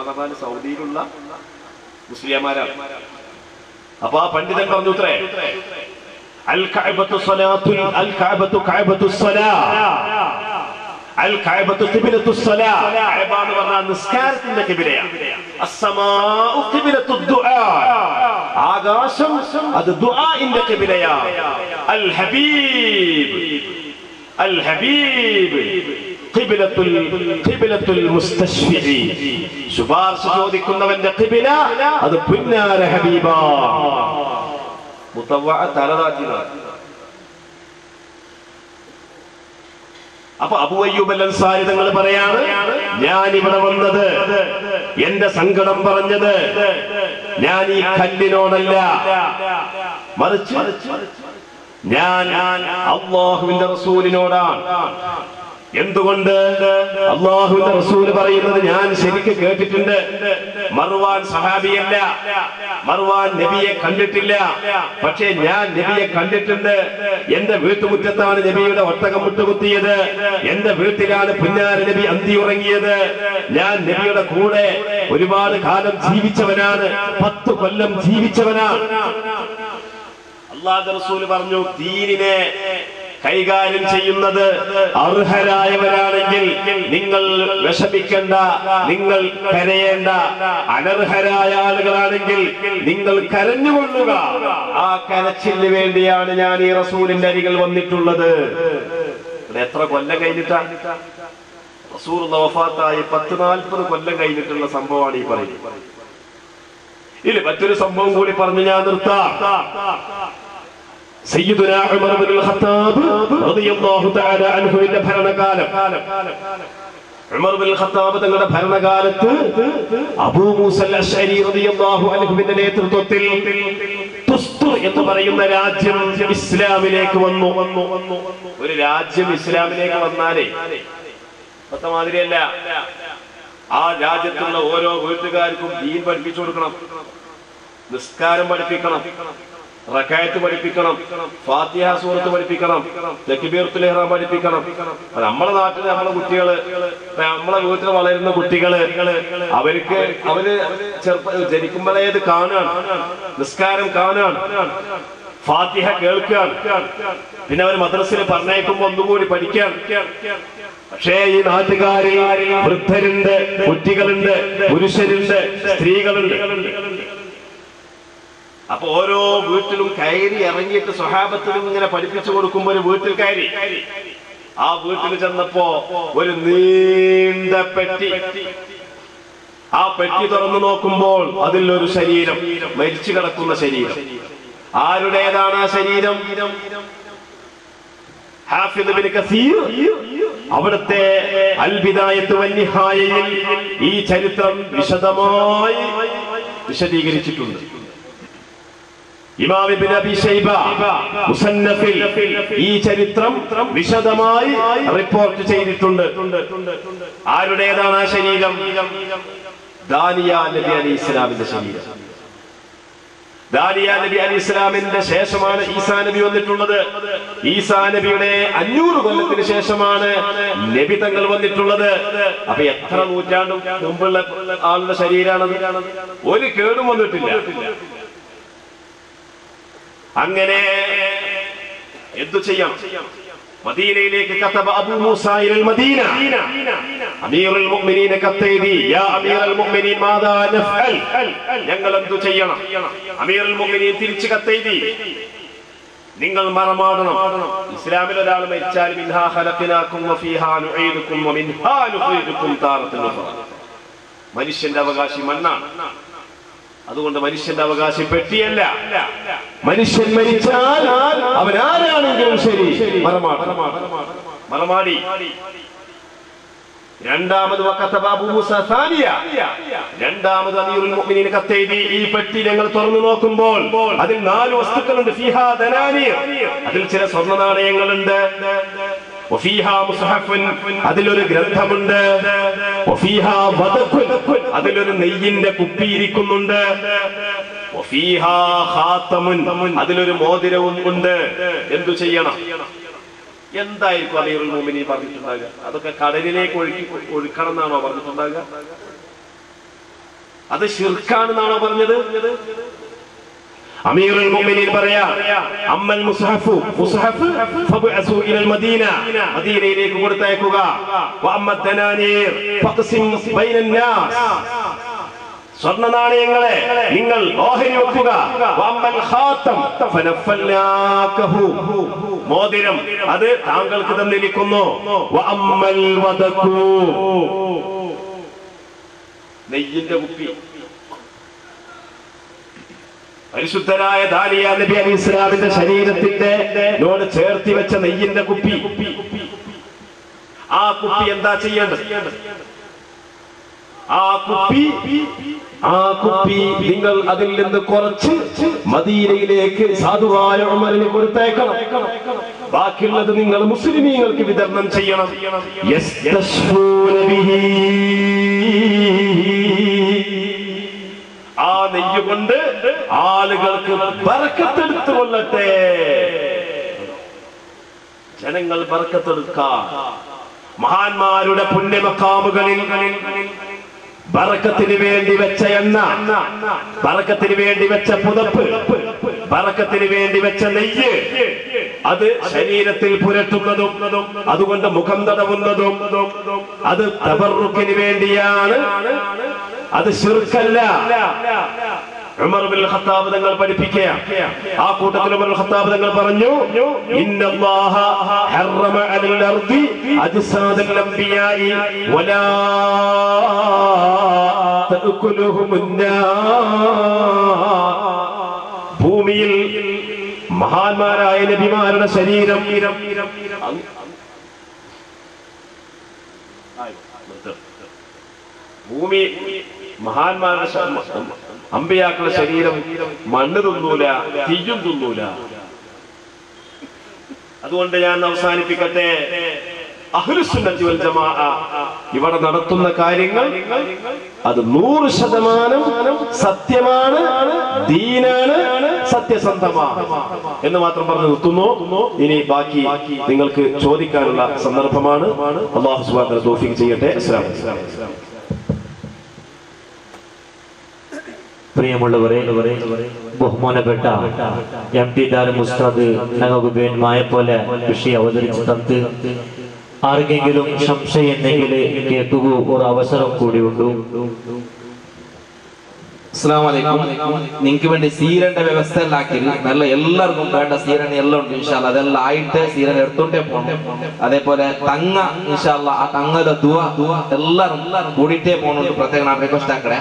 പറഞ്ഞാൽ സൗദിയിലുള്ള മുസ്ലിംമാരാണ്. അപ്പൊ ആ പണ്ഡിതൻ പറഞ്ഞു ഇത്രേ, അൽ കഅബത്തു സ്വലാത്തുൽ അൽ കഅബത്തു കഅബത്തുസ് സ്വലാ അൽ കഅബത്തു ഖിബ്ലത്തുസ് സ്വലാ. കഅബ എന്ന് പറഞ്ഞാൽ നിസ്കാരത്തിന്റെ ഖിബ്ലയാണ്. അസ്സമാഉ ഖിബ്ലത്തുദ് ദുആ, ആകാശം അത് ദുആഇന്റെ ഖിബ്ലയാണ്. അൽ ഹബീബ് അൽ ഹബീബ് ഖിബ്ലത്തുൽ മുസ്തശ്ഫിഇ, ശുപാർശ ചോദിക്കുന്നവന്റെ ഖിബ്ല അത് പുന്നാര ഹബീബാ. മുതവ്വ തലതാക്കിയതാണ്. അപ്പൊ അബൂ അയ്യൂബ് അൽ അൻസാരി തങ്ങൾ പറയാണ്, ഞാൻ ഇവിടെ വന്നത്, എന്റെ സങ്കടം പറഞ്ഞത് ഞാൻ ഈ കല്ലിനോടല്ല, മറിച്ച് ഞാൻ അല്ലാഹുവിന്റെ റസൂലിനോടാണ്. എന്തുകൊണ്ട്? അല്ലാഹുവിന്റെ റസൂൽ പറയുന്നത് ഞാൻ ശരിക്ക് കേട്ടിട്ടുണ്ട്. മർവാൻ സഹാബിയല്ല, മർവാൻ നബിയെ കണ്ടിട്ടില്ല, പക്ഷേ ഞാൻ നബിയെ കണ്ടിട്ടുണ്ട്. എന്റെ വീട്ടുമുറ്റത്താണ് നബിയുടെ ഒട്ടകം മുട്ടുകുത്തിയത്, എന്റെ വീട്ടിലാണ് പുന്നാര നബി അന്തി ഉറങ്ങിയത്. ഞാൻ നബിയുടെ കൂടെ ഒരുപാട് കാലം ജീവിച്ചവനാണ്, 10 കൊല്ലം ജീവിച്ചവനാണ്. അല്ലാഹുവിന്റെ റസൂൽ പറഞ്ഞു, ദീനിനെ കൈകാര്യം ചെയ്യുന്നത് അർഹരായവരാണെങ്കിൽ നിങ്ങൾ വിഷമിക്കേണ്ട, നിങ്ങൾ കരയേണ്ട. അനർഹരായ ആളുകളാണെങ്കിൽ നിങ്ങൾ കരഞ്ഞുകൊള്ളുക. ആ കരച്ചിലിന് വേണ്ടിയാണ് ഞാൻ ഈ റസൂലിന്റെ അരികിൽ വന്നിട്ടുള്ളത്. എത്ര കൊല്ലം കഴിഞ്ഞിട്ടാ റസൂലുള്ളാഹി വഫാത്തായി? 10-40 കൊല്ലം കഴിഞ്ഞിട്ടുള്ള സംഭവമാണ് ഈ പറയുന്നത്. ഇല്ല, മറ്റൊരു സംഭവം കൂടി പറഞ്ഞു ഞാൻ നിർത്താം. സയ്യിദുനാ ഉമർ ഇബ്നുൽ ഖത്താബ് റളിയല്ലാഹു തആല അൻഹുവിന്റെ ഭരണകാലം, ഉമർ ഇബ്നുൽ ഖത്താബ് തങ്ങളുടെ ഭരണകാലത്ത് അബൂ മൂസ അശ്അരി റളിയല്ലാഹു അൻഹുവിന്റെ നേതൃത്വത്തിൽ തുസ്തുർ എന്ന് പറയുന്ന രാജ്യം ഇസ്ലാമിലേക്ക് വന്നു. ഒരു രാജ്യം ഇസ്ലാമിലേക്ക് വന്നാലേ പത്ത മാതിരിയല്ല, ആ രാജ്യത്തുള്ള ഓരോ വീട്ടുകാർക്കും ദീൻ പഠിപ്പിച്ചു കൊടുക്കണം, നിസ്കാരം പഠിപ്പിക്കണം, റക്അത്ത് പഠിപ്പിക്കണം, ഫാത്തിഹ സൂറത്ത് പഠിപ്പിക്കണം, തക്ബീറത്തുൽ ഇഹ്റാം പഠിപ്പിക്കണം. നമ്മളെ നാട്ടിൽ നമ്മളെ കുട്ടികള്, നമ്മളെ വീട്ടിൽ വളരുന്ന കുട്ടികള് അവര് ജനിക്കുമ്പോഴേ ഇത് കാണുകയാണ്, നിസ്കാരം കാണുകയാണ്, ഫാത്തിഹ കേൾക്കുകയാണ്. പിന്നെ അവർ മദ്രസയിൽ പറഞ്ഞേക്കുമ്പോ ഒന്നുകൂടി പഠിക്കാൻ. പക്ഷേ ഈ നാട്ടുകാര് വൃദ്ധരുണ്ട്, കുട്ടികളുണ്ട്, പുരുഷരുണ്ട്, സ്ത്രീകളുണ്ട്. അപ്പൊ ഓരോ വീട്ടിലും കയറി ഇറങ്ങിയിട്ട് സ്വഹാബത്തിനും ഇങ്ങനെ പഠിപ്പിച്ചു കൊടുക്കുമ്പോ ഒരു വീട്ടിൽ കയറി. ആ വീട്ടിൽ ചെന്നപ്പോ ഒരു നീണ്ട പെട്ടി. ആ പെട്ടി തുറന്നു നോക്കുമ്പോൾ അതിൽ ഒരു ശരീരം, മരിച്ചു കിടക്കുന്ന ശരീരം. ആരുടേതാണ് ആ ശരീരം? ഹാഫിദ് ഇബ്നു കസീർ അവിടുത്തെ അൽ ബിദായത്ത് വന്നിഹായയിൽ ഈ ചരിത്രം വിശദമായി വിശദീകരിച്ചിട്ടുണ്ട്. ഇമാം ഇബ്നു അബീ ശൈബ മുസന്നഫിൽ ഈ ചരിത്രം വിശദമായി റിപ്പോർട്ട് ചെയ്തിട്ടുണ്ട്. ആരുടേതാണ് ആ ശരീരം? ദാനിയ നബി അലൈഹി ഇസ്ലാമിന്റെ ശരീരം. ദാനിയ നബി അലൈഹി ഇസ്ലാമിന്റെ ശേഷമാണ് ഈസാ നബി വന്നിട്ടുള്ളത്. ഈസാ നബിയുടെ 500 കൊല്ലത്തിന് ശേഷമാണ് നബി തങ്ങൾ വന്നിട്ടുള്ളത്. അപ്പൊ എത്ര നൂറ്റാണ്ടും മുമ്പുള്ള ആളുടെ ശരീരമാണത്. ഒരു കേടും വന്നിട്ടില്ല. അങ്ങനെ എന്തു ചെയ്യാം? മദീനയിലേക്ക് കതബ അബൂ മൂസ ഇലൽ മദീന. അമീറുൽ മുഅ്മിനീൻ കത്തെഴുതി, യാ അമീറുൽ മുഅ്മിനീൻ മാദാ നഫ്അൽ, ഞങ്ങൾ എന്തു ചെയ്യണം? അമീറുൽ മുഅ്മിനീൻ തിരിച്ചു കത്തെഴുതി, നിങ്ങൾ മറമാടണം. ഇസ്ലാമിൽ ഒരാൾ മരിച്ചാൽ മിൻഹാ ഖലഖനാകും വഫീഹാ നുഈദുകും വമിൻഹാ നുഖ്രിജുകും താറത്തൻ ഉഖ്റാ. മനുഷ്യന്റെ അവകാശി മണ്ണാണ്. അതുകൊണ്ട് മനുഷ്യന്റെ അവകാശി പെട്ടിയല്ല. മനുഷ്യൻ മരിച്ചാൽ അവനാരാണെങ്കിലും ശരി മറമാടി. രണ്ടാമത് രണ്ടാമത് അമീറുൽ മുഅ്മിനീൻ കത്തെഴുതി, ഈ പെട്ടി ഞങ്ങൾ തുറന്നു നോക്കുമ്പോൾ അതിൽ 4 വസ്തുക്കളുണ്ട്. ഫീഹാ ദനാനീർ, അതിൽ ചില സ്വർണ്ണ നാണയങ്ങളുണ്ട്. വഫീഹാ മുസ്ഹഫുൻ, അതിലൊരു ഗ്രന്ഥമുണ്ട്. വഫീഹാ വദഖുൻ, അതിലൊരു നെയ്യിന്റെ കുപ്പി ഇരിക്കുന്നുണ്ട്. വഫീഹാ ഖാതമുൻ, അതിലൊരു മോതിരവും ഉണ്ട്. എന്തു ചെയ്യണം? എന്തായിരിക്കും അമീറുൽ മുഅ്മിനീൻ പറഞ്ഞിട്ടുണ്ടാകുക? അതൊക്കെ കടലിലേക്ക് ഒഴുക്കണം എന്നാണോ പറഞ്ഞിട്ടുണ്ടാകുക? അത് ശിർക്കാണെന്നാണോ പറഞ്ഞത്? അമീറുൽ മുഅ്മിനീൻ പറയാ, അമ്മൽ മുസ്ഹഫു, മുസ്ഹഫ് ഫബ്അസു ഇലൽ മദീന, മദീനയിലേക്ക് കൊടുത്തയക്കുക. വഅമ്മ ദനാനീർ ഫഖ്സിം ബൈനൻ നാസ്, സ്വർണ്ണ നാണയങ്ങളെ നിങ്ങൾ ഓഹരി വെക്കുക. വഅമ്മൽ ഖാതം ഫനഫൽനാകഹു, മോതിരം അത് താങ്കൾക്ക് തന്നിരിക്കുന്നു. വഅമ്മൽ വദഖു, നെയ്യിന്റെ കുപ്പി. പരിശുദ്ധനായ ദാനിയ നബി അലൈഹി ഇസ്ലാമിന്റെ ശരീരത്തിന്റെ നോട് ചേർത്തി വെച്ച നെയ്യിന്റെ കുപ്പി. ആ കുപ്പി എന്താ ചെയ്യേണ്ടത്? ആ കുപ്പി നിങ്ങൾ അതിൽ നിന്ന് കുറച്ച് മദീനയിലേക്ക് സാധുവായ ഉമറിന് കൊടുത്തേക്കണം. ബാക്കിയുള്ളത് നിങ്ങൾ മുസ്ലിമീങ്ങൾക്ക് വിതരണം ചെയ്യണം. ആ നെയ്യ് കൊണ്ട് ആളുകൾക്ക് ബർക്കത്തെടുത്തു കൊള്ളട്ടെ, ജനങ്ങൾ ബർക്കത്തെടുക്കാൻ. മഹാന്മാരുടെ പുണ്യമഖാമുകളിൽ ബർക്കത്തിന് വേണ്ടി വെച്ച എണ്ണ, ബർക്കത്തിന് വേണ്ടി വെച്ച പുതപ്പ്, ബർക്കത്തിന് വേണ്ടി വെച്ച നെയ്യ്, അത് ശരീരത്തിൽ പുരട്ടുന്നതും അതുകൊണ്ട് മുഖം തടവുന്നതും അത് തബറുക്കിന് വേണ്ടിയാണ്. അത് ശിർക്കല്ല. ഉമർ ഇബ്നുൽ ഖത്താബ് തങ്ങൾ പഠിപ്പിക്കുക. ആ കൂട്ടത്തിൽ ഉമർ ഇബ്നുൽ ഖത്താബ് തങ്ങൾ പറഞ്ഞു, ഇന്നല്ലാഹ ഹറമ അലൽ അർദി അജ്സാദൽ അംബിയാഇ വലാ തഅകുലുഹുമുന്നാർ. ഭൂമിയിൽ മഹാന്മാരായ നബിമാരുടെ ശരീരം ഭൂമി മഹാന്മാരുടെ അമ്പിയാക്കളുടെ ശരീരം മണ്ണ് തിന്നൂല, തീയും തിന്നൂല. അതുകൊണ്ട് ഞാൻ അവസാനിപ്പിക്കട്ടെ. അഹ്ലുസുന്നത്തി വൽ ജമാഅ ഇവിടെ നടത്തുന്ന കാര്യങ്ങൾ അത് 100% സത്യമാണ്, ദീനാണ്, സത്യസന്ധമാണ് എന്ന് മാത്രം പറഞ്ഞു നിർത്തുന്നു. ഇനി ബാക്കി നിങ്ങൾക്ക് ചോദിക്കാനുള്ള സന്ദർഭമാണ്. അല്ലാഹു സുബ്ഹാനഹു വ തആല തൗഫീഖ് ചെയ്യട്ടെ. അസ്സലാമു അലൈക്കും. പ്രിയമുള്ളവരെ, ബഹുമാനപ്പെട്ട MT ദാരും ഉസ്താദ് ഞങ്ങൾക്ക് വേണ്ടമായ പോലെ വിഷയം അവതരിച്ചു തന്ന് ആർക്കെങ്കിലും സംശയം ഉണ്ടെങ്കിൽ കേൾക്കുക ഒരു അവസരം കൂടിയുണ്ട്. അസ്സലാമു അലൈക്കും. നിങ്ങൾക്ക് വേണ്ടി സീരന്റെ വ്യവസ്ഥ ഉണ്ടാക്കി നല്ല എല്ലാവർക്കും വേണ്ട സീരൻ എല്ലാം ഉണ്ട് ഇൻഷാ അല്ലാഹ്. അതെല്ലാം ആയിട്ട് സീരൻ എടുത്തോണ്ടേ പോകണം. അതേപോലെ തങ്ങ ഇൻഷാ അല്ലാഹ് ആ തങ്ങയുടെ ദുആ എല്ലാവരും കൂടിയിട്ടേ പോകണുണ്ട്. പ്രത്യേകം റിക്വസ്റ്റ് ആക്കണേ.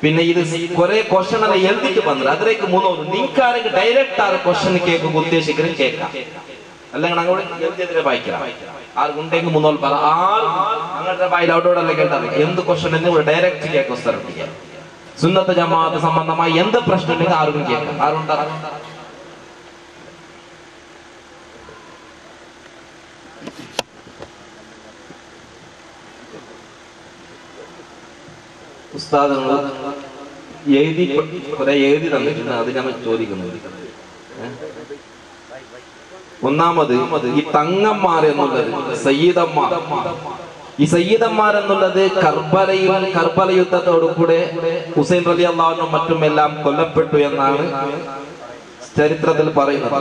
പിന്നെ ഇത് കുറെ ക്വസ്റ്റൻ എല്ലാം എഴുതിട്ട് വന്നത് അതിലേക്ക് മൂന്നോന്ന് നിങ്ങൾക്ക് ഡയറക്റ്റ് ആ ക്വസ്റ്റൻ കേൾക്കുക ഉദ്ദേശിക്കുന്നത് കേൾക്കാം. അല്ലെങ്കിൽ ഞങ്ങൾ എഴുതിയതിനെ വായിക്കാം. ആർക്കുണ്ടെങ്കിൽ മൂന്നോൾ പറ. ആരും അങ്ങനത്തെ ബൈലൗട്ടോടല്ല കേട്ടാൽ എന്ത് ക്വസ്റ്റൻ എന്ന് ഡയറക്റ്റ് കേൾക്കും സ്ഥലം. സുന്നത്ത് ജമാഅത്ത് സംബന്ധമായി എന്ത് പ്രശ്നം ഉണ്ടെങ്കിൽ ആർക്കും കേൾക്കാം. ആരുണ്ടാകും? ഉസ്താദുകൾ എഴുതി തന്നിട്ടുണ്ട്. അത് നമ്മൾ ചോദിക്കുന്നത് ഒന്നാമത് ഈ തങ്ങന്മാർ എന്നുള്ളത് സയ്യിദന്മാർ. ഈ സയ്യിദന്മാർ എന്നുള്ളത് കർബല യുദ്ധത്തോടു കൂടെ ഹുസൈൻ റളിയല്ലാഹു അൻഹു മറ്റും എല്ലാം കൊല്ലപ്പെട്ടു എന്നാണ് ചരിത്രത്തിൽ പറയുന്നത്.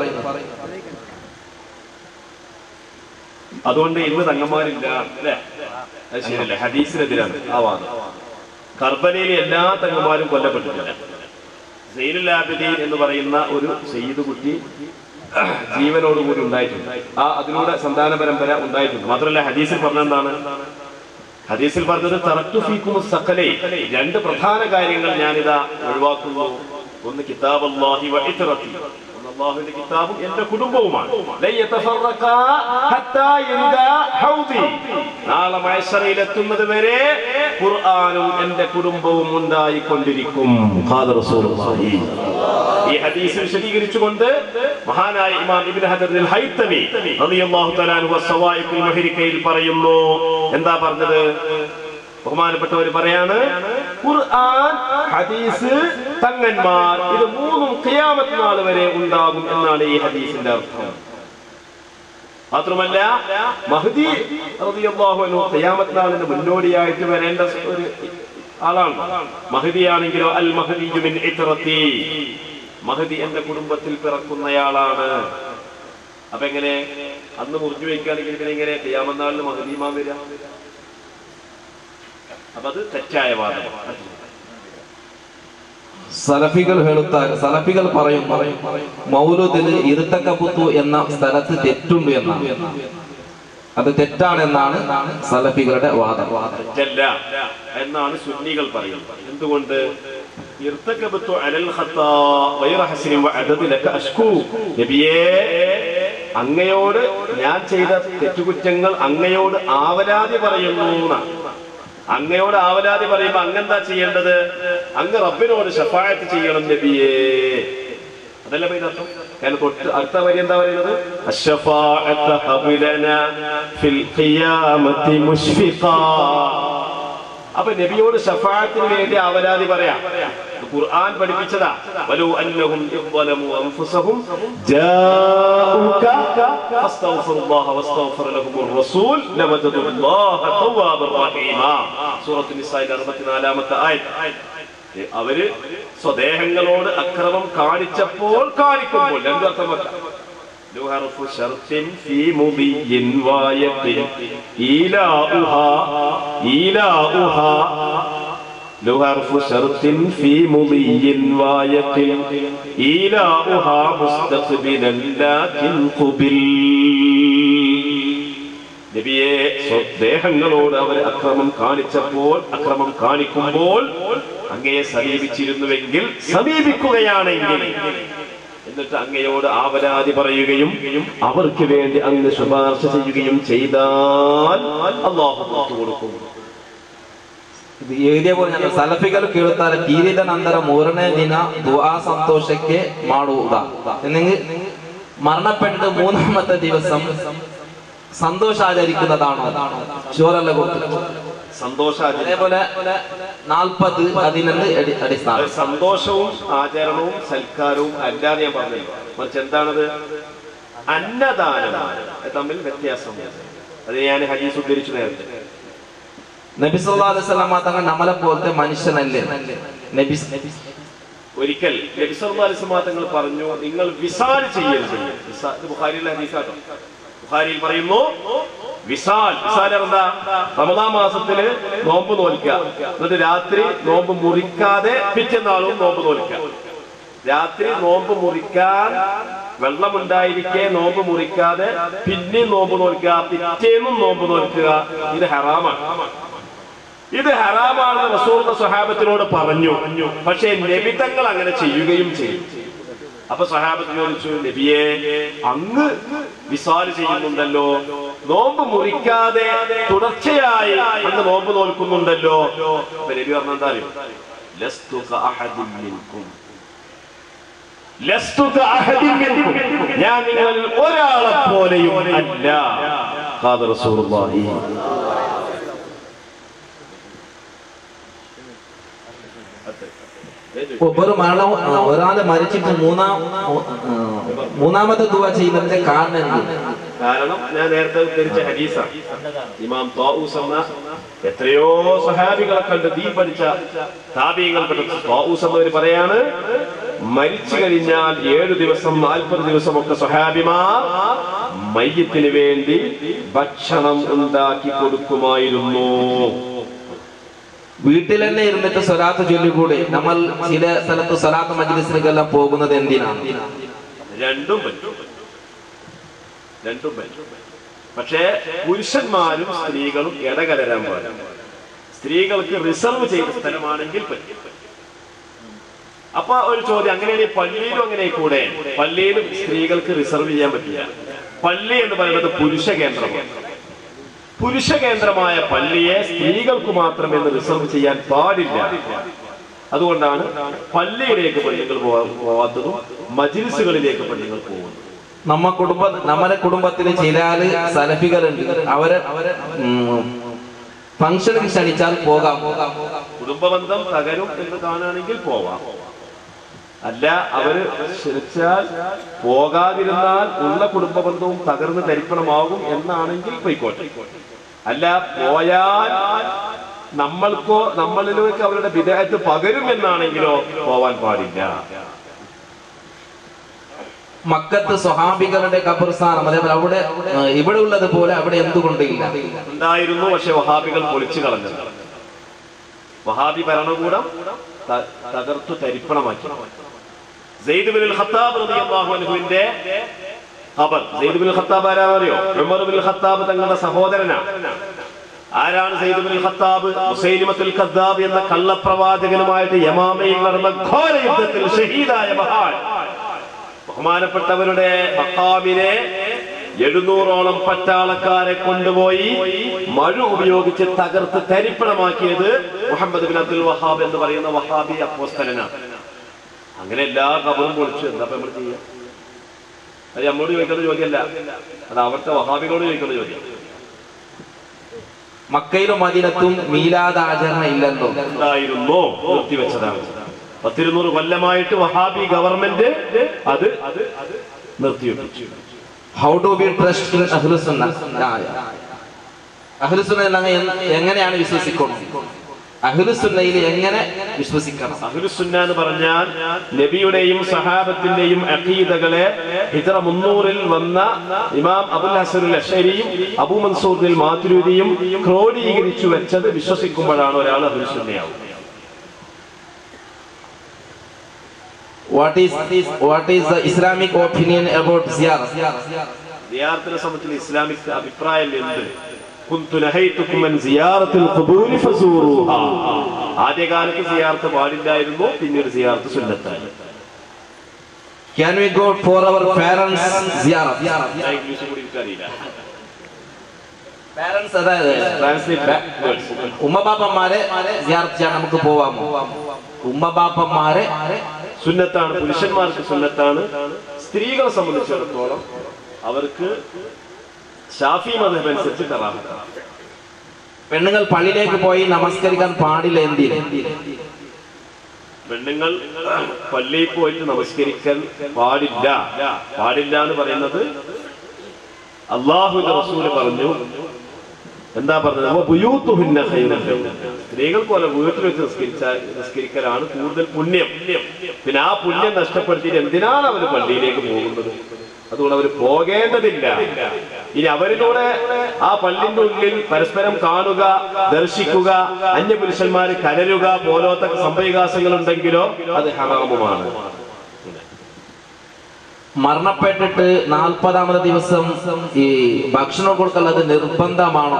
അതുകൊണ്ട് ഇന്ന് തങ്ങന്മാരില്ല അല്ലേ? അത് ശരിയല്ല, ഹദീസിനെതിരാണ് ആ വാദം. കർബലയിലെ എല്ലാ തങ്ങന്മാരും കൊല്ലപ്പെട്ടിട്ടില്ല. സൈനുൽ ആബിദീൻ എന്ന് പറയുന്ന ഒരു സയ്യിദ് കുട്ടി ജീവനോടുകൂടി ഉണ്ടായിട്ടുണ്ട്. അതിലൂടെ സന്താന പരമ്പര ഉണ്ടായിട്ടുണ്ട്. മാത്രമല്ല ഹദീസിൽ പറഞ്ഞെന്താണ്? ഹദീസിൽ പറഞ്ഞത് തറക്തു ഫീക്കും സഖലൈൻ, രണ്ട് പ്രധാന കാര്യങ്ങൾ ഞാനിതാ ഒഴിവാക്കുന്നു. ഒന്ന് കിതാബല്ലാഹി വ ഇത്റതി, അല്ലാഹുവിന്റെ കിതാബും എന്റെ കുടുംബവുമാണ്. നാളെ മഹ്ശറിൽ എത്തുന്നത് വരെ ഖുർആനും എന്റെ കുടുംബവും ഉണ്ടായിക്കൊണ്ടിരിക്കും. ഈ ഹദീസ് വിശദീകരിച്ചുകൊണ്ട് മഹാനായ ഇമാം ഇബ്നു ഹജർ അൽ ഹൈതമി റളിയല്ലാഹു തആല അൻഹു സവായിഖുൽ മുഹരിക്കയിൽ പറയുന്നു. എന്താ പറഞ്ഞത്? ബഹുമാനപ്പെട്ടവർ പറയാണ്, ഖുർആൻ, ഹദീസ്, തങ്ങന്മാർ ഇത് മൂന്നും ഖിയാമത്ത് നാൾ വരെ ഉണ്ടാകും എന്നാണ് ഈ ഹദീസിന്റെ അർത്ഥം. മാത്രമല്ല മഹ്ദി റളിയല്ലാഹു അൻഹു ഖിയാമത്ത് നാളിന് മുന്നോടിയായിട്ട് വരേണ്ട ഒരു ആളാണ്. മഹ്ദിയാണെങ്കിലോ അൽ മഹ്ദിയു മിൻ ഇത്റതി, മഹ്ദി എന്റെ കുടുംബത്തിൽ പിറക്കുന്നയാളാണ്. അപ്പൊ എങ്ങനെ അന്ന് മുറിഞ്ഞു വയ്ക്കുകയാണെങ്കിൽ പിന്നെ എങ്ങനെ ഖിയാമത്ത് നാളിന് മഹ്ദിമാൻ വരിക? അപ്പൊ അത് തെറ്റായ വാദമാണ്. സലഫികൾ പറയും മൗലൂദിൽ ഇർതകബതു എന്ന സ്ഥലത്ത് തെറ്റുണ്ട് എന്നാണ്. അത് തെറ്റാണെന്നാണ് സലഫികളുടെ വാദം. തെറ്റല്ല എന്നാണ് സുന്നികൾ പറയുന്നത്. എന്തുകൊണ്ട്? ഇർതകബതു അലൽ ഖത്താ ഗൈറ ഹസ്നിൻ വഅദദ് ലക അഷ്കൂ, നബിയേ അങ്ങയോട് ഞാൻ ചെയ്ത തെറ്റുകുറ്റങ്ങൾ അങ്ങയോട് ആവലാതി പറയുന്നു. അങ്ങയോട് ആവലാതി പറയുമ്പോ അങ്ങെന്താ ചെയ്യേണ്ടത്? അങ്ങ് റബ്ബിനോട് ശഫാഅത്ത് ചെയ്യണം നബിയേ. അതല്ല അർത്ഥം. കാരണം തൊട്ട് അടുത്ത വരി എന്താ പറയുന്നത്? അശ്ശഫാഅത്ത് ഹബലനാ ഫിൽ ഖിയാമത്തി മുശ്ഫിഖാ. അപ്പൊ നബിയോട് ശഫാഅത്തിന് വേണ്ടി ആവലാതി പറയാം. ഖുർആൻ പഠിപ്പിച്ചതാ. വലു അന്നഹും യദ്ലമു അൻഫുസഹും ജാഊക ഫസ്തഗ്ഫിറുല്ലാഹ വസ്തഗ്ഫറ ലഹുമുർ റസൂൽ ലവജദുല്ലാഹ തവ്വാബർ റഹീമാ. സൂറത്തുൽ നിസായിലെ 64-ാമത്തെ ആയത്ത്. അവര് സ്വദേഹങ്ങളോട് അക്രമം കാണിച്ചപ്പോൾ കാണിക്കുമ്പോൾ രണ്ടർത്ഥം വെക്കാം. ലഹർഫു ശർത്തിൻ ഫീ മുബിയിൻ വായത്തിൻ ഈലാഉഹാ ഈലാഉഹാ ലഹർഫു ശർത്തിൻ ഫീ മുബിയിൻ വായത്തിൻ ഈലാഉഹാ മുസ്തഖ്ബിലൻ ലാകിൻ ഖുബിൽ. നബിയെ സ്വദേഹങ്ങളോട് അവർ അക്രമം കാണിക്കുമ്പോൾ അങ്ങയെ സമീപിച്ചിരുന്നുവെങ്കിൽ, സമീപിക്കുകയാണെങ്കിൽ എന്നിട്ട് അങ്ങയോട് ആവലാതി പറയുകയും അവർക്ക് വേണ്ടി അങ്ങ് ശുപാർശ ചെയ്യുകയും ചെയ്താൽ അല്ലാഹു പുറത്തു കൊടുക്കും. ಇದು ಎഴുದಿಯ ಸಲಫಿಗಳು ಕೇಳುತ್ತಾರೆ, ತೀರಿದ ನಂತರ ಮೂರನೇ ದಿನ ದುಆ ಸಂತೋಷಕ್ಕೆ ಮಾಡುವುದಾ? മരണപ്പെട്ട് മൂന്നാമത്തെ ദിവസം സന്തോഷം ആചരിക്കുന്നതാണോ? ചോറല്ല കൊടുത്തു സന്തോഷാചരണം. അതേപോലെ 40 അതിനുണ്ട് അടിസ്ഥാനം. സന്തോഷവും ആചരണവും സൽക്കാരവും അല്ലാതെ ഞാൻ പറഞ്ഞല്ലോ. മറിച്ച് എന്താണത്? അന്നദാനമാണ്. തമ്മിൽ വ്യത്യാസമുണ്ട്. അത് ഞാൻ ഹദീസ് ഉദ്ധരിച്ചു നേരത്തെ. നബി സല്ലല്ലാഹു അലൈഹി വസല്ലം തങ്ങൾ നമ്മളെ പോലത്തെ മനുഷ്യനല്ലേ. നബി ഒരിക്കൽ നബി സല്ലല്ലാഹു അലൈഹി വസല്ലം തങ്ങൾ പറഞ്ഞു, നിങ്ങൾ വിസാൽ ചെയ്യരുത്. ബുഖാരിയിലെ ഹദീസാട്ടോ. ബുഖാരിയിൽ പറയുന്നു വിസാൽ. വിസാൽ എന്താ? റമദാൻ മാസത്തില് നോമ്പ് നോൽക്കുക, എന്നിട്ട് രാത്രി നോമ്പ് മുറിക്കാതെ പിറ്റേന്നാളും നോമ്പ് നോൽക്കുക. രാത്രി നോമ്പ് മുറിക്കാൻ വെള്ളമുണ്ടായിരിക്കെ നോമ്പ് മുറിക്കാതെ പിന്നെയും നോമ്പ് നോൽക്കുക, പിറ്റേന്നും നോമ്പ് നോൽക്കുക. ഇത് ഹറാമാണ്. ഇത് ഹറാമാണെന്ന് റസൂലുള്ളാഹി സ്വഹാബത്തിനോട് പറഞ്ഞു. പക്ഷേ നബി തങ്ങൾ അങ്ങനെ ചെയ്യുകയും ചെയ്യും. അപ്പൊ സ്വഹാബത്ത് ചോദിച്ചു, നബിയെ അങ്ങ് വിസാൽ ചെയ്യുന്നുണ്ടല്ലോ, നോമ്പ് മുറിക്കാതെ തുടർച്ചയായി അങ്ങ് നോമ്പ് നോൽക്കുന്നുണ്ടല്ലോ. അപ്പൊ നബി പറഞ്ഞെന്താ അറിയോ? ലസ്തു കഅഹദിൻ മിൻകും, ലസ്തു കഅഹദിൻ മിൻകും, ഞാൻ നിങ്ങളിൽ ഒരാളെ പോലെയും അല്ല. ഖാദ റസൂലുള്ളാഹി. ഒരാള് മരിച്ചിട്ട് മൂന്നാമത്തെ ദുആ ചെയ്യുന്നതിന്റെ കാരണം എന്ത്? കാരണം ഞാൻ നേരത്തെ ഉദ്ധരിച്ച ഹദീസാണ്. ഇമാം ത്വാഊസ് എന്ന എത്രയോ സഹാബികളെ കണ്ട് ദീൻ പഠിച്ച താബീങ്ങൾ ത്വാഊസ് എന്നവർ പറയാണ്, മരിച്ചു കഴിഞ്ഞാൽ 7 ദിവസം 40 ദിവസമൊക്കെ സഹാബിമാർ മയ്യത്തിന് വേണ്ടി ഭക്ഷണം ഉണ്ടാക്കി കൊടുക്കുമായിരുന്നു. വീട്ടിൽ തന്നെ ഇരുന്നിട്ട് സ്വലാത്ത് ചൊല്ലിക്കൂടെ? നമ്മൾ ചില സ്ഥലത്ത് സ്വലാത്ത് മജ്ലിസിനെല്ലാം പോകുന്നത് എന്തിനാണ്? രണ്ടും പറ്റും. പക്ഷേ പുരുഷന്മാരും സ്ത്രീകളും ഇടകലരാൻ പാടില്ല. സ്ത്രീകൾക്ക് റിസർവ് ചെയ്ത സ്ഥലമാണെങ്കിൽ പറ്റും. അപ്പൊ ഒരു ചോദ്യം, അങ്ങനെയാണെങ്കിൽ പള്ളിയിലും അങ്ങനെ കൂടെ? പള്ളിയിലും സ്ത്രീകൾക്ക് റിസർവ് ചെയ്യാൻ പറ്റില്ല. പള്ളി എന്ന് പറയുന്നത് പുരുഷ കേന്ദ്രമാണ്. പുരുഷ കേന്ദ്രമായ പള്ളിയെ സ്ത്രീകൾക്ക് മാത്രമേ റിസർവ് ചെയ്യാൻ പാടില്ല. അതുകൊണ്ടാണ് പള്ളിയിലേക്ക് പെണ്ണുങ്ങൾ പോവാത്തതും മജ്ലിസുകളിലേക്ക് പെണ്ണുങ്ങൾ പോകുന്നത്. നമ്മുടെ കുടുംബത്തിൽ ചില സലഫികളുണ്ട്, അവരെ ഫംഗ്ഷനിൽ ക്ഷണിച്ചാൽ പോകാം. കുടുംബബന്ധം തകരും എന്ന് കാണുകയാണെങ്കിൽ പോവാം. അല്ല, അവര് ക്ഷണിച്ചാൽ പോകാതിരുന്നാൽ ഉള്ള കുടുംബബന്ധവും തകർന്ന് തരിപ്പണമാകും എന്നാണെങ്കിൽ പോയിക്കോട്ടെ. അല്ല, പോയാൽ നമ്മളിലേക്ക് അവരുടെ വിദേഹത്ത് പകരും എന്നാണെങ്കിലോ പോവാൻ പാടില്ല. മക്കത്ത് സ്വഹാബികളുടെ ഖബർസ്ഥാനം അതേപോലെ അവിടെ ഇവിടെ ഉള്ളത് പോലെ അവിടെ എന്തുകൊണ്ടില്ല? ഉണ്ടായിരുന്നു, പക്ഷെ വഹാബികൾ പൊളിച്ചു കളഞ്ഞത്. വഹാബി ഭരണകൂടം തകർത്തു തരിപ്പണമാക്കി. സെയ്ദ് ബിൻ ഖത്താബ് റളിയല്ലാഹു അൻഹുവിന്റെ ഖബർ. സെയ്ദ് ബിൻ ഖത്താബ് ആരാണെന്നറിയോ? ഉമർ ബിൻ ഖത്താബ് തങ്ങളുടെ സഹോദരനാണ്. ആരാണ് സെയ്ദ് ബിൻ ഖത്താബ്? മുസൈലിമത്തുൽ കദ്ദാബ് എന്ന കള്ളപ്രവാചകനുമായിട്ട് യമാമയിൽ നടന്ന ഘോര യുദ്ധത്തിൽ ഷഹീദായ മഹാൻ. ബഹുമാനപ്പെട്ടവരുടെ മഖാമിനെ 700ഓളം പട്ടാളക്കാരെ കൊണ്ടുപോയി മഴ ഉപയോഗിച്ച് തകർത്ത് തരിപ്പണമാക്കിയത് മുഹമ്മദ് ബിൻ അബ്ദുൽ വഹാബ് എന്ന് പറയുന്ന വഹാബി അപ്പോസ്തലനാണ്. അങ്ങനെ എല്ലാ ഖബറും പൊളിച്ചു. എന്താ നമ്മൾ ചെയ്യുക? അത് നമ്മോട് ചോദിക്കുന്ന ചോദ്യമല്ല, അത് അവിടുത്തെ വഹാബികളോട് ചോദിക്കുന്ന ചോദ്യം. മക്കയിലും മദീനത്തും മീലാദ് ആചരണം ഇല്ലല്ലോ. ഉണ്ടായിരുന്നോ? നിർത്തിവെച്ചതാണ്. 100-200 കൊല്ലമായിട്ട് വഹാബി ഗവൺമെന്റ് അത് നിർത്തിവെച്ചു. How do we trust in അഹ്ലുസുന്ന? അഹ്ലുസുന്ന എങ്ങനെയാണ് വിശ്വസിക്കുന്നത്? അഹ്ലുസുന്നയിൽ എങ്ങനെ വിശ്വസിക്കണം? അഹ്ലുസുന്ന എന്ന് പറഞ്ഞാൽ നബിയുടെയും സഹാബത്തിന്റെയും അഖീദകളെ ഹിജ്റ 300-ൽ വന്ന ഇമാം അബുൽ ഹസനുൽ അശ്അരിയും അബൂ മൻസൂർ മാതുരിദിയും ക്രോഡീകരിച്ചു വെച്ചത് വിശ്വസിക്കുമ്പോഴാണ് ഒരാൾ അഹ്ലുസുന്നയാവുന്നത്. What is the Islamic opinion about ziyarah? സിയാറത്തിനെ സംബന്ധിച്ച് ഇസ്ലാമിക് അഭിപ്രായം എന്ത്? കുന്തു നഹൈതുകും അൻ സിയാറത്തുൽ ഖുബൂരി ഫസൂറുഹാ. ആദ്യകാലത്ത് സിയാറത്ത് പാടില്ലായിരുന്നു, പിന്നീട് സിയാറത്ത് സുന്നത്തായി. Can we go for our parents ziyarah? English കൂടി എനിക്കറിയില്ല. Parents അതായത് ഉമ്മബാപ്പന്മാരെ സിയാറത്ത് ചെയ്യാൻ നമുക്ക് പോവാമോ? ഉമ്മബാപ്പന്മാരെ സുന്നത്താണ്, പുരുഷന്മാർക്ക് സുന്നത്താണ്. സ്ത്രീകളെ സംബന്ധിച്ചിടത്തോളം അവർക്ക് ശാഫി മദ്ഹബ് അനുസരിച്ച് കറാഹത്താണ്. പെണ്ണുങ്ങൾ പള്ളിയിലേക്ക് പോയി നമസ്കരിക്കാൻ പാടില്ല എന്തിന്? പെണ്ണുങ്ങൾ പള്ളിയിൽ പോയിട്ട് നമസ്കരിക്കാൻ പാടില്ല. പാടില്ല എന്ന് പറയുന്നത് അല്ലാഹുവിന്റെ റസൂല് പറഞ്ഞു. എന്താ പറഞ്ഞത്? സ്ത്രീകൾ പോലെ വീട്ടിൽ വെച്ച് നിസ്കരിക്കലാണ് കൂടുതൽ പുണ്യം. പിന്നെ ആ പുണ്യം നഷ്ടപ്പെടുത്തിയിട്ട് എന്തിനാണ് അവർ പള്ളിയിലേക്ക് പോകുന്നത്? അതുകൊണ്ട് അവർ പോകേണ്ടതില്ല. ഇനി അവരിലൂടെ ആ പള്ളിന്റെ ഉള്ളിൽ പരസ്പരം കാണുക, ദർശിക്കുക, അന്യപുരുഷന്മാര് കലരുക പോലത്തെ സംഭവവികാസങ്ങൾ ഉണ്ടെങ്കിലോ അത് ഹറാമുമാണ്. മരണപ്പെട്ടിട്ട് 40ാമത്തെ ദിവസം ഈ ഭക്ഷണം കൊടുക്കൽ അത് നിർബന്ധമാണോ?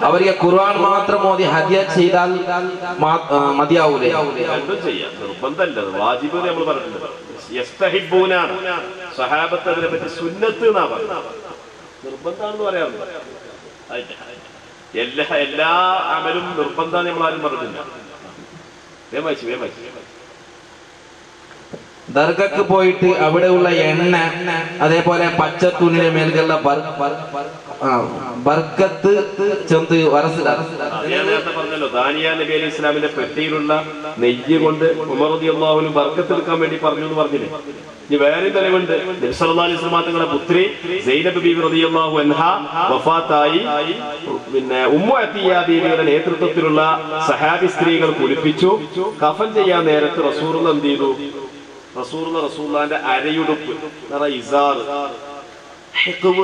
അവർക്ക് ഖുർആൻ മാത്രം ഓതി ഹദിയ ചെയ്താൽ മതിയാവൂലേ? രണ്ടും ചെയ്യാം, നിർബന്ധമല്ല. വാജിബ് നമ്മൾ പറഞ്ഞിട്ടുണ്ട്. യസ്തഹിബ്ബൂനാണ് സഹാബത്ത് അതിനെ പറ്റി സുന്നത്ത് എന്നാ പറഞ്ഞത്. നിർബന്ധാണെന്ന് പറയാറുണ്ട്. എല്ലാ അമലും നിർബന്ധം നമ്മൾ ആരും പറഞ്ഞിട്ടില്ല. ദർഗക്ക് പോയിട്ട് അവിടെയുള്ള എണ്ണ, അതേപോലെ പച്ച തുണിയുടെ മേലുള്ള ബർക്കത്ത് ചെന്ന് പറഞ്ഞല്ലോ. ദാനിയ നബി അലൈഹി ഇസ്ലാമിന്റെ പെട്ടിയിലുള്ള നെയ്യ് കൊണ്ട് ഉമർ റളിയല്ലാഹു അൻഹു ബർക്കത്ത് എടുക്കാൻ വേണ്ടി പറഞ്ഞു എന്ന് പറഞ്ഞില്ലേ? ഇനി വേറെ തെളിവുണ്ട്. നബി സല്ലല്ലാഹു അലൈഹി വസല്ലം തങ്ങളുടെ പുത്രി സൈനബ് ബീവി റളിയല്ലാഹു അൻഹ വഫാത്തായി. പിന്നെ ഉമ്മു അത്തിയ ബീവിയുടെ നേതൃത്വത്തിലുള്ള സഹാബി സ്ത്രീകൾ കുളിപ്പിച്ചു. കഫൻ ചെയ്യാൻ നേരത്ത് റസൂലുള്ളാഹി എന്ത് ചെയ്തു? റസൂലുള്ളാഹിന്റെ അരയുടുപ്പ് ഇസാർ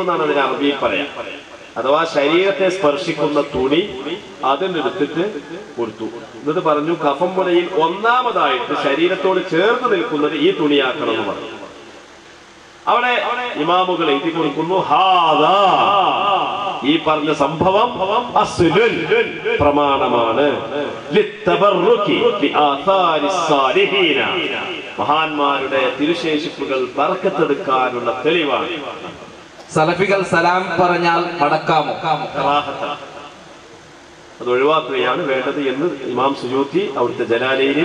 എന്നാണ് അതിന് അറബിയിൽ പറയാം. അഥവാ ശരീരത്തെ സ്പർശിക്കുന്ന തുണി അതിനെടുത്തിട്ട് കൊടുത്തു. എന്നിട്ട് പറഞ്ഞു കഫം മുലയിൽ ഒന്നാമതായിട്ട് ശരീരത്തോട് ചേർന്ന് നിൽക്കുന്നത് ഈ തുണിയാക്കണം എന്ന് പറഞ്ഞു. അവിടെ ഇമാമുകൾ എഴുതി കൊടുക്കുന്നു, ഹാദാ ഈ പറഞ്ഞ സംഭവം അസ്ലുൻ പ്രമാണമാണ്, മഹാന്മാരുടെ തിരുശേഷിപ്പുകൾ ബർക്കത്തെടുക്കാനുള്ള തെളിവാണ്. സലഫികൾ സലാം പറഞ്ഞാൽ മടക്കാമോ? അത് ഒഴിവാക്കുകയാണ് വേണ്ടത് എന്ന് ഇമാം സുയൂത്തി അവിടുത്തെ ജലാലയിൽ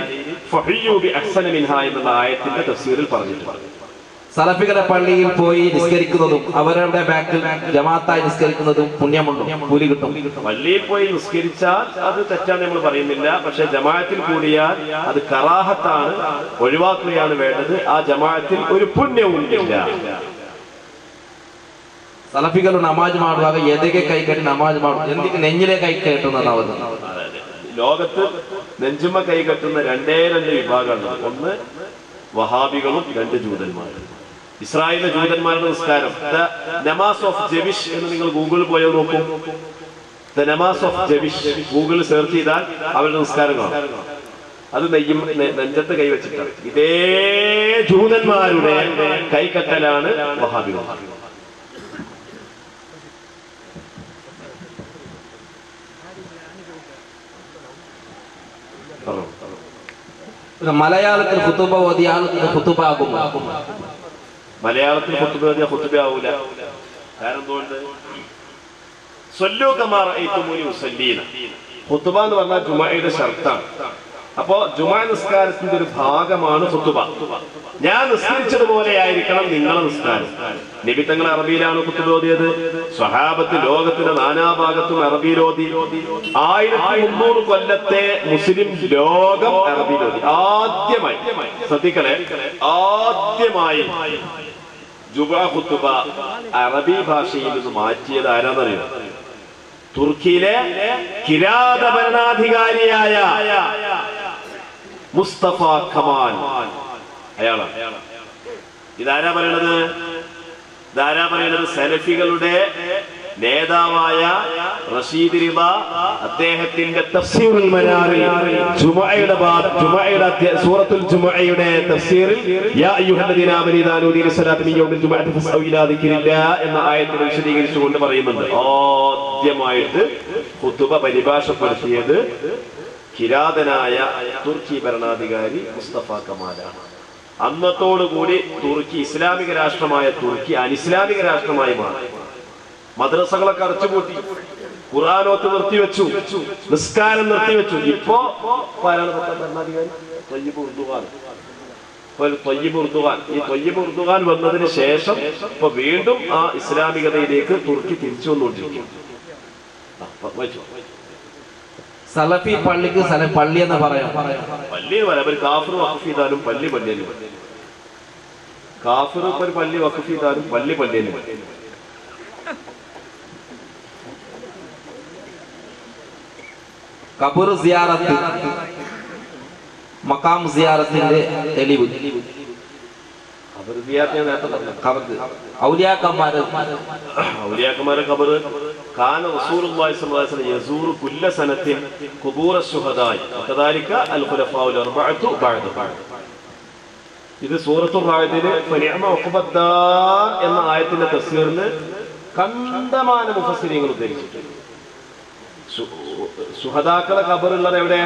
എന്നുള്ള ആയത്തിന്റെ തഫ്സീറിൽ പറഞ്ഞിട്ടുണ്ട്. സലഫികളുടെ പള്ളിയിൽ പോയി നിസ്കരിക്കുന്നതും അവരുടെ ബാക്കിൽ ജമാഅത്തായി നിസ്കരിക്കുന്നതും പുണ്യമുണ്ടോ? കൂലി കിട്ടും? പള്ളിയിൽ പോയി നിസ്കരിച്ചാൽ അത് തെറ്റാണ് നമ്മൾ പറയുന്നില്ല. പക്ഷെ ജമാഅത്തിൽ കൂടിയാൽ അത് കറാഹത്താണ്, ഒഴിവാക്കുകയാണ് വേണ്ടത്. ആ ജമാഅത്തിൽ ഒരു പുണ്യവും ഇല്ല. സലഫികൾ നമാജ് ಮಾಡುವಾಗ ಎದೆಗೆ ಕೈ ಕಟ್ಟಿ ನಮಾಜ್ ಮಾಡುವುದು, എന്തിക്ക് നെഞ്ചിലെ കൈ കെട്ടുന്നതാണ്? ലോകത്ത് നെഞ്ചുമ കൈ കെട്ടുന്ന രണ്ടേ വിഭാഗമാണ്. ഒന്ന് വഹാബികളും, രണ്ട് ജൂതന്മാരും. ഇസ്രായേലിലെ ജൂതന്മാരുടെ നിസ്കാരം ദ നമാസ് ഓഫ് ജെവിഷ് എന്ന് നിങ്ങൾ ഗൂഗിളിൽ പോയാൽ നോക്കും. ദ നമാസ് ഓഫ് ജെവിഷ് ഗൂഗിളിൽ സെർച്ച് ചെയ്താൽ അവരുടെ നിസ്കാരം കാണും. അത് നെഞ്ചത്ത് കൈവച്ചിട്ടാണ്. ഇതേ ജൂതന്മാരുടെ കൈകെട്ടലാണ് വഹാബികൾ. മലയാളത്തിൽ ഖുതുബ ഓതിയാൽ ഖുതുബ ആകും? മലയാളത്തിൽ ഖുതുബ ഓതിയാൽ ഖുതുബ ആവൂല. കാരണം എന്തുകൊണ്ട്? സ്വല്ലൂ കമാ റഅയ്തുമൂനി ഉസല്ലീന. ഖുതുബ എന്ന് പറഞ്ഞാൽ ജുമഅയുടെ ശർത്താണ്. അപ്പോ ജുമഅ നിസ്കാരത്തിന്റെ ഒരു ഭാഗമാണ് ഖുതുബ. ഞാൻ നിസ്കരിച്ചതുപോലെ ആയിരിക്കണം നിങ്ങളെ നിസ്കാരം. നബി തങ്ങൾ അറബിയിലാണ് ഖുതുബ ഓതിയത്. സ്വഹാബത്ത് ലോകത്തിന്റെ നാനാഭാഗത്തും അറബിയിലോതി. 1300 കൊല്ലത്തെ മുസ്ലിം ലോകം അറബിയിലോതി. ആദ്യമായി ശ്രദ്ധിക്കണേ, ആദ്യമായി ജുമഅ ഖുതുബ അറബി ഭാഷയിൽ നിന്ന് മാറ്റിയത് ആരാന്നറിയോ? തുർക്കിയിലെ കിരാത ഭരണാധികാരിയായ മുസ്തഫ കമാൽ അയാളാണ്. ഇതാരാ പറയണത്? സലഫികളുടെ നേതാവായ റഷീദ് റിള അദ്ദേഹത്തിന്റെ തഫ്സീറുൽ മനാറിൽ ജുമുഅയുടെ സൂറത്തുൽ ജുമുഅയുടെ തഫ്സീറിൽ യാ അയ്യുഹല്ലദീന ആമനൂ ഇദാ നൂദിയ ലിസ്സലാത്തി മിൻ യൗമിൽ ജുമുഅത്തി ഫസ്ഔ ഇലാ ദിക്രില്ലാഹ് എന്ന ആയത്തിനെ വിശദീകരിച്ചുകൊണ്ട് പറയുന്നുണ്ട്. ആദ്യമായിട്ട് ഖുതുബ പരിഭാഷപ്പെടുത്തിയത് കിരാതനായ തുർക്കി ഭരണാധികാരി മുസ്തഫ കമാലാണ്. അന്നത്തോടുകൂടി തുർക്കി, ഇസ്ലാമിക രാഷ്ട്രമായ തുർക്കി അനിസ്ലാമിക രാഷ്ട്രമായി മാറി. മദ്രസകളൊക്കെ അടച്ചുപൂട്ടി, ഖുർആനോത്ത് നിർത്തിവെച്ചു, നിസ്കാരം നിർത്തിവെച്ചു. ഇപ്പോ ഭരണാധികാരി ത്വയ്യിബ് ഉർദുഗാൻ. ഈ ത്വയ്യിബ് ഉർദുഗാൻ വന്നതിന് ശേഷം ഇപ്പൊ വീണ്ടും ആ ഇസ്ലാമികതയിലേക്ക് തുർക്കി തിരിച്ചു വന്നുകൊണ്ടിരിക്കും. സലഫി പള്ളിക്ക് പള്ളി എന്ന് പറയാം. പള്ളി അവർ കാഫിർ വഖഫ് ചെയ്താലും പള്ളി പള്ളിയല്ലേ, കാഫിർ ഒരു പള്ളി വഖഫ് ചെയ്താലും പള്ളി പള്ളിയല്ലേ. ഖബർ സിയാറത്ത്, മഖാം സിയാറത്തിന്റെ തെളിവ്. ഔലിയാക്കന്മാരെ ഖബർ കാന റസൂലുള്ളാഹി സ്വല്ലല്ലാഹു അലൈഹി വസല്ലം യസൂറു കുല്ല സനത്തിൻ ഖുബൂറ ശുഹദാഇ വകദാലിക അൽ ഖുലഫാഉൽ അർബഅതു ബഅദ. ഇത് സൂറത്തുൽ റഅദിലെ ഫനിഅമ ഉഖബദ്ദാർ എന്ന ആയത്തിന്റെ തഫ്സീറിൽ കണ്ടമാന മുഫസ്സിരീങ്ങൾ ഉദ്ധരിച്ചിട്ടുണ്ട്. ശുഹദാക്കളെ ഖബർ ഉള്ളത് എവിടെ?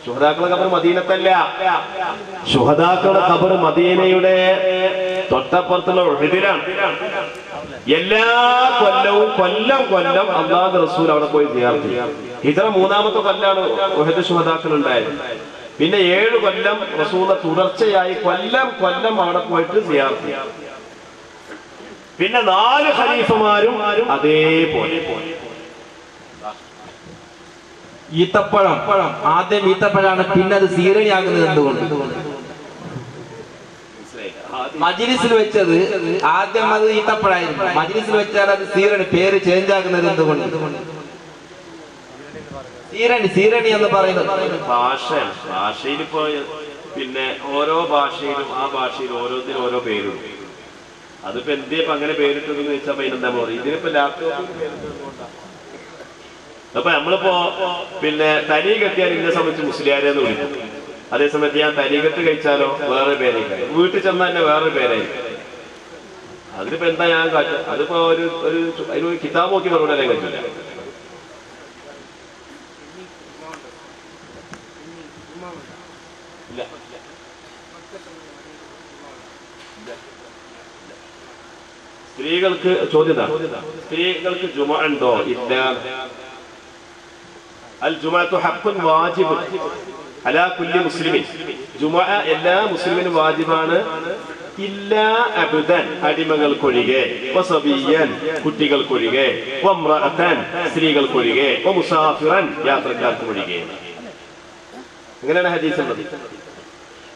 ശുഹദാക്കളുടെ ഖബർ മദീനത്തല്ല, ശുഹദാക്കളുടെ ഖബർ മദീനയുടെ തൊട്ടപ്പുറത്തുള്ള ഉഹദിലാണ്. എല്ലാ കൊല്ലവും കൊല്ലം അല്ലാഹുവിന്റെ റസൂൽ അവിടെ പോയി സിയാറത്ത് ചെയ്യും. ഹിജ്റ 3-ാമത്തെ കൊല്ലാണ് ഉഹദ് ശുഹദാക്കൾ ഉണ്ടായത്. പിന്നെ 7 കൊല്ലം റസൂൽ തുടർച്ചയായി കൊല്ലം അവിടെ പോയിട്ട് സിയാറത്ത് ചെയ്യും. പിന്നെ 4 ഖലീഫമാരും അതേപോലെ. ഈത്തപ്പഴം ആദ്യം ഈത്തപ്പഴാണ്, പിന്നെ അത് സീരണിയാകുന്നത് എന്തുകൊണ്ട്? മജ്‌ലിസിൽ വെച്ചത് ആദ്യം അത് ഈത്തപ്പഴായിരുന്നു, മജ്‌ലിസിൽ വെച്ചാൽ അത് സീരണി, പേര് ചേഞ്ച് ആകുന്നത് എന്തുകൊണ്ട്? സീരണി എന്ന് പറയുന്നത് ഭാഷയിൽ ഇപ്പോ പിന്നെ ഓരോ ഭാഷയിലും ആ ഭാഷയിൽ ഓരോന്നിനും ഓരോ പേരും. അതിപ്പോ എന്തിപ്പോ അങ്ങനെ പേരിട്ടെന്ന് ചോദിച്ചാൽ എന്താ പറയുക? ഇതിനിപ്പോ ലാപ്ടോപ്പ് അപ്പൊ നമ്മളിപ്പോ പിന്നെ തനി കെട്ടിയാൽ ഇതിനെ സംബന്ധിച്ച് മുസ്ലിയാരെന്ന് വിളിക്കും. അതേസമയത്ത് ഞാൻ തനികെട്ട് കഴിച്ചാലോ വേറെ പേരായി, വീട്ടിൽ ചെന്നാൽ തന്നെ വേറൊരു പേരായിരിക്കും. അതിനിപ്പോ എന്താ ഞാൻ കാട്ടുക? അതിപ്പോ അതിനൊരു കിതാബ് നോക്കി മറുപടി അറിയാൻ പറ്റില്ല. സ്ത്രീകൾക്ക് ചോദ്യത, സ്ത്രീകൾക്ക് ജുമഅ ഉണ്ടോ? ഇല്ല. അൽ ജുമഅത്തു ഹഖ്ഖുൻ വാജിബ് അലാ കുല്ലി മുസ്ലിമിൻ. ജുമഅ എല്ലാ മുസ്ലിമിനും വാജിബാണ്. ഇല്ലാ അബ്ദൻ അടിമകൾക്കൊഴികെ, വസബിയൻ കുട്ടികൾക്കൊഴികെ, വംറഅതൻ സ്ത്രീകൾക്കൊഴികെ, വമുസാഫിറൻ യാത്രക്കാർക്കൊഴികെ. അങ്ങനെയാണ് ഹദീസ് ഉള്ളത്.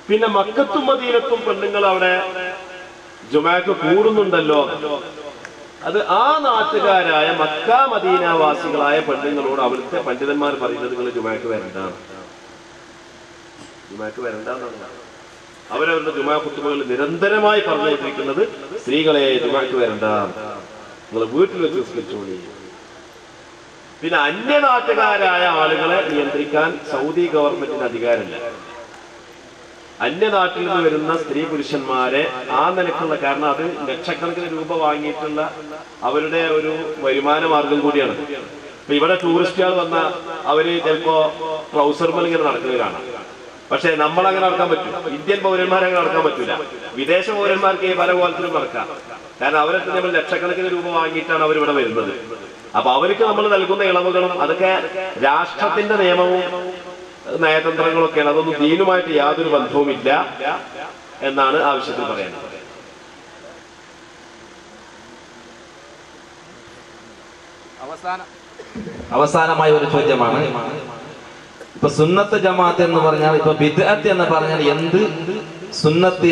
പിന്നെ മക്കത്തും മദീനത്തും പെണ്ണുങ്ങൾ അവിടെ ജുമഅക്ക് കൂടുന്നുണ്ടല്ലോ. അത് ആ നാട്ടുകാരായ മക്ക മദീനാവാസികളായ പെണ്ണുങ്ങളോട് അവിടുത്തെ പണ്ഡിതന്മാർ പറയുന്നത് നിങ്ങൾ ജുമഅക്ക് വരണ്ടാണ്, ജുമഅക്ക് വരണ്ടെന്നാണ്. അവരവരുടെ ജുമഅ ഖുതുബകൾ നിരന്തരമായി പറഞ്ഞുകൊണ്ടിരിക്കുന്നത് സ്ത്രീകളെ ജുമഅക്ക് വരണ്ട, നിങ്ങൾ വീട്ടിൽ വെച്ച് നിസ്കരിച്ചോളി. പിന്നെ അന്യനാട്ടുകാരായ ആളുകളെ നിയന്ത്രിക്കാൻ സൗദി ഗവൺമെന്റിന് അധികാരമില്ല. അന്യനാട്ടിൽ നിന്ന് വരുന്ന സ്ത്രീ പുരുഷന്മാരെ ആ നിലക്കുള്ള, കാരണം അത് ലക്ഷക്കണക്കിന് രൂപ വാങ്ങിയിട്ടുള്ള അവരുടെ ഒരു വരുമാന മാർഗം കൂടിയാണ്. ഇപ്പൊ ഇവിടെ ടൂറിസ്റ്റുകൾ വന്ന അവര് ചിലപ്പോ ട്രൗസർമൽ ഇങ്ങനെ നടക്കുന്നത് കാണാം. പക്ഷെ നമ്മളങ്ങനെ നടക്കാൻ പറ്റും? ഇന്ത്യൻ പൗരന്മാരങ്ങനെ നടക്കാൻ പറ്റൂല. വിദേശ പൗരന്മാർക്ക് ഈ പല കോലത്തിലും നടക്കാം. കാരണം അവരൊക്കെ നമ്മൾ ലക്ഷക്കണക്കിന് രൂപ വാങ്ങിയിട്ടാണ് അവരിവിടെ വരുന്നത്. അപ്പൊ അവർക്ക് നമ്മൾ നൽകുന്ന ഇളവുകളും അതൊക്കെ രാഷ്ട്രത്തിന്റെ നിയമവും നയതന്ത്രങ്ങളൊക്കെയാണ്. അതൊന്നും ദീനുമായിട്ട് യാതൊരു ബന്ധവുമില്ല എന്നാണ് ആവശ്യത്തിൽ പറയുന്നത്. അവസാനമായ ഒരു ചോദ്യമാണ്. ഇപ്പൊ സുന്നത്ത് ജമാഅത്ത് എന്ന് പറഞ്ഞാൽ, ഇപ്പൊ ബിദ്അത്ത് എന്ന് പറഞ്ഞാൽ എന്ത്? സുന്നത്ത്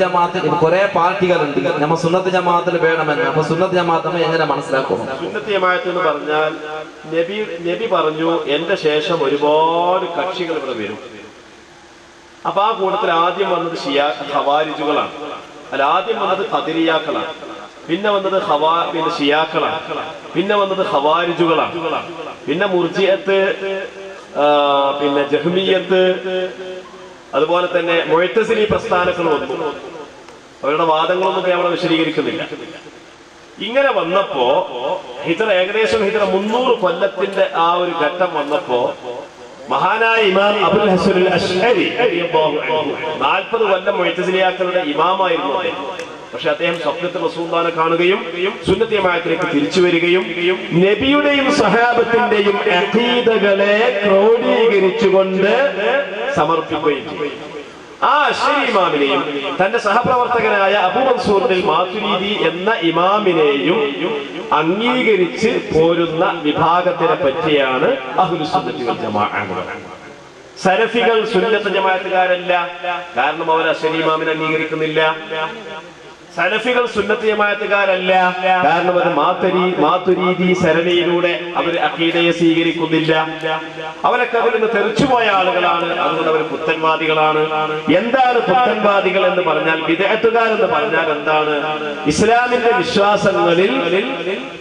ജമാഅത്തിൽ കുറെ പാർട്ടികളുണ്ട്. നമ്മൾ സുന്നത്ത് ജമാഅത്തിൽ വേണമെന്ന്, അപ്പൊ സുന്നത്ത് ജമാഅത്ത് എങ്ങനെ മനസ്സിലാക്കും? സുന്നത്ത് ജമാഅത്ത് എന്ന് പറഞ്ഞാൽ നബി പറഞ്ഞു എന്റെ ശേഷം ഒരുപാട് കക്ഷികൾ ഇവിടെ വരും. അപ്പൊ ആ കൂട്ടത്തിൽ ആദ്യം വന്നത് ഖവാരിജുകളാണ്. അല്ല, ആദ്യം വന്നത് ഖദരിയാക്കളാണ്, പിന്നെ വന്നത് പിന്നെ ഷിയാക്കളാണ്, പിന്നെ വന്നത് ഖവാരിജുകളാണ്, പിന്നെ മുർജിഅത്ത്, പിന്നെ ജഹ്മിയ്യത്ത്, അതുപോലെ തന്നെ മുഅ്തസിലി പ്രസ്ഥാനങ്ങൾ വന്നു. അവരുടെ വാദങ്ങളൊന്നും ഞാൻ അവിടെ വിശദീകരിക്കുന്നില്ല. ഇങ്ങനെ വന്നപ്പോ ഏകദേശം 300 കൊല്ലത്തിന്റെ ആ ഒരു ഘട്ടം വന്നപ്പോ മഹാനായ ഇമാം അബുൽ ഹസൻ അൽ അശ്അരി 40 കൊല്ലം മുഅ്തസിലിയാക്കളുടെ ഇമാമായിരുന്നു അദ്ദേഹം. പക്ഷെ അദ്ദേഹം സ്വപ്നത്തിൽ റസൂലുള്ളാഹിനെ കാണുകയും സുന്നത്ത് ജമാഅത്തിലേക്ക് തിരിച്ചു വരികയും നബിയുടെയും സഹാബത്തിന്റെയും അഖീദകളെ ക്രോഡീകരിച്ചുകൊണ്ട് സമർപ്പിക്കുകയും ചെയ്തു. ആ അശ്ശരി ഇമാമിനെയും തന്റെ സഹപ്രവർത്തകനായ അബൂ മൻസൂറിൽ മാതുരീദി എന്ന ഇമാമിനെയും അംഗീകരിച്ച് പോരുന്ന വിഭാഗത്തിനെ പറ്റിയാണ് അഹ്ലുസ് സുന്നത്തി വൽ ജമാഅ. സലഫികൾ സുന്നത്ത് ജമാഅത്തുകാരല്ല, കാരണം അവർ അശ്ശരി ഇമാമിനെ അംഗീകരിക്കുന്നില്ല. സലഫികൾ സുന്നത്ത് ജമാഅത്തുകാരല്ല, കാരണം അത് മാതുരീദി സരണിയിലൂടെ അവർ അഖീദയെ സ്വീകരിക്കുന്നില്ല. അവരൊക്കെ അതിൽ നിന്ന് തെറിച്ചുപോയ ആളുകളാണ്, അതുകൊണ്ട് അവർ പുത്തൻവാദികളാണ്. എന്താണ് പുത്തൻവാദികൾ എന്ന് പറഞ്ഞാൽ, ബിദ്അത്തുകാർ എന്ന് പറഞ്ഞാൽ എന്താണ്? ഇസ്ലാമിന്റെ വിശ്വാസങ്ങളിൽ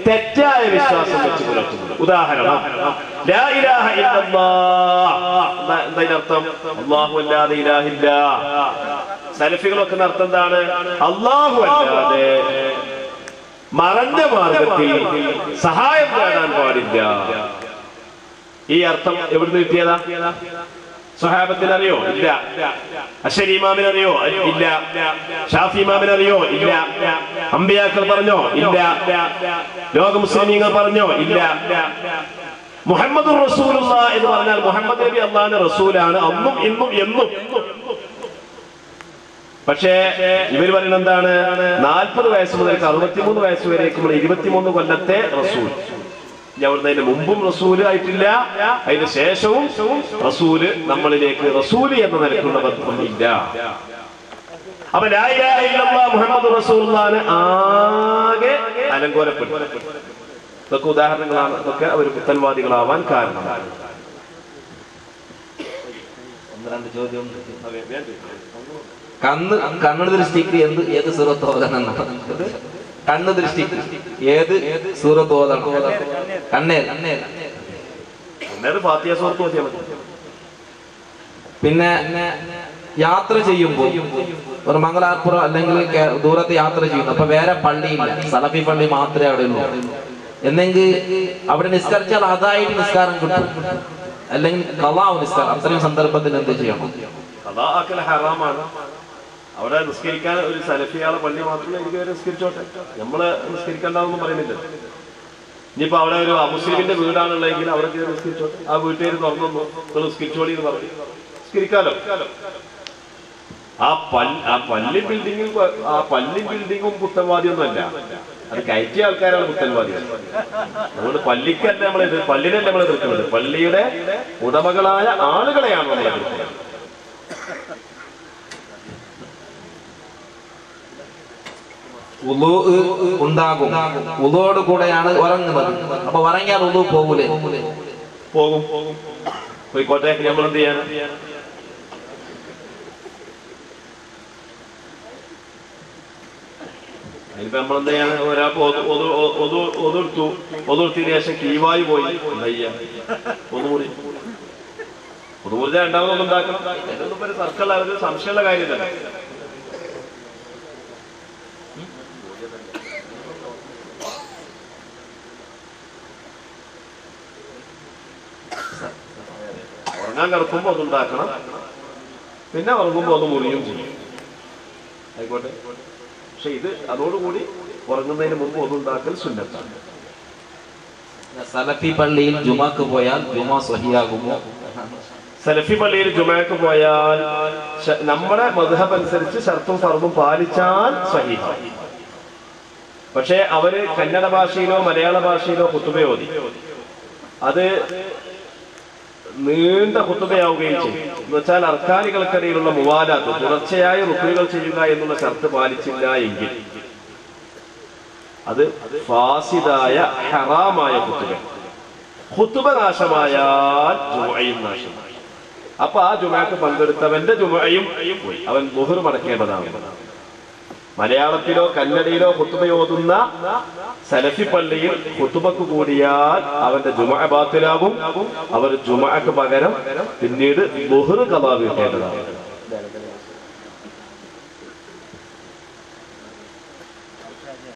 തെറ്റായ വിശ്വാസം വെച്ച് പുലർത്തുന്നത്. ഉദാഹരണം, ലാ ഇലാഹ ഇല്ലല്ലാഹ്, എന്താ അല്ലാഹു അല്ലാതെ ഇലാഹില്ല. സലഫികളൊക്കെ അർത്ഥം എന്താണ്? അല്ലാഹു അല്ലാതെ മറഞ്ഞ മാർഗത്തിൽ സഹായം തേടാൻ പാടില്ല. ഈ അർത്ഥം എവിടുന്ന് കിട്ടിയതാ? സ്വഹാബത്തിന് അറിയോ? ഇല്ല. അശ്ശരി ഇമാമിന് അറിയോ? ഇല്ല. ഷാഫി ഇമാമിന് അറിയോ? ഇല്ല. അമ്പിയാക്കൾ പറഞ്ഞോ? ഇല്ല. ലോക മുസ്ലിമീങ്ങൾ പറഞ്ഞോ? ഇല്ല. മുഹമ്മദുർ റസൂലുള്ളാഹ് എന്ന് പറഞ്ഞാൽ മുഹമ്മദ് നബി അല്ലാഹുവിന്റെ റസൂലാണ്, അന്നും ഇന്നും എന്നും. പക്ഷേ ഇവർ പറയുന്നത് എന്താണ്? 40 വയസ്സ് മുതൽ 63 വയസ്സ് വരേക്കുള്ള 23 കൊല്ലത്തെ റസൂൽ. അവിടുന്ന് മുമ്പും റസൂല് ആയിട്ടില്ല, അതിന് ശേഷവും റസൂല് നമ്മളിലേക്ക് റസൂല് എന്ന നിലക്കുള്ള ബന്ധമില്ല. അപ്പൊ ലാ ഇലാഹ ഇല്ലല്ലാഹ് മുഹമ്മദുർ റസൂലുള്ളാഹിനെ ആകെ അലങ്കോലപ്പെട്ടു. ഇതൊക്കെ ഉദാഹരണങ്ങളാണ്. ഇതൊക്കെ അവർ പുത്തൻവാദികളാവാൻ കാരണമാണ്. രണ്ട് ചോദ്യം. കണ്ണു ദൃഷ്ടിക്ക് ഏത് സൂറത്ത് ഓതണം? കണ്ണു ദൃഷ്ടി ഏത് സൂറത്ത് ഓതണം? ഫാത്തിഹ സൂറത്ത് ഓതിയാൽ മതി. പിന്നെ യാത്ര ചെയ്യുമ്പോൾ ഒരു മംഗലാപുരം അല്ലെങ്കിൽ ദൂരത്ത് യാത്ര ചെയ്യുന്നു, അപ്പൊ വേറെ പള്ളിയില്ല, സലഫി പള്ളി മാത്രമേ അവിടെ ഉള്ളൂ എന്നെങ്കിൽ അവിടെ നിസ്കരിച്ചാൽ അതായിട്ട് നിസ്കാരം കിട്ടും, അല്ലെങ്കിൽ ഖളാഉ നിസ്കാരം. അത്രയും സന്ദർഭത്തിൽ എന്ത് ചെയ്യണം? ഖളാഅക്കൽ ഹറാമാണ്. അവിടെ നിസ്കരിക്കാൻ ഒരു സലഫിയാളെ പള്ളി മാത്രമേ എനിക്ക് നിസ്കരിച്ചോട്ടെ, നമ്മള് നിസ്കരിക്കണ്ടെന്നൊന്നും പറയുന്നില്ല. ഇനിയിപ്പോ അവിടെ ഒരു അമുസ്ലിമിന്റെ വീടാണുള്ളതെങ്കിൽ അവിടെ നിസ്കരിച്ചോട്ടെ, ആ വീട്ടുകാർ തുറന്നു നിസ്കരിച്ചോളി എന്ന് പറഞ്ഞു നിസ്കരിക്കാലോ. ആ പള്ളി ബിൽഡിങ്ങും പുത്തൻവാദിയൊന്നും അല്ല, അത് കയറ്റിയ ആൾക്കാരാണ് പുത്തൻവാദികൾ. അതുകൊണ്ട് പള്ളിക്കല്ല നമ്മളത്, പള്ളിനല്ല നമ്മൾ എതിർക്കുന്നത്, പള്ളിയുടെ ഉടമകളായ ആളുകളെയാണ് നമ്മൾ എതിർക്കുന്നത്. ഉളൂ ഉണ്ടാകും, ഉളൂയോട് കൂടെയാണ് ഉറങ്ങുന്നത്. അപ്പൊ ഉറങ്ങിയാൽ ഉളൂ പോകൂലേ? പോകും. പോയിക്കോട്ടെ, നമ്മൾ എന്ത് ചെയ്യാൻ? അതിനിപ്പോ നമ്മളെന്താ ചെയ്യാൻ? ഒരാൾക്ക് ഒതുർത്തിന് ശേഷം കീവായി പോയി ഒന്നുകൂടി ഒന്നുകൂടി രണ്ടാമതൊന്നും ഉണ്ടാക്കണം. ഇതൊന്നും ഒരു സർക്കിൾ ഒരു സംശയമുള്ള കാര്യമില്ല. ഉറങ്ങാൻ കിടക്കുമ്പോ അതുണ്ടാക്കണം, പിന്നെ ഉറങ്ങുമ്പോ അത് മുറിയും ചെയ്യും. ആയിക്കോട്ടെ. പക്ഷെ ഇത് അതോടുകൂടി ഉറങ്ങുന്നതിന് മുമ്പ് ഒന്നുണ്ടാക്കൽ സുന്നത്താണ്. സലഫി പള്ളിയിൽ ജുമാക്ക് പോയാൽ ജുമാ സ്വഹിയാകുമോ? സലഫി പള്ളിയിൽ ജുമാക്ക് പോയാൽ നമ്മുടെ മദ്ഹബ് അനുസരിച്ച് ശർത്തും ഫർദും പാലിച്ചാൽ സ്വഹീഹാണ്. പക്ഷെ അവര് കന്നഡ ഭാഷയിലോ മലയാള ഭാഷയിലോ ഖുതുബ ഓതി, അത് നീണ്ട ഖുതുബയാവുകയും ചെയ്യും. എന്ന് വെച്ചാൽ അർക്കാനികൾക്കിടയിലുള്ള മുവാലാത്ത്, തുടർച്ചയായി റുക്ഉകൾ ചെയ്യുക എന്നുള്ള ഷർത്ത് പാലിച്ചില്ല എങ്കിൽ അത് ഫാസിദായ ഹറാമായ ഖുതുബ. ഖുതുബ നാശമായാൽ ജുമുഅയും നാശമായി. അപ്പൊ ആ ജുമുഅക്ക് പങ്കെടുത്തവന്റെ ജുമുഅയും പോയി, അവൻ ളുഹർ മടക്കേണ്ടതാണ്. മലയാളത്തിലോ കന്നഡയിലോ ഖുതുബ ഓതുന്ന സലഫി പള്ളിയിൽ ഖുതുബക്ക് കൂടിയാൽ അവന്റെ ജുമുഅ ബാത്തിലാകും. അവർ ജുമുഅക്ക് പകരം പിന്നീട് ളുഹർ ഖളാ വീട്ടേണ്ടതാണ്.